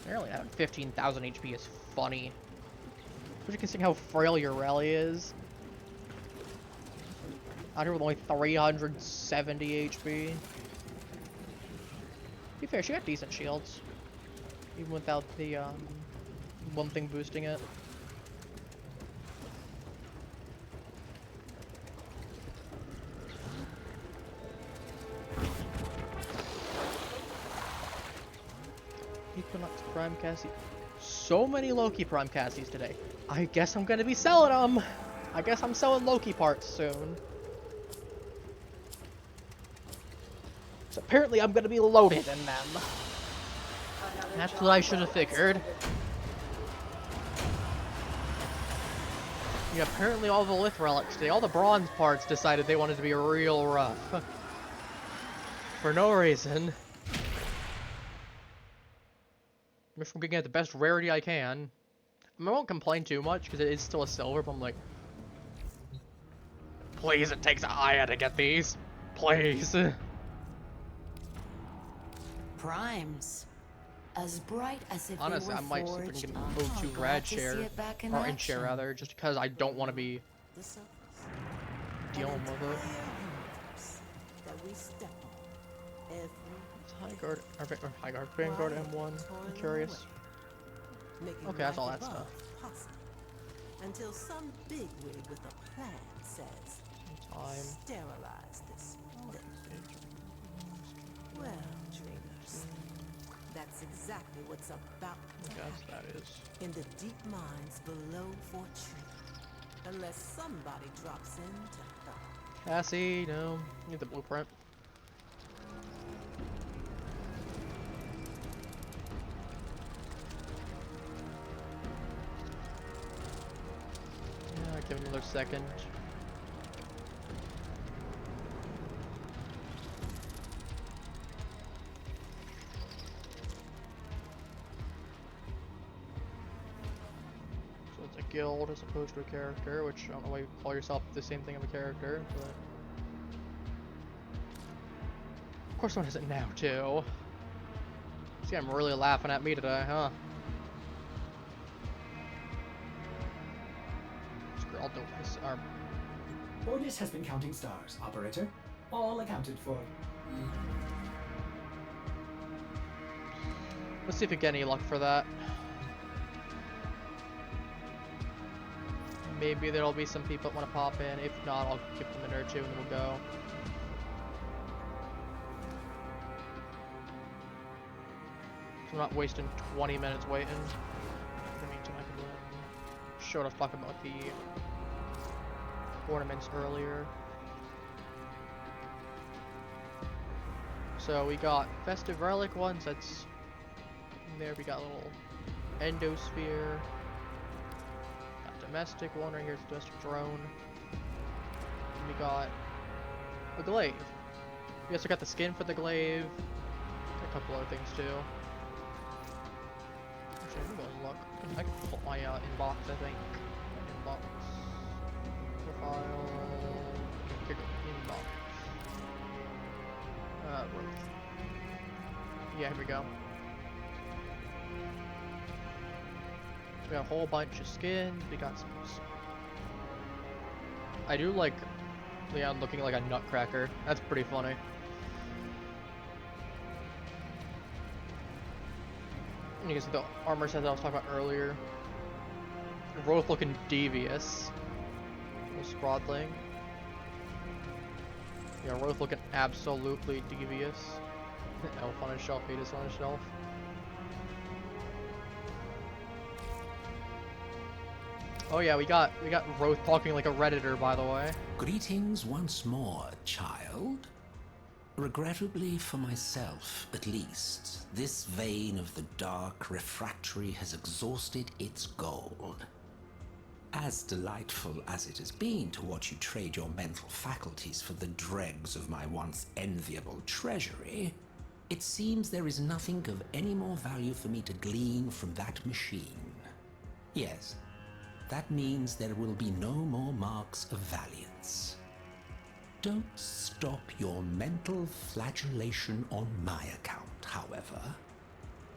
Apparently having 15,000 HP is funny. Especially considering how frail your rally is. Out here with only 370 HP. To be fair, she got decent shields. Even without the, one thing boosting it. Equinox Prime Cassie. So many Loki Prime Cassies today. I guess I'm gonna be selling them. I guess I'm selling Loki parts soon. So apparently I'm gonna be loaded in them. Another That's job what I should have well figured. executed. Yeah, apparently all the Lith relics, all the bronze parts decided they wanted to be real rough. For no reason. If I'm getting the best rarity I can. I won't complain too much because it is still a silver, but I'm like, please, it takes a Aya to get these. Please. Primes. As bright as if Honestly, they were I might see if I forged. can get an Oh, O2 glad rad to see share, it back in or in action. share rather, just because I don't want to be The surface. dealing with it. That we step on every It's Highguard, or Highguard, Vanguard M1. I'm curious. making Okay, that's all life that above stuff. possible. Until some bigwig with a plan says, Time. sterilize this thing. Well, dreamers, that's exactly what's about to I guess happen that is. in the deep mines below Fortune. Unless somebody drops in to help. Cassie, no. Need the blueprint. Yeah, give it another second. So it's a guild as opposed to a character, which I don't know why you call yourself the same thing of a character, but... Of course someone has it now, too. See, I'm really laughing at me today, huh? Screw, I'll do this. Ordis has been counting stars, operator. All accounted for. Let's see if we get any luck for that. Maybe there'll be some people that want to pop in. If not, I'll give them a minute or two and then we'll go. So I'm not wasting 20 minutes waiting. In the meantime, I can showed us talking about the ornaments earlier. So we got festive relic ones. That's in there. We got a little endosphere. Got domestic one right here. It's domestic drone. And we got a glaive. We also got the skin for the glaive. A couple other things too. Actually, I'm gonna look. I can pull up my inbox, I think. Inbox. Profile. Okay, inbox. Roth. Yeah, here we go. We got a whole bunch of skins. We got some. I do like Leon looking like a nutcracker. That's pretty funny. And you can see the armor set that I was talking about earlier. Roth looking devious. Little Sprodling. Yeah, Roth looking absolutely devious. Elf on a shelf, Hades on a shelf. Oh yeah, we got Roth talking like a Redditor, by the way. Greetings once more, child. Regrettably for myself, at least, this vein of the dark refractory has exhausted its goal. As delightful as it has been to watch you trade your mental faculties for the dregs of my once enviable treasury, it seems there is nothing of any more value for me to glean from that machine. Yes, that means there will be no more marks of valiance. Don't stop your mental flagellation on my account, however.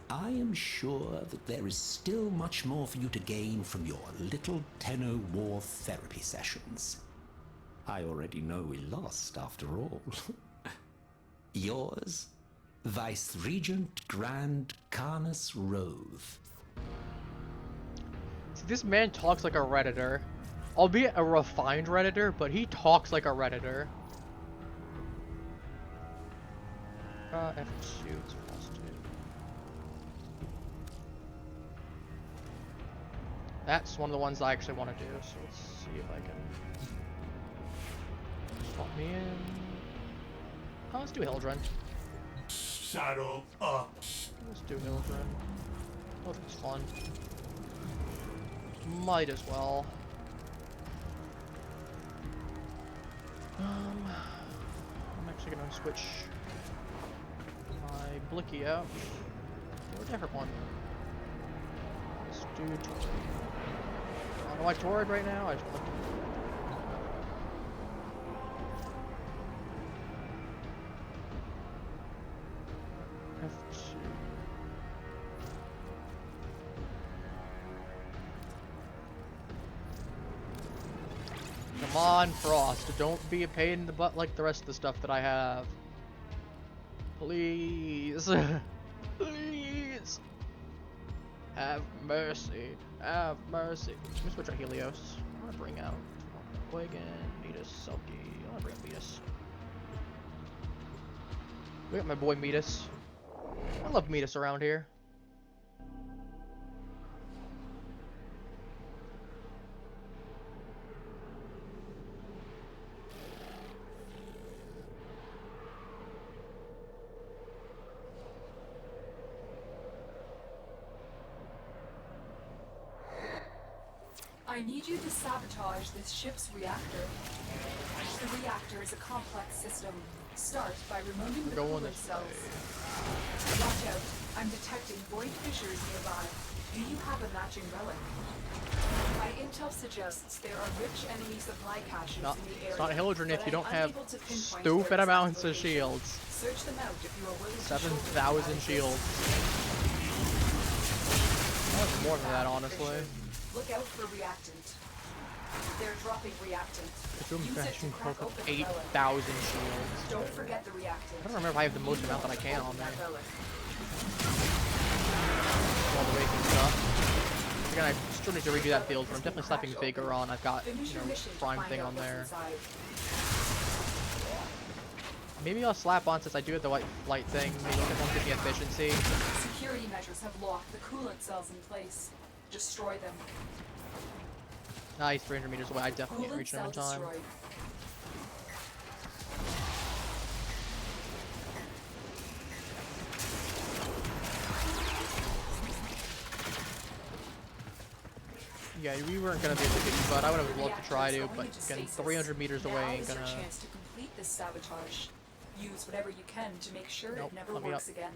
I am sure that there is still much more for you to gain from your little Tenno War therapy sessions. I already know we lost, after all. Yours, Vice-Regent Grand Carnus Roth. See, this man talks like a Redditor. Albeit a refined Redditor, but he talks like a Redditor. F2, it's +2. That's one of the ones I actually want to do, so let's see if I can swap me in. Oh, let's do Hildren. Saddle up. Let's do do Hildren. Oh, it's fun. Might as well. I'm actually gonna switch my Blicky out to a different one. Let's do Torrid. I don't know why Torrid right now. I just want to. Come on, Frost. Don't be a pain in the butt like the rest of the stuff that I have. Please. Please. Have mercy. Have mercy. Let me switch out Helios. I'm gonna bring out Boygan, Metis, Selkie. I'm gonna bring out Metis. We got my boy Metis. I love Metis around here. I need you to sabotage this ship's reactor. The reactor is a complex system. Start by removing the coolant cells. Watch out. I'm detecting void fissures nearby. Do you have a matching relic? My intel suggests there are rich enemy supply caches in the area. It's not Hildren if you don't have stupid amounts of shields. Search them out if you are willing to 7,000 shields. That's more than that, honestly. Look out for reactant. They're dropping reactant. It's room Use it to fashion crack cloak of open the relic. 8,000 shields. Don't forget the reactant. I don't remember if I have the most amount that I can on me. Relic. All the waking stuff. Again, I still need to redo that build, but I'm definitely slapping Vigor on. I've got, you know, Prime thing on there. Maybe I'll slap on, since I do have the white flight thing. Maybe it won't give me efficiency. Security measures have locked the coolant cells in place. Destroy them. Nice, 300 meters away. I definitely can't reach them in time. Destroyed. Yeah, we weren't gonna be able to get you, but I would have loved to try to, but again, 300 meters away ain't gonna. Now is your chance to complete this sabotage. Use whatever you can to make sure it never works again.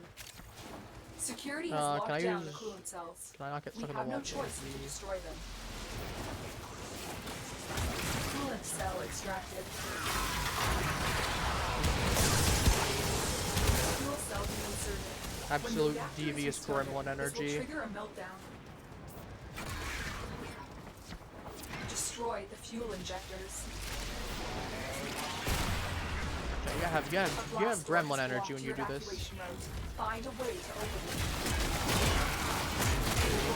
Security has locked down the coolant cells. Can I not get stuck in the We wall? have no choice but to destroy them. Coolant cell extracted. Fuel cell being inserted. Absolute devious gremlin energy. This will trigger a meltdown. Destroy the fuel injectors. Okay, you have gremlin energy when you do this. Find a way to open it.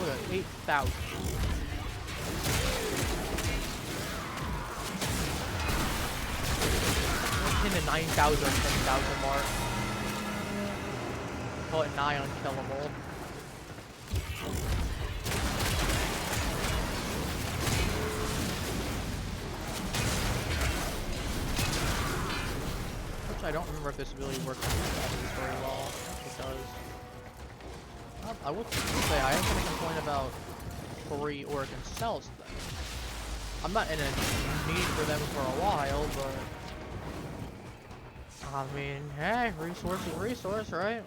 Look at 8,000. 10 to 9,000 or 10,000 mark. Call it nigh unkillable. Which I don't remember if this really works very well. It does. I will say I am going to complain about free Oregon cells though. I'm not in a need for them for a while, but I mean, hey, resource is resource, right?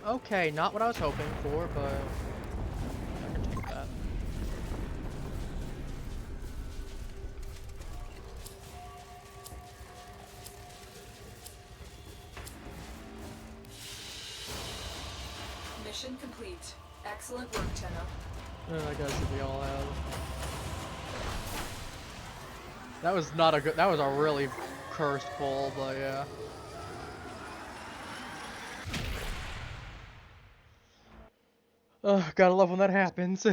Okay, not what I was hoping for, but I can take that. Mission complete. Excellent work, Tenno. I guess should be all out. That was not a good. That was a really cursed pull, but yeah. Gotta love when that happens.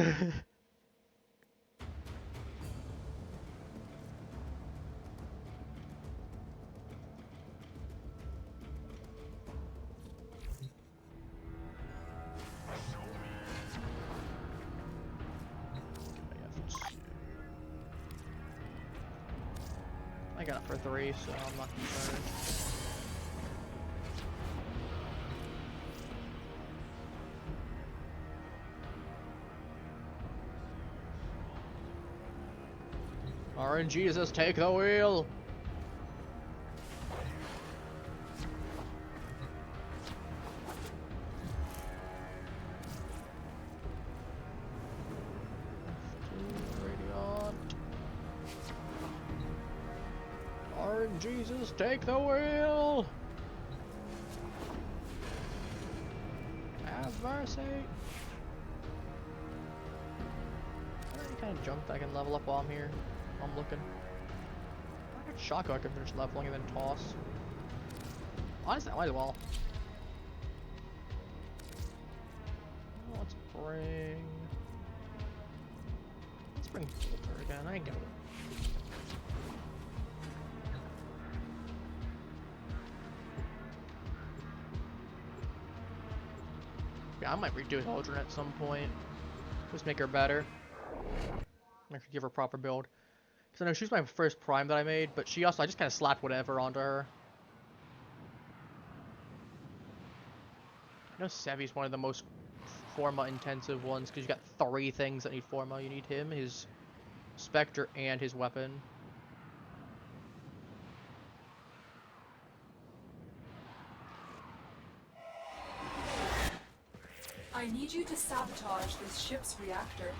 I got it for 3, so I'm not concerned. RNGesus, take the wheel! RNGesus, take the wheel! Have mercy! I already kind of jumped. I can level up while I'm here. I'm looking. I got shotgun. I can finish leveling and then toss. Honestly, I might as well. Let's bring filter again. I ain't gonna. Yeah, I might redo Hydroid at some point. Just make her better. I could give her a proper build. Because I know she's my first prime that I made, but she also, I just kind of slapped whatever onto her. I know Sevi's one of the most Forma intensive ones, because you got 3 things that need Forma. You need him, his Spectre, and his weapon. I need you to sabotage this ship's reactor.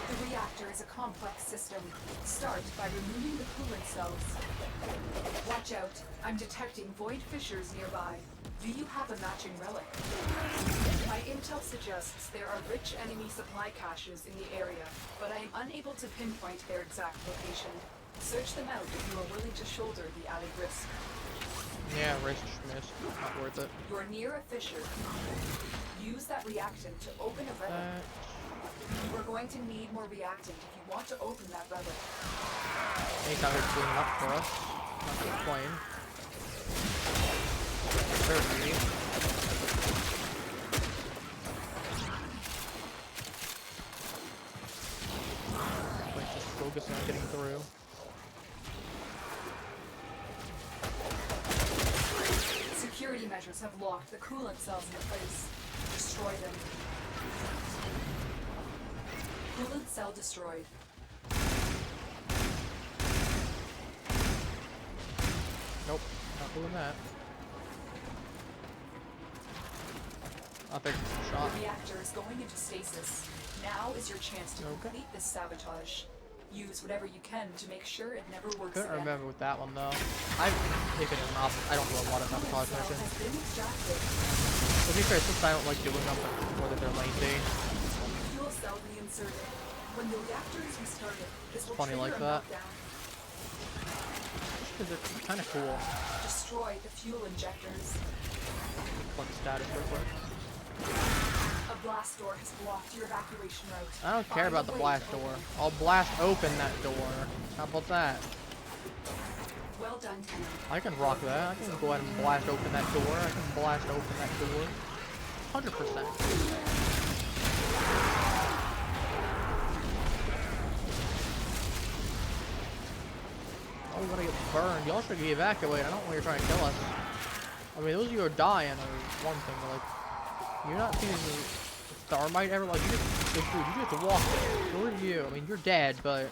The reactor is a complex system. Start by removing the coolant cells. Watch out. I'm detecting void fissures nearby. Do you have a matching relic? My intel suggests there are rich enemy supply caches in the area, but I am unable to pinpoint their exact location. Search them out if you are willing to shoulder the added risk. Yeah, risk missed. Not worth it. You're near a fissure. Use that reactant to open a relic. We're going to need more reactant if you want to open that relic. Anytime it's cleaning up for us. Not to complain. Very easy. Like just focus on getting through. Security measures have locked the coolant cells into place. Destroy them. Coolant cell destroyed. Nope, not doing that. I think shot. The reactor is going into stasis. Now is your chance to complete this sabotage. Use whatever you can to make sure it never works Couldn't again. remember with that one though. I've taken it off. I don't do a lot of sabotage missions. To be fair, since I don't like doing them more than they're lengthy. Fuel cell reinserted. When the reactor is restarted, this will Funny like trigger a that. meltdown. Just because it's kind of cool. Destroy the fuel injectors. Plug status real quick. A blast door has blocked your evacuation route. I don't care about the blast door. I'll blast open that door. How about that? Well done, Tanner. I can rock that. I can go ahead and blast open that door. I can blast open that door. 100%. Oh, we're gonna get burned. Y'all should be evacuated. I don't know why you're trying to kill us. I mean, those of you who are dying are one thing, but like, you're not seeing the thermite ever. Like, you just, like, dude, you just walk there. Who are you? I mean, you're dead, but.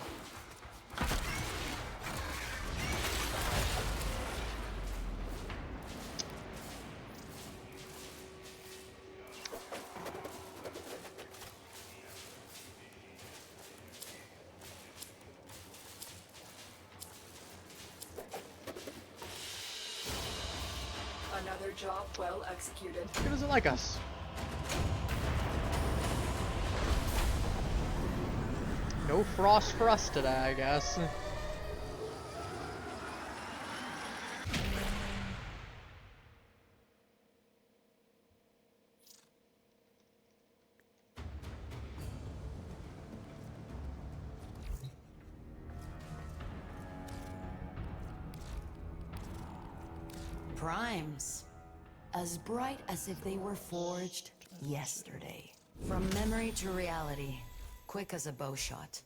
Another job well executed. He doesn't like us. No frost for us today, I guess. Primes. As bright as if they were forged yesterday. From memory to reality. Quick as a bow shot.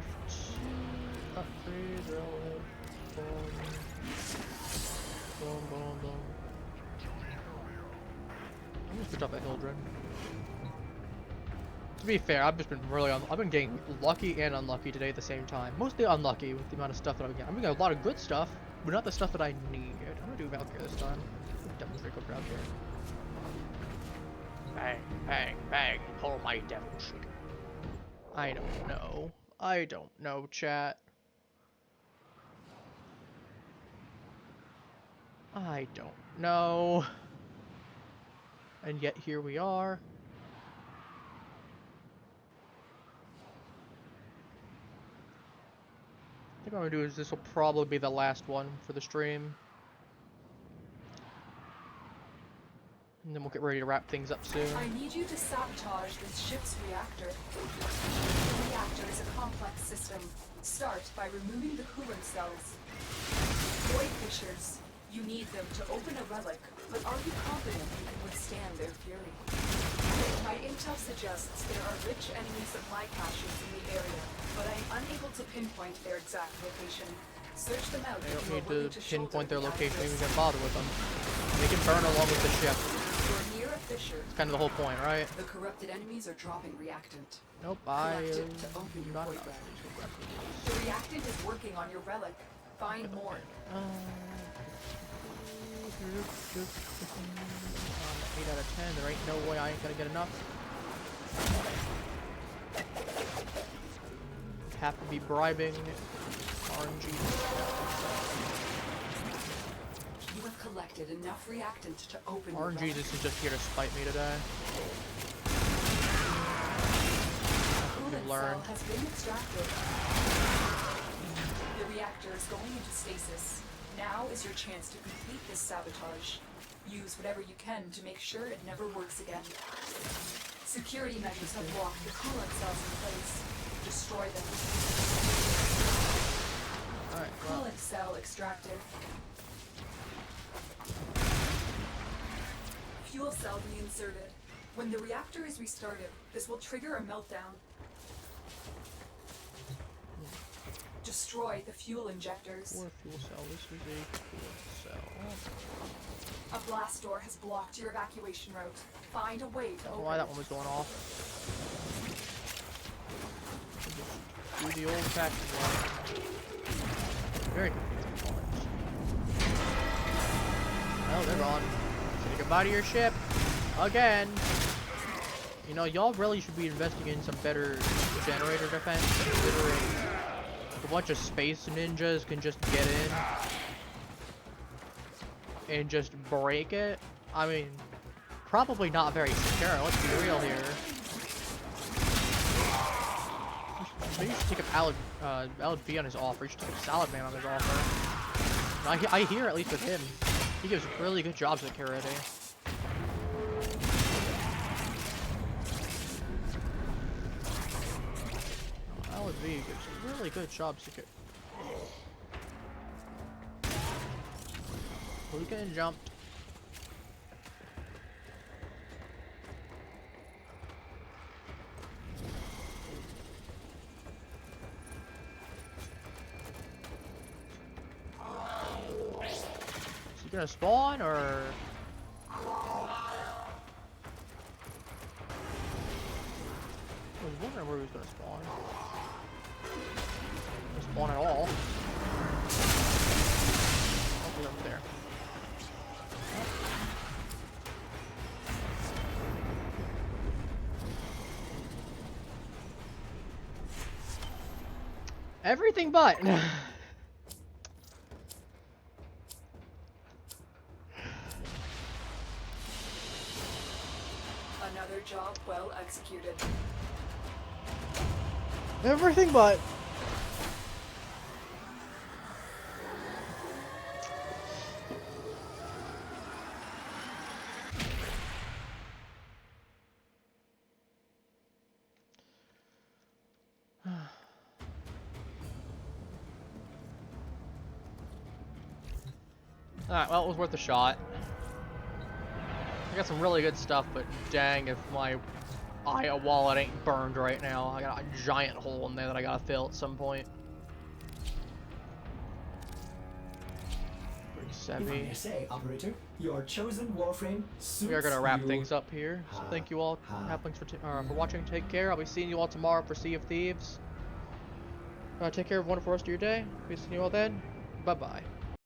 left. Cut free, drill it. Boom. Boom, boom, boom. I'm gonna switch off that Hildren. To be fair, I've just been really I've been getting lucky and unlucky today at the same time. Mostly unlucky with the amount of stuff that I'm getting. I'm getting a lot of good stuff, but not the stuff that I need. I'm gonna do Valkyrie this time. Demonstrate go Valkyrie. Bang, bang, bang. Pull my devil trigger. I don't know. I don't know, chat. I don't know. And yet here we are. I think what I'm gonna do is this will probably be the last one for the stream. And then we'll get ready to wrap things up soon. I need you to sabotage this ship's reactor. The reactor is a complex system. Start by removing the coolant cells. Void fissures. You need them to open a relic, but are you confident you can withstand their fury? My intel suggests there are rich enemy supply caches in the area, but I am unable to pinpoint their exact location. Search them out. They don't need to pinpoint their location, even get bother with them. They can burn along with the ship. You're near a fissure. It's kind of the whole point, right? The corrupted enemies are dropping reactant. Nope, Collect it to open your not void enough. valve. The reactant is working on your relic. Find more. 8 out of 10. There ain't no way I ain't gonna get enough. Have to be bribing RNG. You have collected enough reactant to open RNGesus is just here to spite me today. Coolant learned. cell has been extracted. The reactor is going into stasis. Now is your chance to complete this sabotage. Use whatever you can to make sure it never works again. Security measures have blocked the coolant cells in place. Destroy them. Alright, well. Coolant cell extracted. Fuel cell reinserted. When the reactor is restarted, this will trigger a meltdown. Destroy the fuel injectors. Or fuel cell. This is a fuel cell. A blast door has blocked your evacuation route. Find a way to I don't know open why that it. one was going off. Just do the old fashioned one. Very confusing moment. Oh, they're gone. Say goodbye to your ship. Again. You know, y'all really should be investing in some better generator defense, considering a bunch of space ninjas can just get in and just break it. I mean, probably not very secure, let's be real here. Maybe you should take up Alad B on his offer. You should take up Salad Man on his offer. I hear, at least with him, he gives really good job security. Alad B gives really good job security. Who's getting jumped? Is he gonna spawn or? I was wondering where he was gonna spawn. Not spawn at all. Hopefully over there. Everything but. Another job well executed. Everything but. Alright, well, it was worth a shot. I got some really good stuff, but dang, if my eye wallet ain't burned right now. I got a giant hole in there that I gotta fill at some point. If I may say, operator, your chosen Warframe suits We are gonna wrap you. things up here. So thank you all, halflings, for watching. Take care. I'll be seeing you all tomorrow for Sea of Thieves. Take care of a wonderful rest of your day. Be seeing you all then. Bye bye.